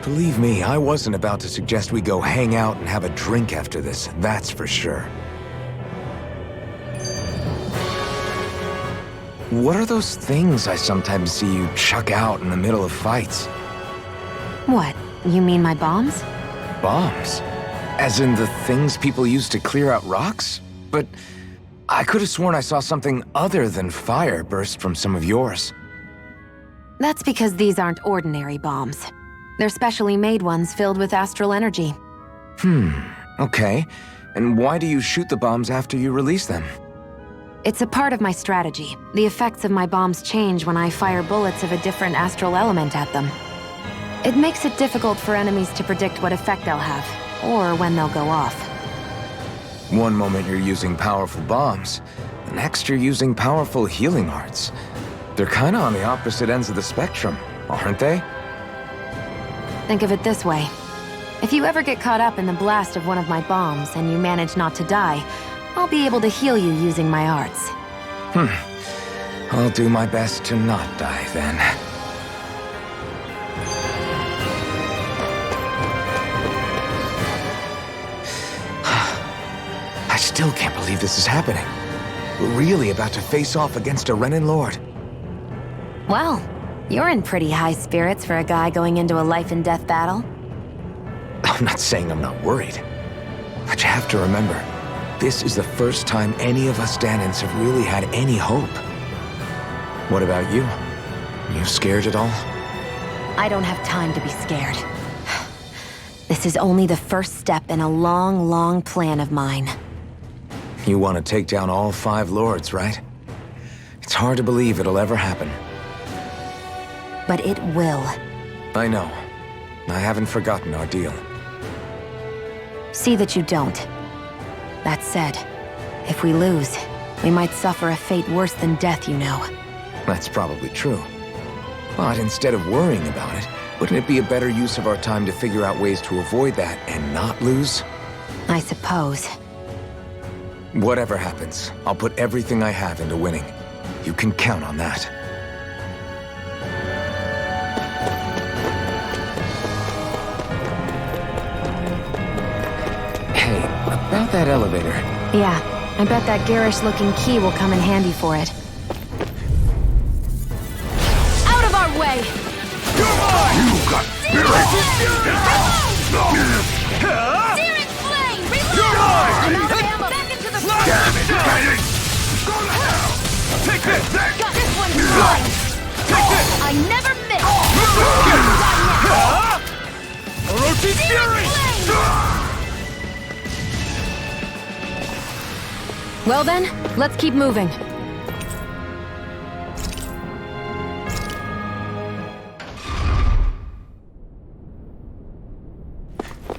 believe me, I wasn't about to suggest we go hang out and have a drink after this, that's for sure. What are those things I sometimes see you chuck out in the middle of fights? What? You mean my bombs? Bombs? As in the things people use to clear out rocks? But I could have sworn I saw something other than fire burst from some of yours. That's because these aren't ordinary bombs. They're specially made ones filled with astral energy. Okay. And why do you shoot the bombs after you release them? It's a part of my strategy. The effects of my bombs change when I fire bullets of a different astral element at them. It makes it difficult for enemies to predict what effect they'll have, or when they'll go off. One moment you're using powerful bombs, the next you're using powerful healing arts. They're kinda on the opposite ends of the spectrum, aren't they? Think of it this way. If you ever get caught up in the blast of one of my bombs and you manage not to die, I'll be able to heal you using my arts. I'll do my best to not die then. I still can't believe this is happening. We're really about to face off against a Renin Lord. Well, you're in pretty high spirits for a guy going into a life-and-death battle. I'm not saying I'm not worried. But you have to remember, this is the first time any of us Danins have really had any hope. What about you? You scared at all? I don't have time to be scared. This is only the first step in a long, long plan of mine. You want to take down all 5 lords, right? It's hard to believe it'll ever happen. But it will. I know. I haven't forgotten our deal. See that you don't. That said, if we lose, we might suffer a fate worse than death, you know. That's probably true. But instead of worrying about it, wouldn't it be a better use of our time to figure out ways to avoid that and not lose? I suppose. Whatever happens, I'll put everything I have into winning. You can count on that. Hey, about that elevator. Yeah, I bet that garish-looking key will come in handy for it. Out of our way! You got spirit! Searing flame! Reload! I'm out of ammo! Back into the front! Damn it, Benedict! Take this! Got this one mine! Take this! I never miss! Orochi Fury! Well then, let's keep moving.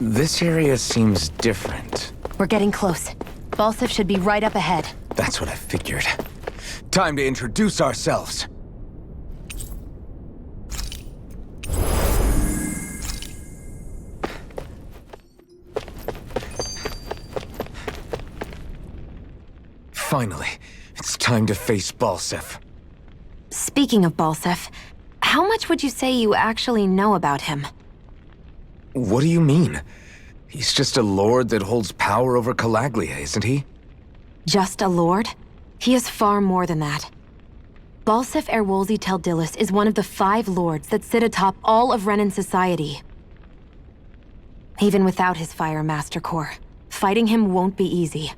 This area seems different. We're getting close. Balsif should be right up ahead. That's what I figured. Time to introduce ourselves. Finally, it's time to face Balsif. Speaking of Balsif, how much would you say you actually know about him? What do you mean? He's just a lord that holds power over Calaglia, isn't he? Just a lord? He is far more than that. Balsif Erwolzi Teldilis is one of the 5 lords that sit atop all of Renan society. Even without his Fire Master Corps, fighting him won't be easy.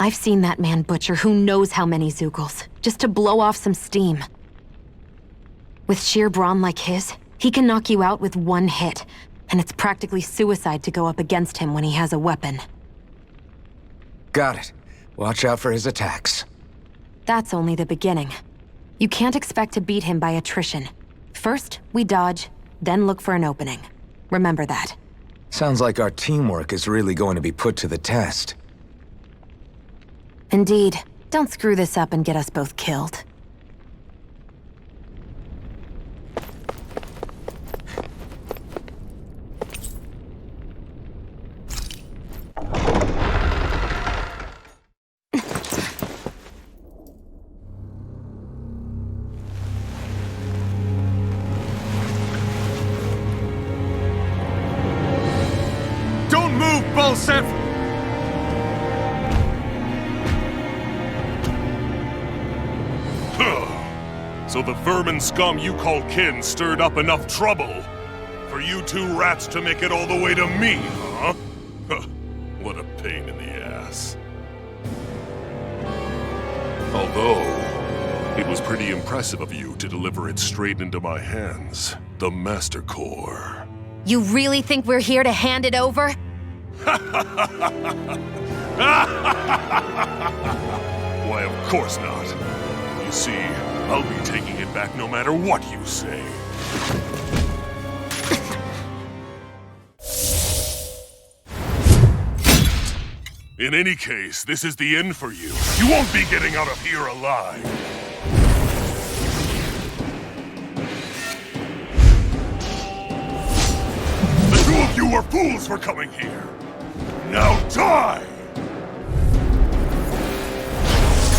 I've seen that man butcher who knows how many Zeugles, just to blow off some steam. With sheer brawn like his, he can knock you out with one hit, and it's practically suicide to go up against him when he has a weapon. Got it. Watch out for his attacks. That's only the beginning. You can't expect to beat him by attrition. First, we dodge, then look for an opening. Remember that. Sounds like our teamwork is really going to be put to the test. Indeed. Don't screw this up and get us both killed. Don't move, Balsif! So the vermin scum you call kin stirred up enough trouble for you 2 rats to make it all the way to me, huh? What a pain in the ass. Although, it was pretty impressive of you to deliver it straight into my hands. The Master Core. You really think we're here to hand it over? Why, of course not. You see, I'll be taking it back no matter what you say. In any case, this is the end for you. You won't be getting out of here alive. The 2 of you were fools for coming here. Now die!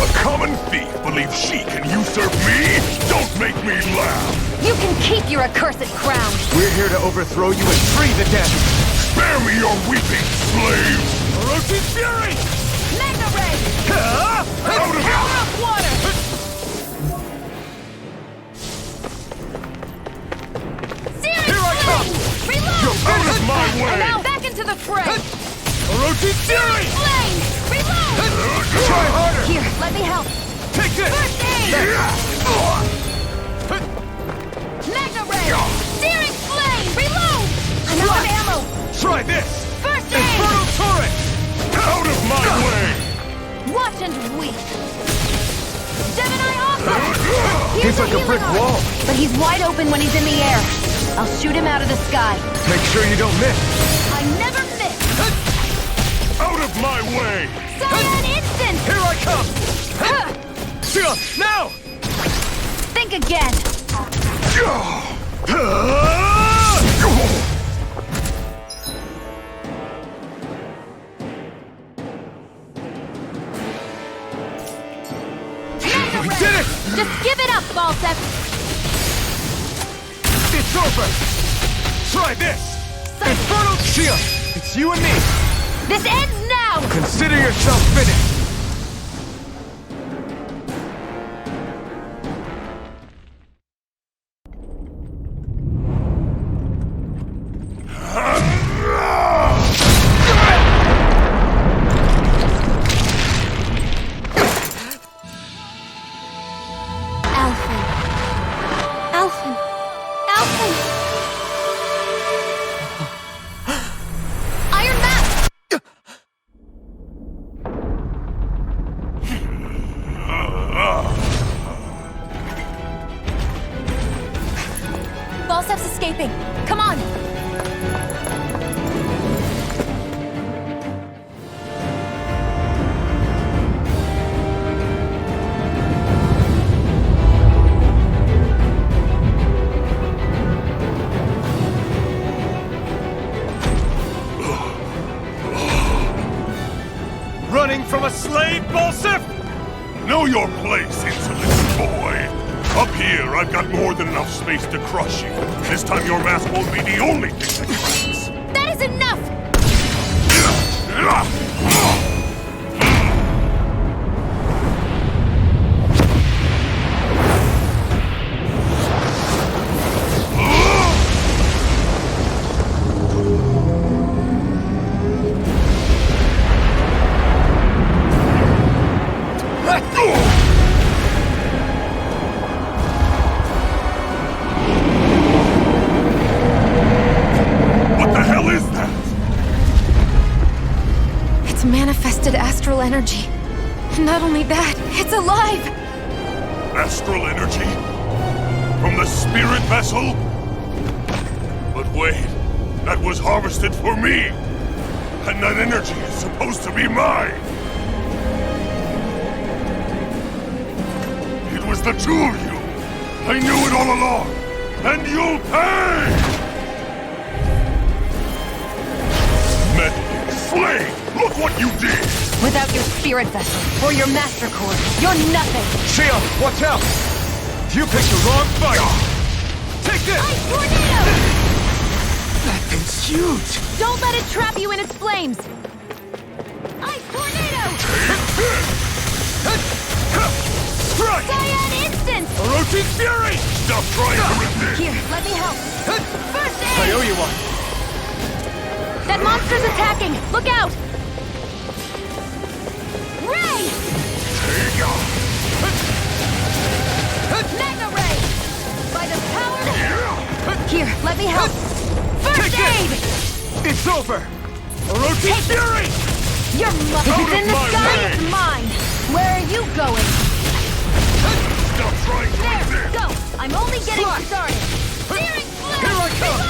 A common thief believes she can usurp me? Don't make me laugh! You can keep your accursed crown! We're here to overthrow you and free the dead! Spare me your weeping, slave! Orochi Fury! Magna Ray! Out of Power of water! Searing Here I come! flame! Reload! Out of my way! And now back into the fray! Orochi Fury! Flame! Reload! Try harder! Here, let me help. Take this! First aid! Magna Ray! Searing flame! Reload! I'm out of ammo! Try this! First aid! Infernal Torrent! Out of my and weak. Gemini Aqua! He's like a brick wall. But he's wide open when he's in the air. I'll shoot him out of the sky. Make sure you don't miss. I never miss! Out of my way! Cyan Instant! Here I come! Shionne, now! Think again! We did it! Just give it up, Balsep! It's over! Try this! Infernal Shionne! It's you and me! This ends now! Consider yourself finished! Balsep's escaping. Come on! Running from a slave, Balsep? Know your place, insolent boy! Up here, I've got more than enough space to crush you. This time your mask won't be the only thing that cracks. That is enough! Manifested astral energy. Not only that, it's alive! Astral energy? From the spirit vessel? But wait, that was harvested for me! And that energy is supposed to be mine! It was the two of you! I knew it all along! And you'll pay! Meddling slave! Look what you did! Without your spirit vessel, or your master core, you're nothing! Shionne, watch out! You picked the wrong fight! Take this! Ice Tornado! That thing's huge! Don't let it trap you in its flames! Ice Tornado! Strike! Cyan Instant! Orochi's Fury! Stop trying to resist! Here, let me help. First I aid! owe you one. That monster's attacking! Look out! Ray! Mega Ray! By the power... Here, let me help. First aid! It's over! Orochi's Fury! Your muscles in the my sky way. is mine! Where are you going? Stop trying to There, resist! go! I'm only getting Slide. started! Searing Flame! Here I come!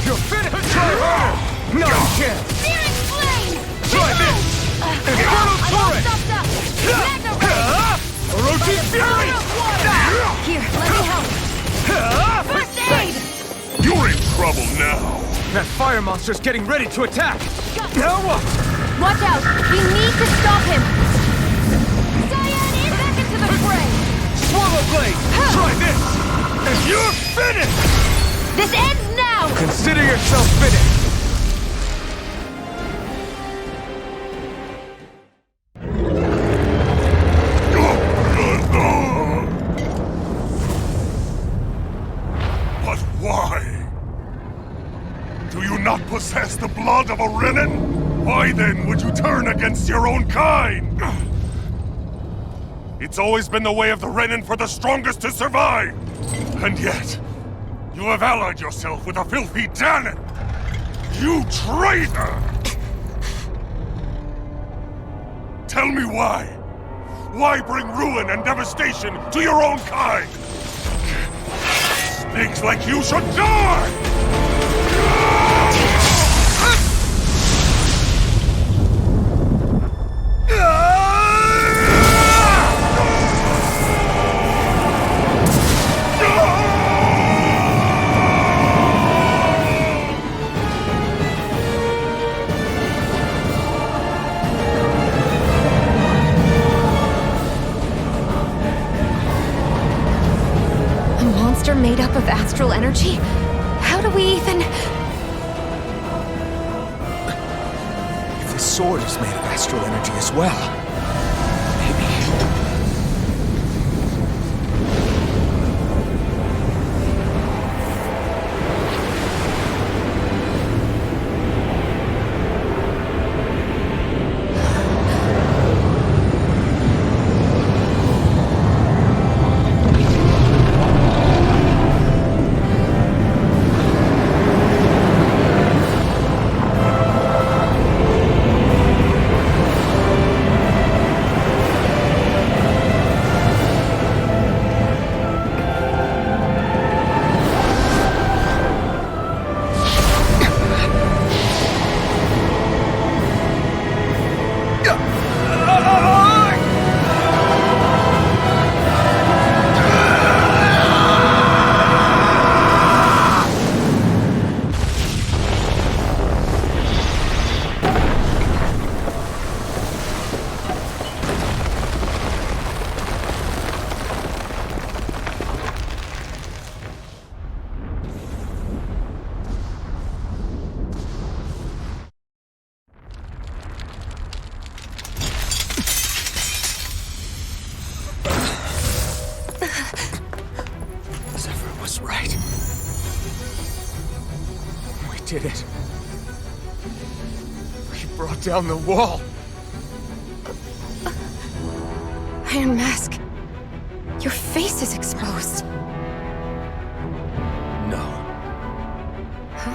You're finished! Try harder! No chance! Searing Flame! Try this! Infernal I won't Torrent! stop that! Mega Ray! Orochi's Fury! Here, let me help. First aid! You're in trouble now! That fire monster's getting ready to attack! Now what? Watch out! We need to stop him! Cyan is back into the fray! Swallow Blade! Try this! And you're finished! This ends now! Consider yourself finished! But why? Do you not possess the blood of a Renin? Why then would you turn against your own kind? It's always been the way of the Renin for the strongest to survive! And yet, you have allied yourself with a filthy Danon! You traitor! Tell me why! Why bring ruin and devastation to your own kind? Things like you should die! Made up of astral energy? How do we even... If the sword is made of astral energy as well, maybe... Right. We did it. We brought down the wall. Iron Mask, your face is exposed. No. Huh?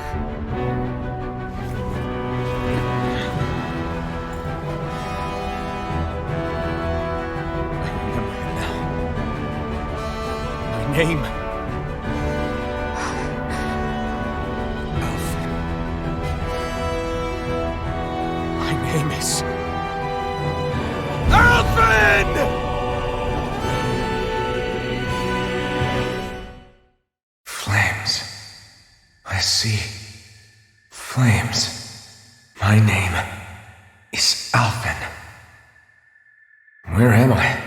I remember it now. My name. Alphen! Flames. I see. Flames. My name is Alphen. Where am I?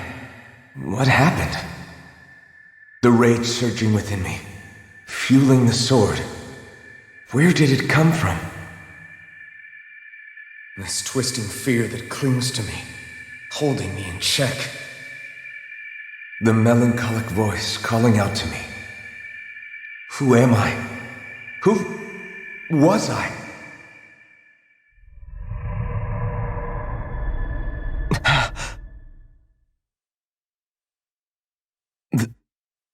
What happened? The rage surging within me, fueling the sword. Where did it come from? This twisting fear that clings to me, holding me in check. The melancholic voice calling out to me. Who am I? Who was I?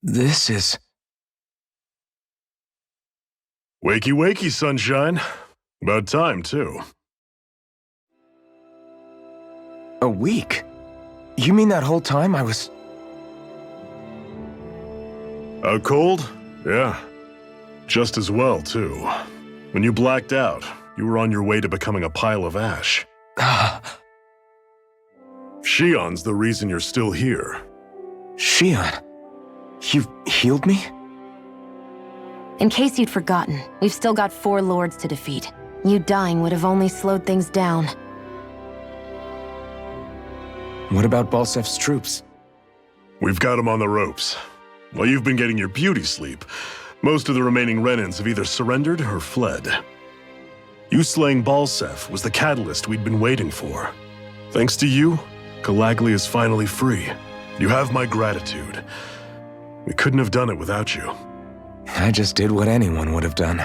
This is... Wakey wakey, sunshine. About time, too. A week? You mean that whole time I was... Out cold? Yeah. Just as well, too. When you blacked out, you were on your way to becoming a pile of ash. Shionne's the reason you're still here. Shionne? You've healed me? In case you'd forgotten, we've still got 4 lords to defeat. You dying would have only slowed things down. What about Balsef's troops? We've got them on the ropes. While you've been getting your beauty sleep, most of the remaining Renans have either surrendered or fled. You slaying Balsef was the catalyst we'd been waiting for. Thanks to you, Calaglia is finally free. You have my gratitude. We couldn't have done it without you. I just did what anyone would have done.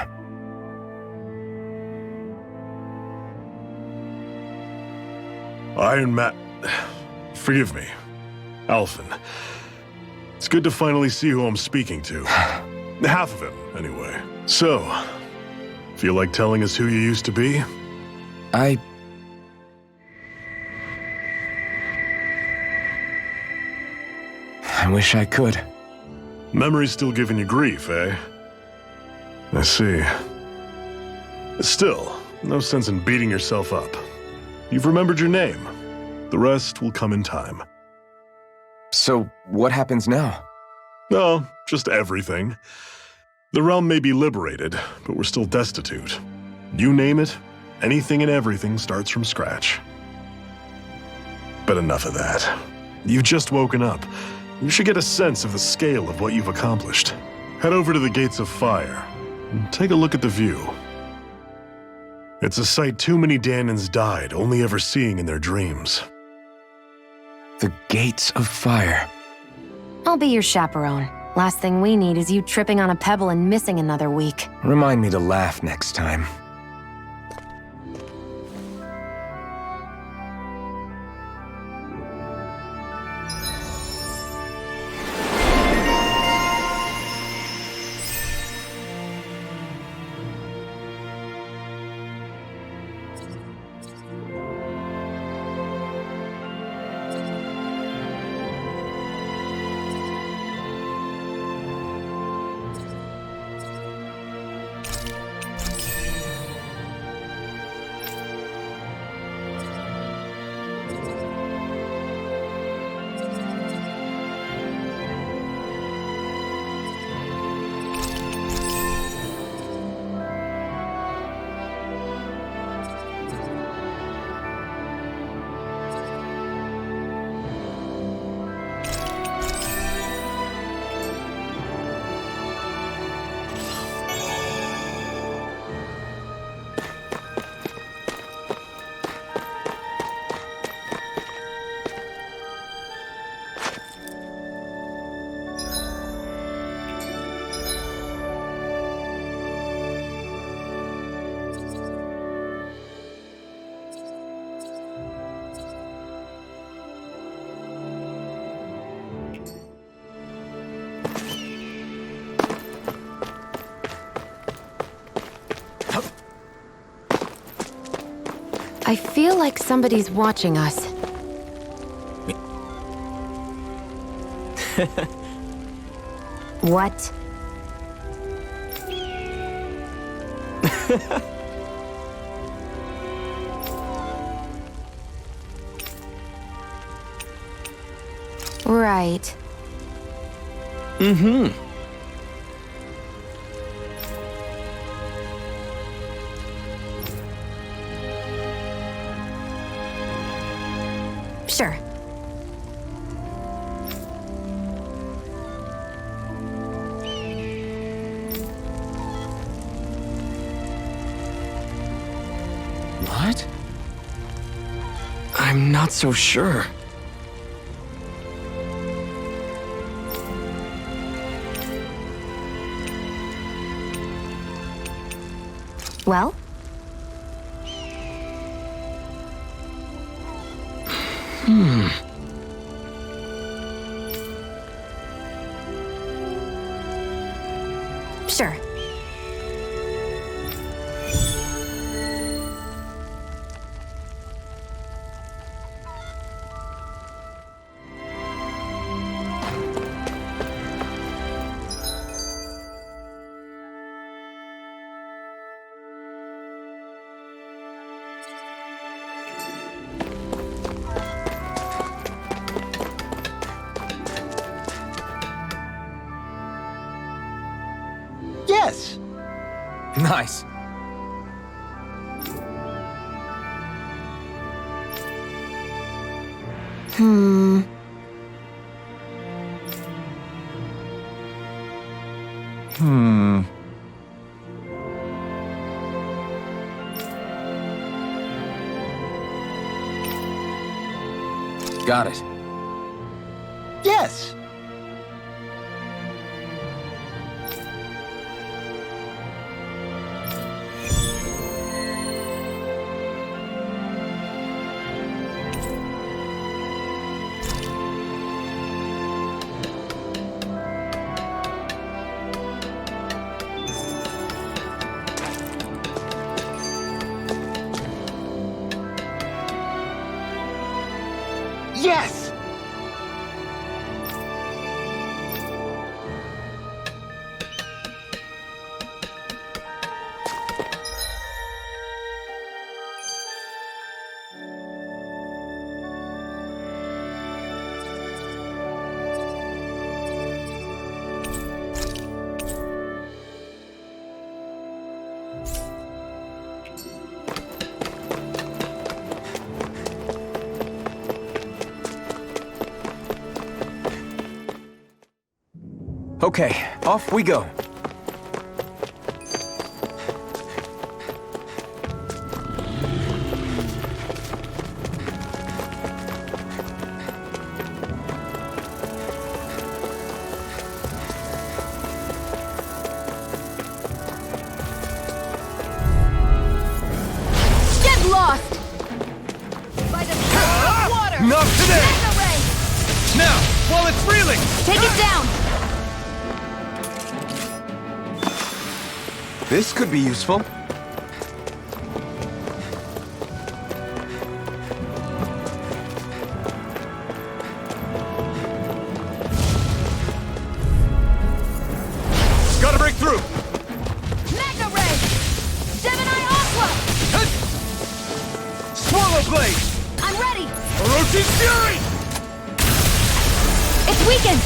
Forgive me. Alphen. It's good to finally see who I'm speaking to. Half of him, anyway. So, feel like telling us who you used to be? I wish I could. Memory's still giving you grief, eh? I see. Still, no sense in beating yourself up. You've remembered your name. The rest will come in time. So, what happens now? Oh, just everything. The realm may be liberated, but we're still destitute. You name it, anything and everything starts from scratch. But enough of that. You've just woken up. You should get a sense of the scale of what you've accomplished. Head over to the Gates of Fire and take a look at the view. It's a sight too many Danans died only ever seeing in their dreams. The Gates of Fire. I'll be your chaperone. Last thing we need is you tripping on a pebble and missing another week. Remind me to laugh next time. I feel like somebody's watching us. What? Right. Mm-hmm. Sure. What? I'm not so sure. Well? Sure. Yes! Nice. Hmm. Got it. Yes! Yes! Okay, off we go. Get lost! By the power of water! Not today! Mega ray! Now, while it's reeling! Take it down! This could be useful. Gotta break through! Mega ray! Gemini Aqua! Swallow blade! I'm ready! Orochi's fury! It's weakened!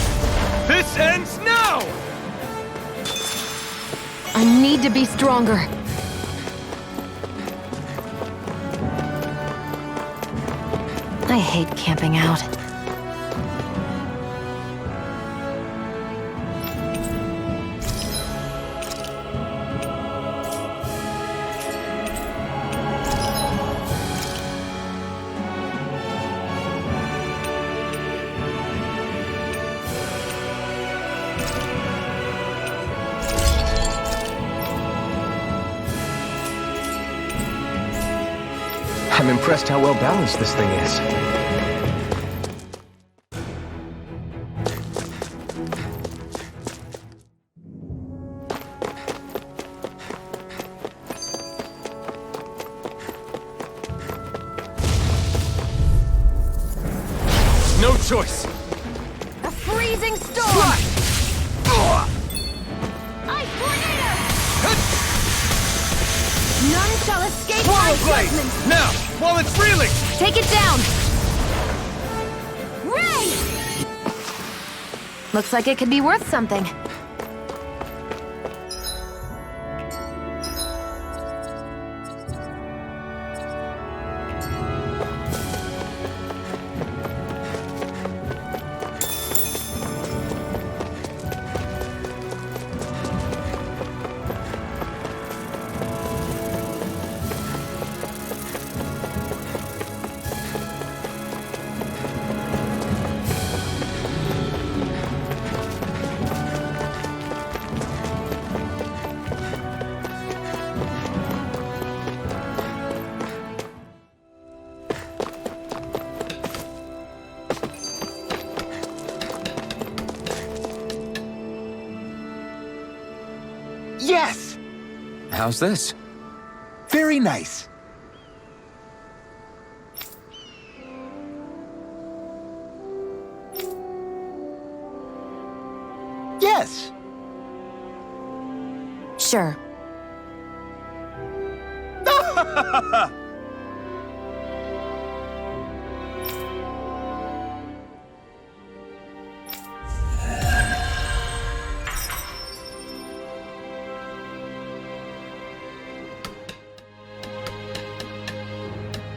This ends now! I need to be stronger. I hate camping out. I'm impressed how well balanced this thing is. No choice! A freezing storm! Ice tornado! None shall escape my Swallow blade! judgment! Now, while it's reeling! Take it down! Ray! Looks like it could be worth something. Yes! How's this? Very nice. Yes! Sure.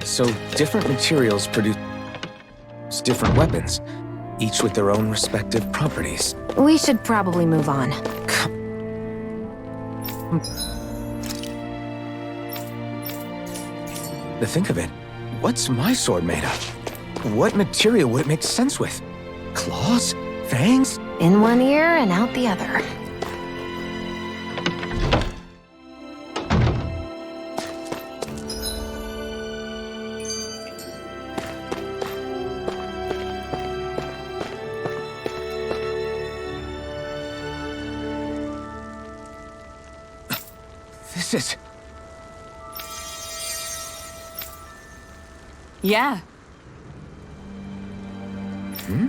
So, different materials produce different weapons, each with their own respective properties. We should probably move on. To think of it, what's my sword made of? What material would it make sense with? Claws? Fangs? In one ear and out the other. This is... Yeah. Hmm?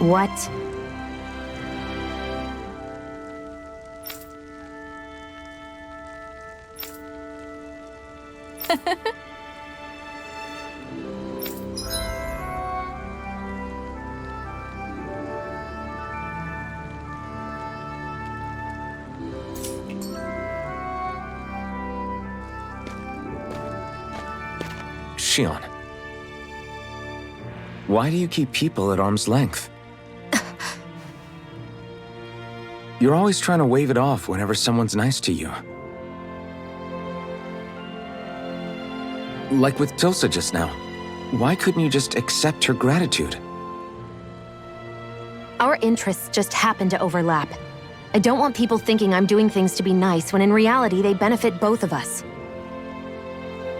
What? Shionne, why do you keep people at arm's length? You're always trying to wave it off whenever someone's nice to you. Like with Tilsa just now. Why couldn't you just accept her gratitude? Our interests just happen to overlap. I don't want people thinking I'm doing things to be nice when in reality they benefit both of us.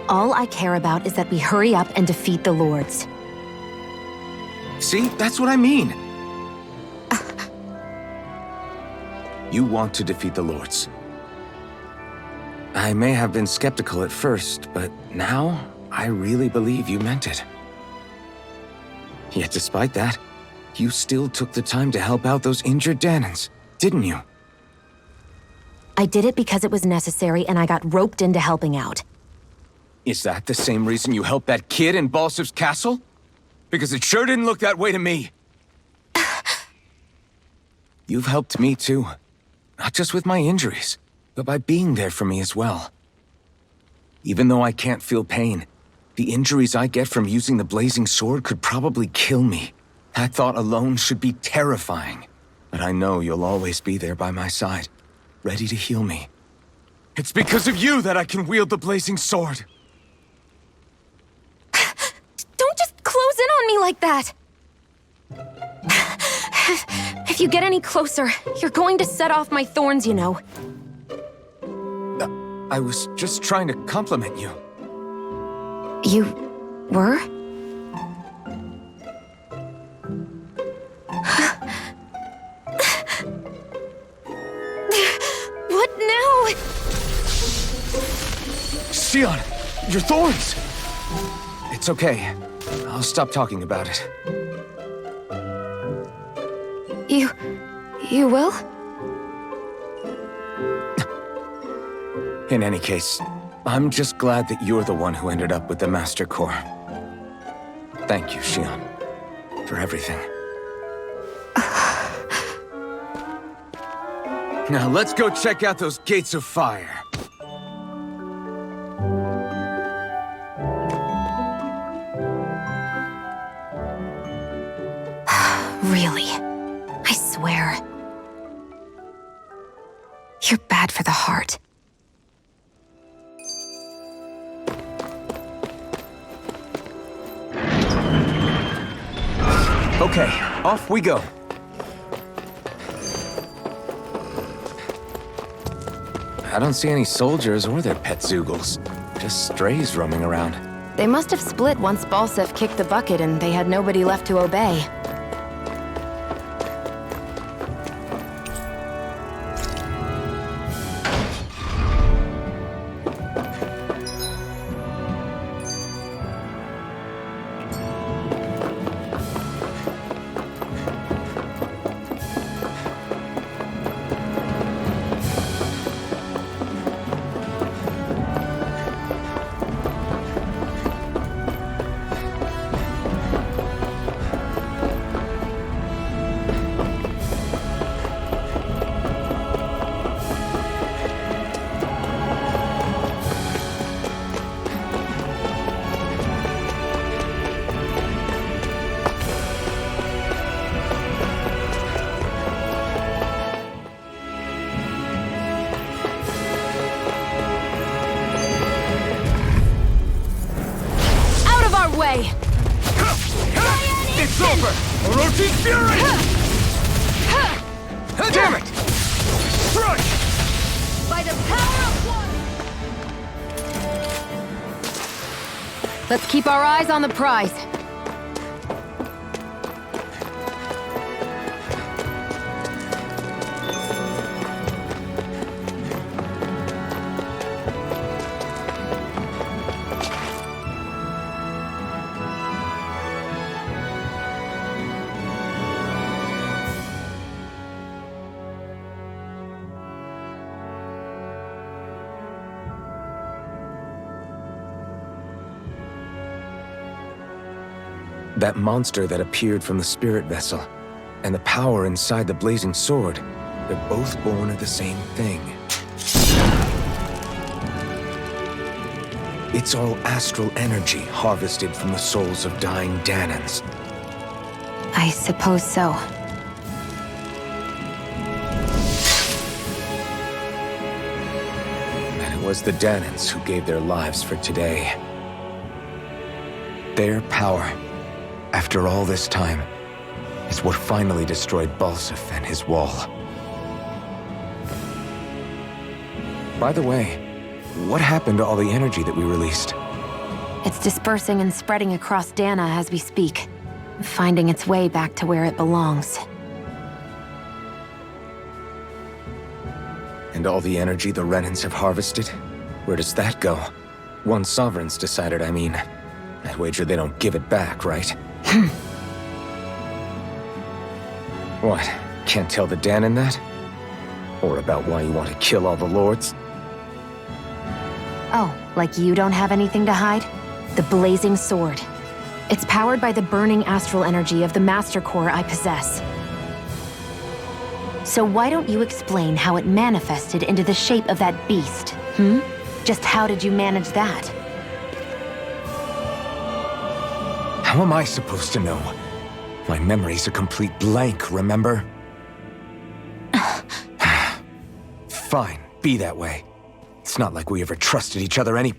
All I care about is that we hurry up and defeat the Lords. See, that's what I mean. You want to defeat the Lords. I may have been skeptical at first, but now I really believe you meant it. Yet despite that, you still took the time to help out those injured Danans, didn't you? I did it because it was necessary and I got roped into helping out. Is that the same reason you helped that kid in Balsif's castle? Because it sure didn't look that way to me. You've helped me too. Not just with my injuries, but by being there for me as well. Even though I can't feel pain, the injuries I get from using the blazing sword could probably kill me. That thought alone should be terrifying. But I know you'll always be there by my side, ready to heal me. It's because of you that I can wield the blazing sword. Don't just close in on me like that! If you get any closer, you're going to set off my thorns, you know. I was just trying to compliment you. You were? What now? Shionne, your thorns! It's okay. I'll stop talking about it. You will? In any case, I'm just glad that you're the one who ended up with the Master Core. Thank you, Shionne, for everything. Now let's go check out those gates of fire. Really? I swear. You're bad for the heart. Okay, off we go. I don't see any soldiers or their pet Zeugles. Just strays roaming around. They must have split once Balsif kicked the bucket and they had nobody left to obey. Way. It's over! Orochi's fury! Damn it! Crush! By the power of one! Let's keep our eyes on the prize. That monster that appeared from the spirit vessel, and the power inside the blazing sword, they're both born of the same thing. It's all astral energy harvested from the souls of dying Danans. I suppose so. And it was the Danans who gave their lives for today. Their power, after all this time, is what finally destroyed Balsef and his wall. By the way, what happened to all the energy that we released? It's dispersing and spreading across Dana as we speak, finding its way back to where it belongs. And all the energy the Renans have harvested? Where does that go? One Sovereign's decided, I mean. I'd wager they don't give it back, right? What? Can't tell the Danan that? Or about why you want to kill all the lords? Oh, like you don't have anything to hide? The Blazing Sword. It's powered by the burning astral energy of the Master Core I possess. So why don't you explain how it manifested into the shape of that beast, Just how did you manage that? How am I supposed to know? My memory's a complete blank, remember? Fine, be that way. It's not like we ever trusted each other any...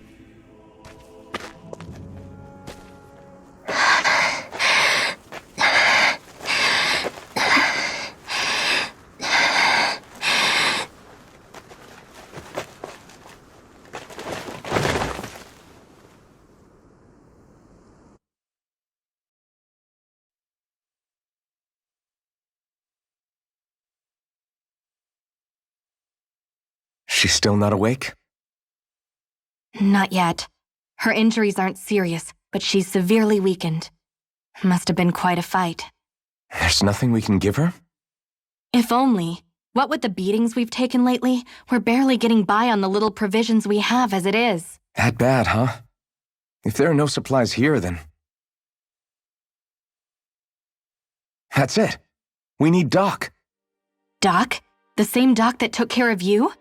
She's still not awake? Not yet. Her injuries aren't serious, but she's severely weakened. Must have been quite a fight. There's nothing we can give her? If only. What with the beatings we've taken lately, we're barely getting by on the little provisions we have as it is. That bad, huh? If there are no supplies here, then... That's it. We need Doc. Doc? The same Doc that took care of you?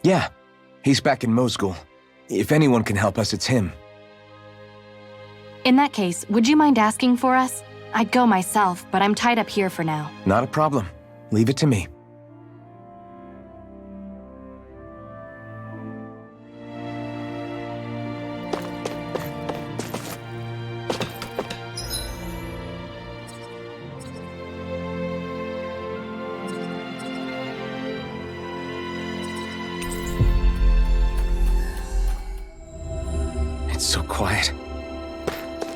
Yeah. He's back in Mosgul. If anyone can help us, it's him. In that case, would you mind asking for us? I'd go myself, but I'm tied up here for now. Not a problem. Leave it to me. It's so quiet.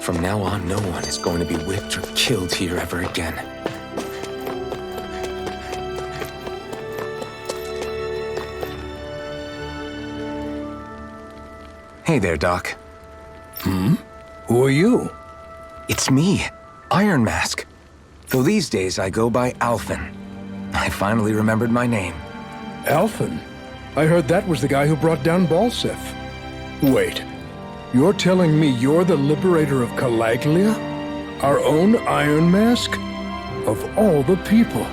From now on, no one is going to be whipped or killed here ever again. Hey there, Doc. Who are you? It's me, Iron Mask. Though these days I go by Alphen. I finally remembered my name. Alphen? I heard that was the guy who brought down Balsef. Wait. You're telling me you're the liberator of Calaglia? Our own Iron Mask? Of all the people.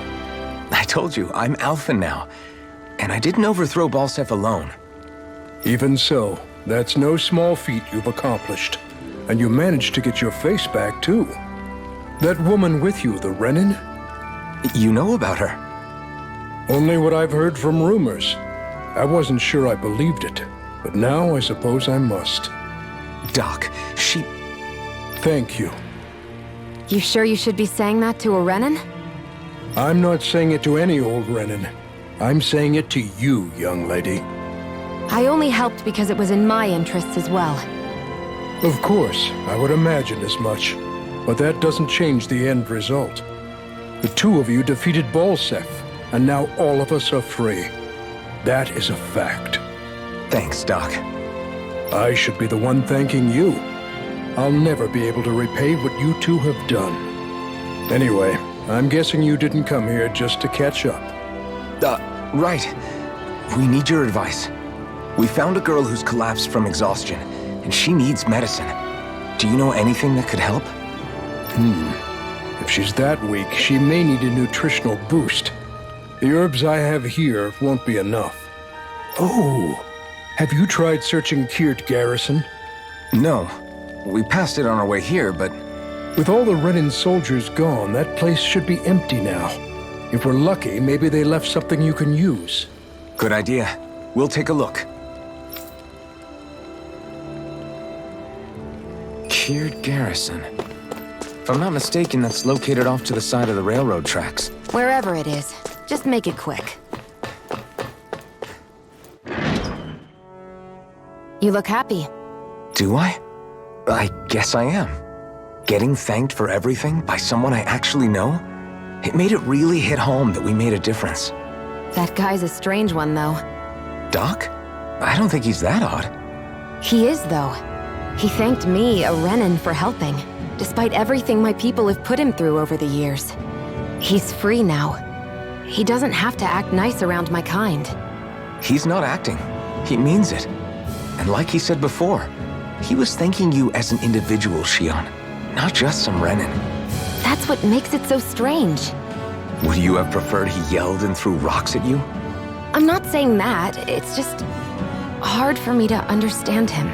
I told you, I'm Alphen now. And I didn't overthrow Balsef alone. Even so, that's no small feat you've accomplished. And you managed to get your face back, too. That woman with you, the Renin? You know about her? Only what I've heard from rumors. I wasn't sure I believed it, but now I suppose I must. Doc, she... Thank you. You sure you should be saying that to a Renin? I'm not saying it to any old Renin. I'm saying it to you, young lady. I only helped because it was in my interests as well. Of course, I would imagine as much. But that doesn't change the end result. The two of you defeated Balsef, and now all of us are free. That is a fact. Thanks, Doc. I should be the one thanking you. I'll never be able to repay what you two have done. Anyway, I'm guessing you didn't come here just to catch up. Right. We need your advice. We found a girl who's collapsed from exhaustion, and she needs medicine. Do you know anything that could help? If she's that weak, she may need a nutritional boost. The herbs I have here won't be enough. Oh, Have you tried searching Kirt Garrison? No. We passed it on our way here, but... With all the Renin soldiers gone, that place should be empty now. If we're lucky, maybe they left something you can use. Good idea. We'll take a look. Kirt Garrison. If I'm not mistaken, that's located off to the side of the railroad tracks. Wherever it is, just make it quick. You look happy. Do I? I guess I am. Getting thanked for everything by someone I actually know? It made it really hit home that we made a difference. That guy's a strange one, though. Doc? I don't think he's that odd. He is, though. He thanked me, a Renin, for helping, despite everything my people have put him through over the years. He's free now. He doesn't have to act nice around my kind. He's not acting. He means it. And like he said before, he was thanking you as an individual, Shionne, not just some Renin. That's what makes it so strange. Would you have preferred he yelled and threw rocks at you? I'm not saying that. It's just hard for me to understand him.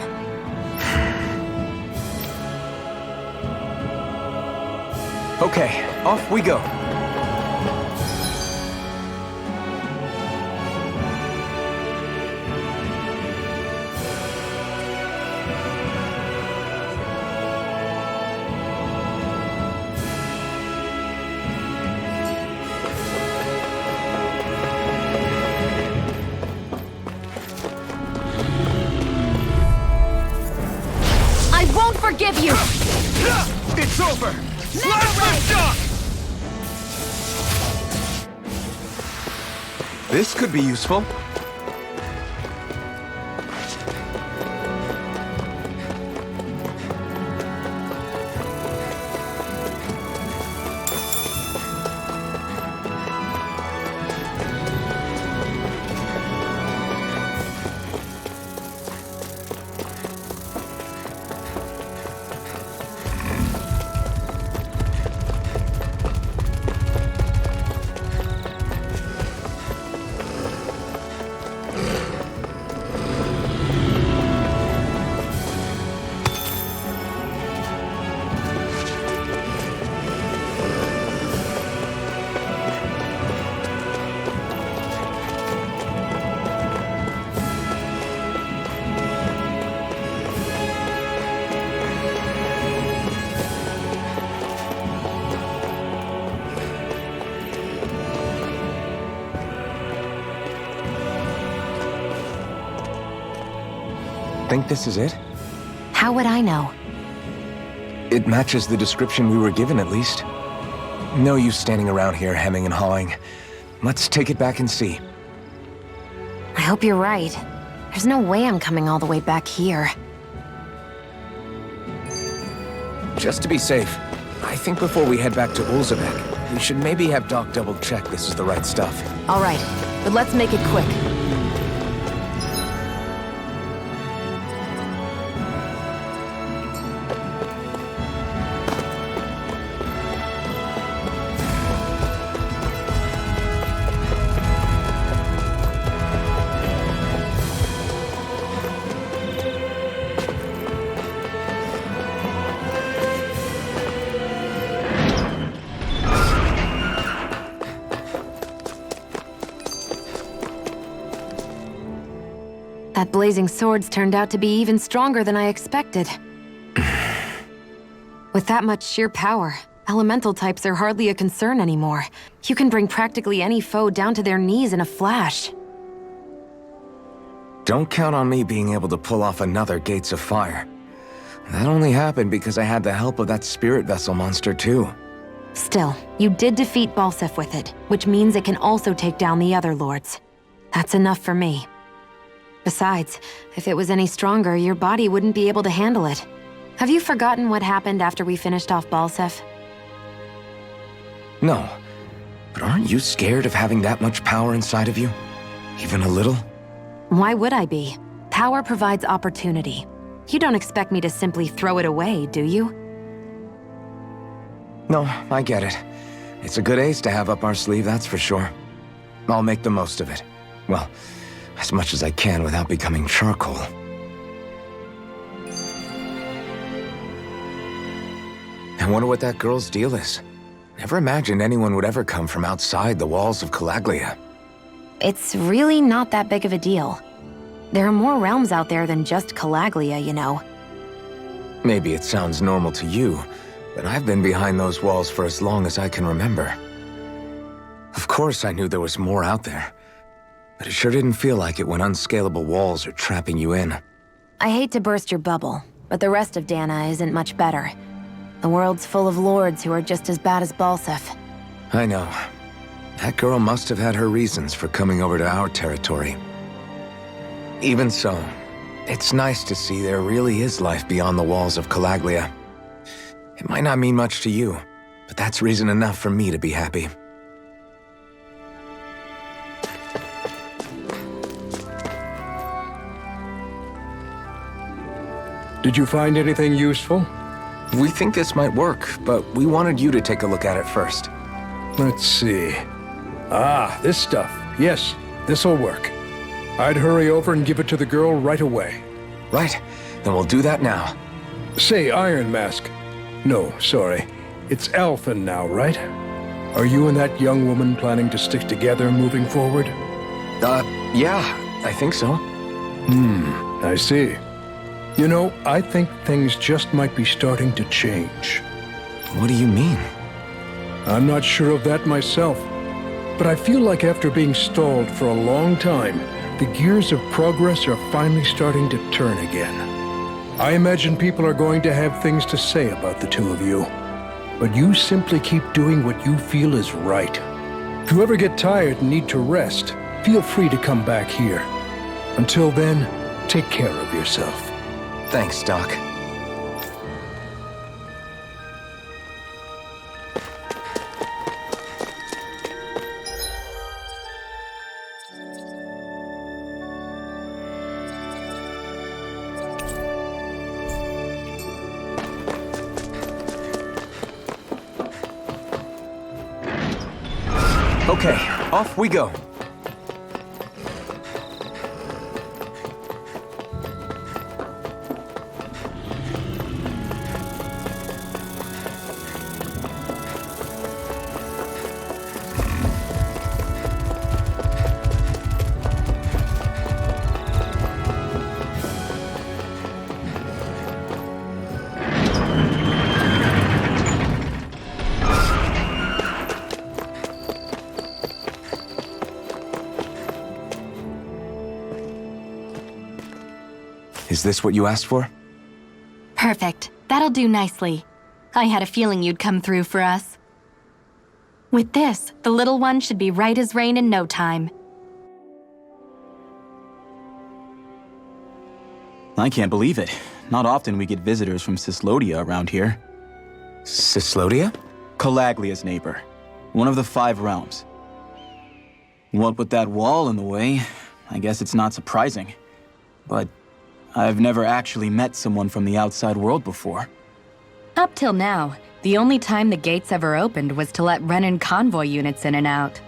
Okay, off we go. I won't forgive you! It's over! Slash the shock! This could be useful. Think this is it? How would I know? It matches the description we were given, at least. No use standing around here hemming and hawing. Let's take it back and see. I hope you're right. There's no way I'm coming all the way back here. Just to be safe, I think before we head back to Ulzabek, we should maybe have Doc double-check this is the right stuff. All right, but let's make it quick. That blazing sword's turned out to be even stronger than I expected. With that much sheer power, elemental types are hardly a concern anymore. You can bring practically any foe down to their knees in a flash. Don't count on me being able to pull off another Gates of Fire. That only happened because I had the help of that spirit vessel monster too. Still, you did defeat Balsef with it, which means it can also take down the other lords. That's enough for me. Besides, if it was any stronger, your body wouldn't be able to handle it. Have you forgotten what happened after we finished off Balsef? No, but aren't you scared of having that much power inside of you? Even a little? Why would I be? Power provides opportunity. You don't expect me to simply throw it away, do you? No, I get it. It's a good ace to have up our sleeve, that's for sure. I'll make the most of it. Well, As much as I can without becoming charcoal. I wonder what that girl's deal is. Never imagined anyone would ever come from outside the walls of Calaglia. It's really not that big of a deal. There are more realms out there than just Calaglia, you know. Maybe it sounds normal to you, but I've been behind those walls for as long as I can remember. Of course I knew there was more out there, but it sure didn't feel like it when unscalable walls are trapping you in. I hate to burst your bubble, but the rest of Dana isn't much better. The world's full of lords who are just as bad as Balseph. I know. That girl must have had her reasons for coming over to our territory. Even so, it's nice to see there really is life beyond the walls of Calaglia. It might not mean much to you, but that's reason enough for me to be happy. Did you find anything useful? We think this might work, but we wanted you to take a look at it first. Let's see. Ah, this stuff. Yes, this'll work. I'd hurry over and give it to the girl right away. Right, then we'll do that now. Say, Iron Mask. No, sorry. It's Alphen now, right? Are you and that young woman planning to stick together moving forward? Yeah, I think so. I see. You know, I think things just might be starting to change. What do you mean? I'm not sure of that myself, but I feel like after being stalled for a long time, the gears of progress are finally starting to turn again. I imagine people are going to have things to say about the two of you, but you simply keep doing what you feel is right. If you ever get tired and need to rest, feel free to come back here. Until then, take care of yourself. Thanks, Doc. Okay, off we go. Is this what you asked for? Perfect. That'll do nicely. I had a feeling you'd come through for us. With this, the little one should be right as rain in no time. I can't believe it. Not often we get visitors from Cyslodia around here. Cyslodia? Calaglia's neighbor. One of the 5 realms. What with that wall in the way, I guess it's not surprising. But I've never actually met someone from the outside world before. Up till now, the only time the gates ever opened was to let Renan convoy units in and out.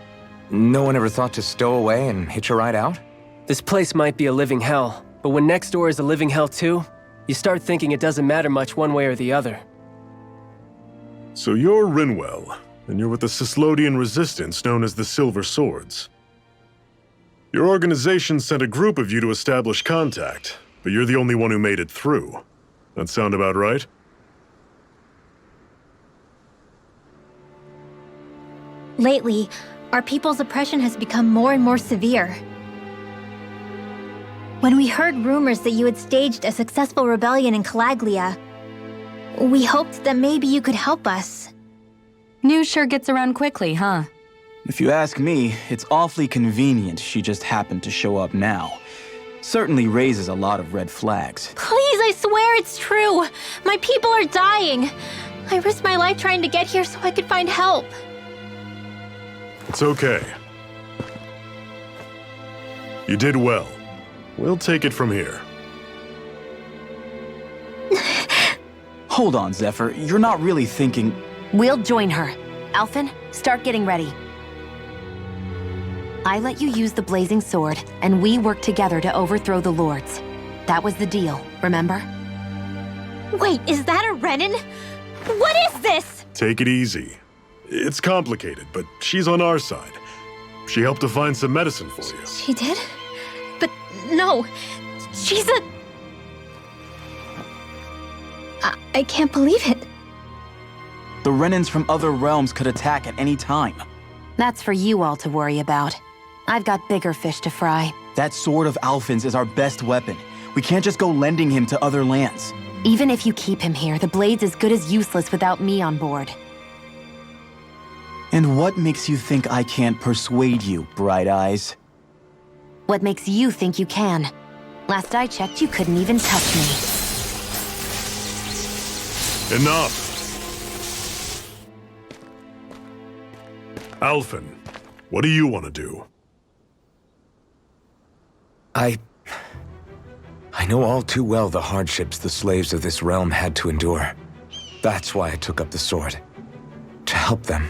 No one ever thought to stow away and hitch a ride out? This place might be a living hell, but when next door is a living hell too, you start thinking it doesn't matter much one way or the other. So you're Rinwell, and you're with the Cyslodian resistance known as the Silver Swords. Your organization sent a group of you to establish contact, but you're the only one who made it through. That sound about right? Lately, our people's oppression has become more and more severe. When we heard rumors that you had staged a successful rebellion in Calaglia, we hoped that maybe you could help us. News sure gets around quickly, huh? If you ask me, it's awfully convenient she just happened to show up now. Certainly raises a lot of red flags. Please, I swear it's true! My people are dying! I risked my life trying to get here so I could find help. It's okay. You did well. We'll take it from here. Hold on, Zephyr. You're not really thinking... We'll join her. Alphen, start getting ready. I let you use the blazing sword, and we worked together to overthrow the lords. That was the deal, remember? Wait, is that a Renin? What is this? Take it easy. It's complicated, but she's on our side. She helped to find some medicine for you. She did? But no, she's a... I can't believe it. The Renins from other realms could attack at any time. That's for you all to worry about. I've got bigger fish to fry. That sword of Alphen's is our best weapon. We can't just go lending him to other lands. Even if you keep him here, the blade's as good as useless without me on board. And what makes you think I can't persuade you, Bright Eyes? What makes you think you can? Last I checked, you couldn't even touch me. Enough! Alphen, what do you want to do? I know all too well the hardships the slaves of this realm had to endure. That's why I took up the sword. To help them.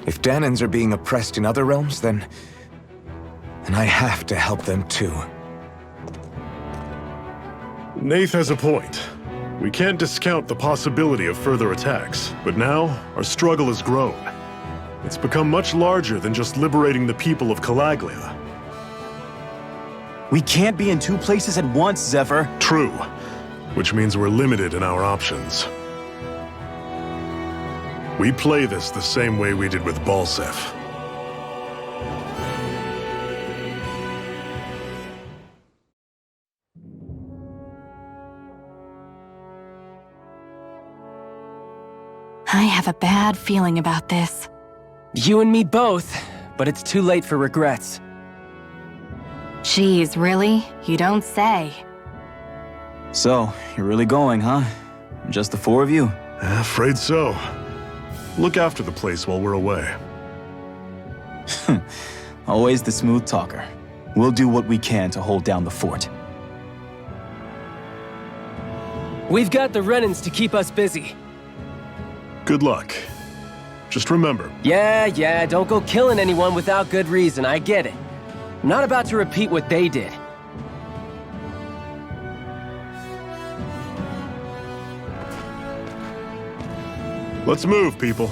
If Danans are being oppressed in other realms, then I have to help them too. Nath has a point. We can't discount the possibility of further attacks, but now our struggle has grown. It's become much larger than just liberating the people of Calaglia. We can't be in two places at once, Zephyr. True, which means we're limited in our options. We play this the same way we did with Balseph. I have a bad feeling about this. You and me both, but it's too late for regrets. Jeez, really? You don't say. So, you're really going, huh? Just the four of you? Afraid so. Look after the place while we're away. Always the smooth talker. We'll do what we can to hold down the fort. We've got the Renins to keep us busy. Good luck. Just remember. Yeah, don't go killing anyone without good reason, I get it. I'm not about to repeat what they did. Let's move, people.